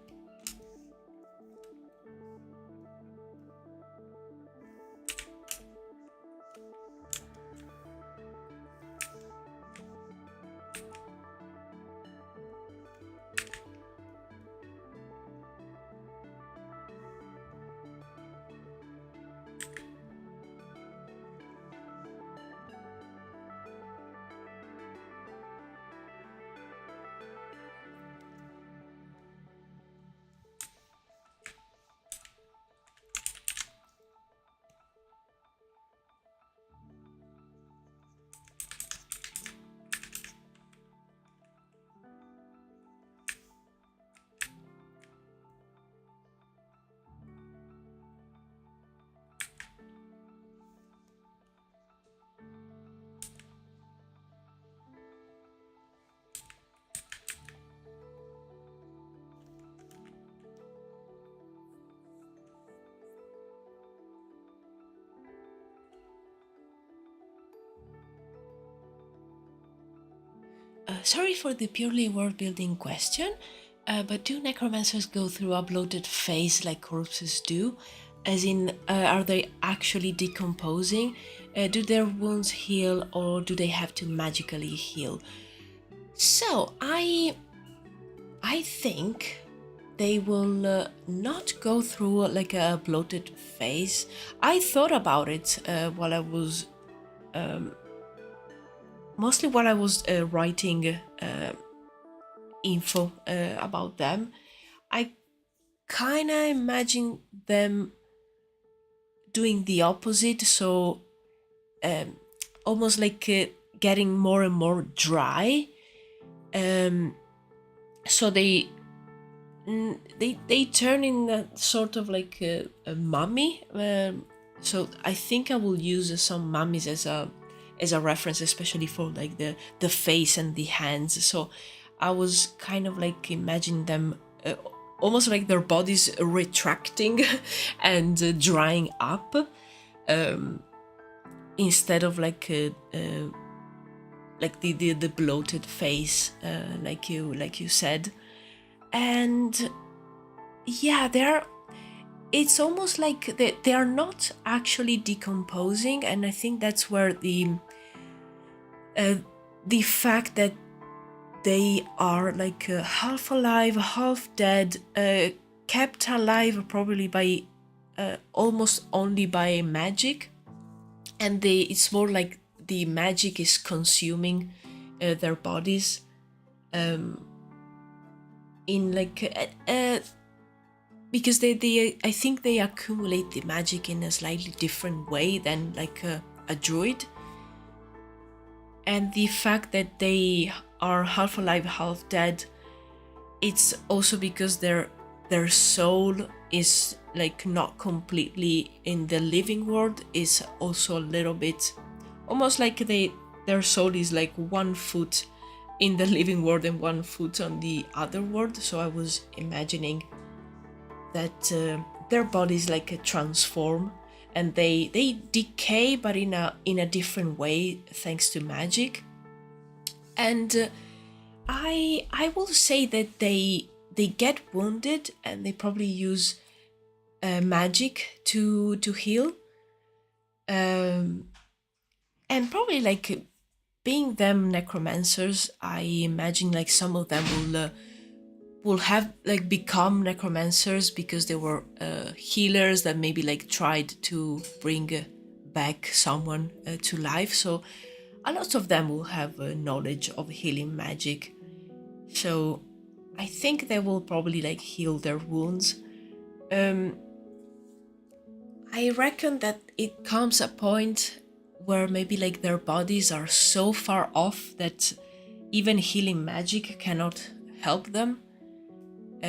Sorry for the purely world building question, but do necromancers go through a bloated phase like corpses do? As in, are they actually decomposing? Do their wounds heal, or do they have to magically heal? So I think they will not go through like a bloated phase. I thought about it while I was mostly while I was writing info about them. I kind of imagine them doing the opposite, so almost like getting more and more dry. So they turn in a sort of like a mummy. So I think I will use some mummies as a reference, especially for like the face and the hands. So I was kind of like imagining them almost like their bodies retracting and drying up, instead of like the bloated face, like you said. And yeah, it's almost like they are not actually decomposing, and I think that's where the fact that they are like half alive, half dead, kept alive probably by almost only by magic, and it's more like the magic is consuming their bodies in like because they I think they accumulate the magic in a slightly different way than like a druid. And the fact that they are half alive, half dead, it's also because their soul is like not completely in the living world, is also a little bit almost like their soul is like 1 foot in the living world and 1 foot on the other world. So I was imagining that their bodies like transform and they decay, but in a different way thanks to magic. And I will say that they get wounded and they probably use magic to heal, and probably like being them necromancers, I imagine like some of them will have like become necromancers because they were healers that maybe like tried to bring back someone to life. So a lot of them will have knowledge of healing magic. So I think they will probably like heal their wounds. I reckon that it comes a point where maybe like their bodies are so far off that even healing magic cannot help them.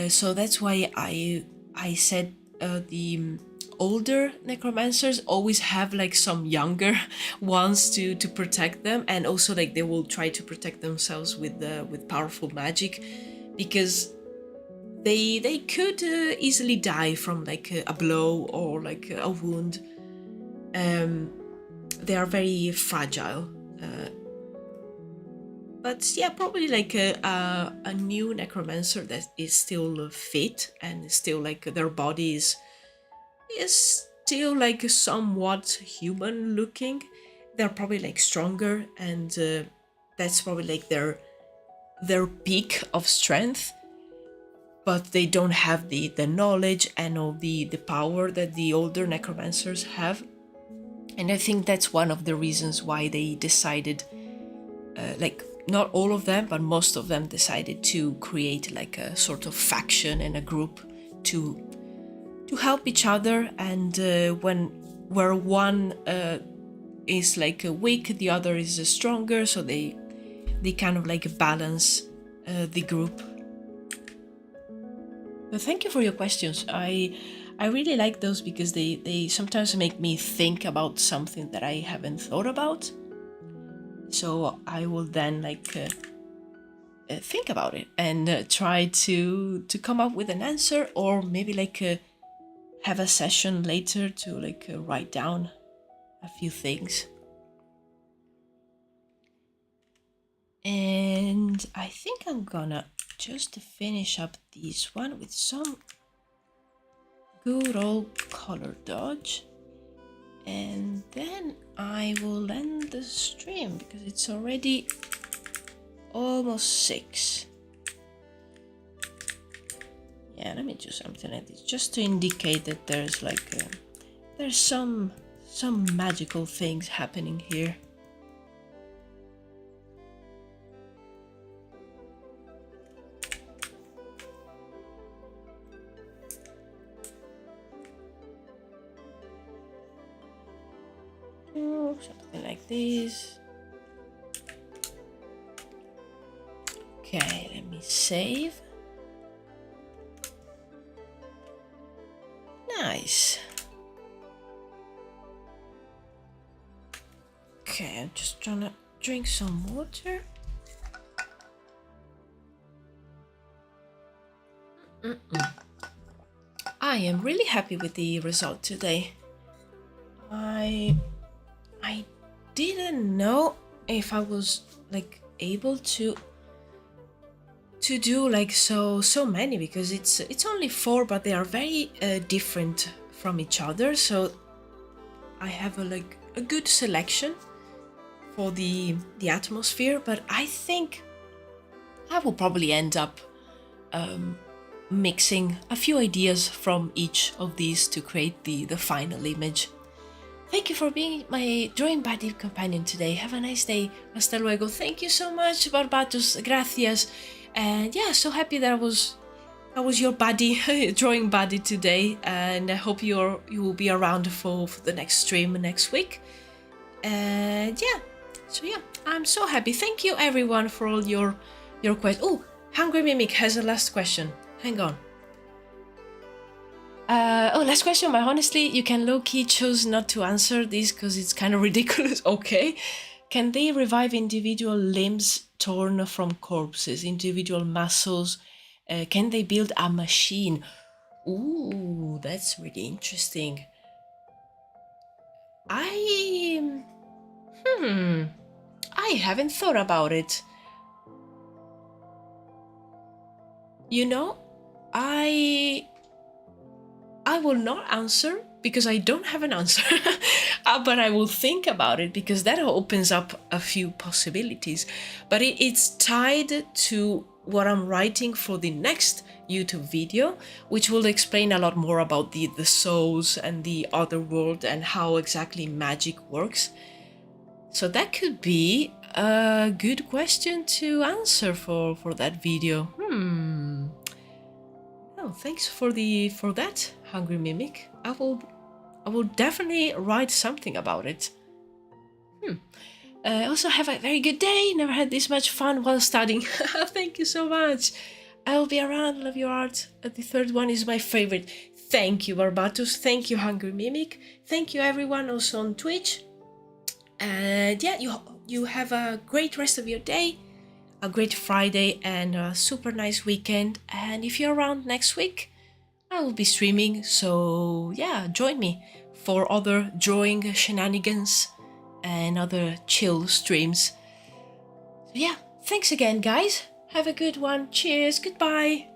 So that's why I said the older necromancers always have like some younger ones to protect them, and also like they will try to protect themselves with powerful magic, because they could easily die from like a blow or like a wound. They are very fragile. But yeah, probably like a new necromancer that is still fit and still like their body is still like somewhat human looking. They're probably like stronger, and that's probably like their peak of strength. But they don't have the knowledge and all the power that the older necromancers have. And I think that's one of the reasons why they decided, like not all of them, but most of them decided to create like a sort of faction and a group to help each other. And where one is like weak, the other is stronger. So they kind of like balance the group. But thank you for your questions. I really like those because they sometimes make me think about something that I haven't thought about. So I will then like think about it and try to come up with an answer, or maybe like have a session later to like write down a few things. And I think I'm gonna just finish up this one with some good old color dodge. And then I will end the stream because it's already almost 6. Yeah, let me do something like this just to indicate that there's like there's some magical things happening here. Something like this. Okay, let me save. Nice. Okay, I'm just trying to drink some water. I am really happy with the result today. I didn't know if I was like able to do like so many, because it's only 4, but they are very different from each other. So I have a good selection for the atmosphere, but I think I will probably end up mixing a few ideas from each of these to create the final image. Thank you for being my drawing buddy companion today. Have a nice day. Hasta luego. Thank you so much, Barbatos. Gracias. And yeah, so happy that I was your buddy, drawing buddy today. And I hope you will be around for the next stream next week. And yeah, so yeah, I'm so happy. Thank you everyone for all your questions. Oh, Hungry Mimic has a last question. Hang on. Last question, but honestly, you can low-key choose not to answer this because it's kind of ridiculous. Okay. Can they revive individual limbs torn from corpses, individual muscles? Can they build a machine? Ooh, that's really interesting. I haven't thought about it. You know, I will not answer because I don't have an answer, but I will think about it because that opens up a few possibilities. But it's tied to what I'm writing for the next YouTube video, which will explain a lot more about the souls and the other world and how exactly magic works. So that could be a good question to answer for that video. Oh, thanks for that, Hungry Mimic. I will definitely write something about it. Also have a very good day. Never had this much fun while studying. Thank you so much. I will be around. Love your art. The third one is my favorite. Thank you, Barbatos. Thank you, Hungry Mimic. Thank you, everyone, also on Twitch. And yeah, you have a great rest of your day, a great Friday, and a super nice weekend. And if you're around next week, I will be streaming. So yeah, join me for other drawing shenanigans and other chill streams. So yeah, thanks again, guys. Have a good one. Cheers. Goodbye.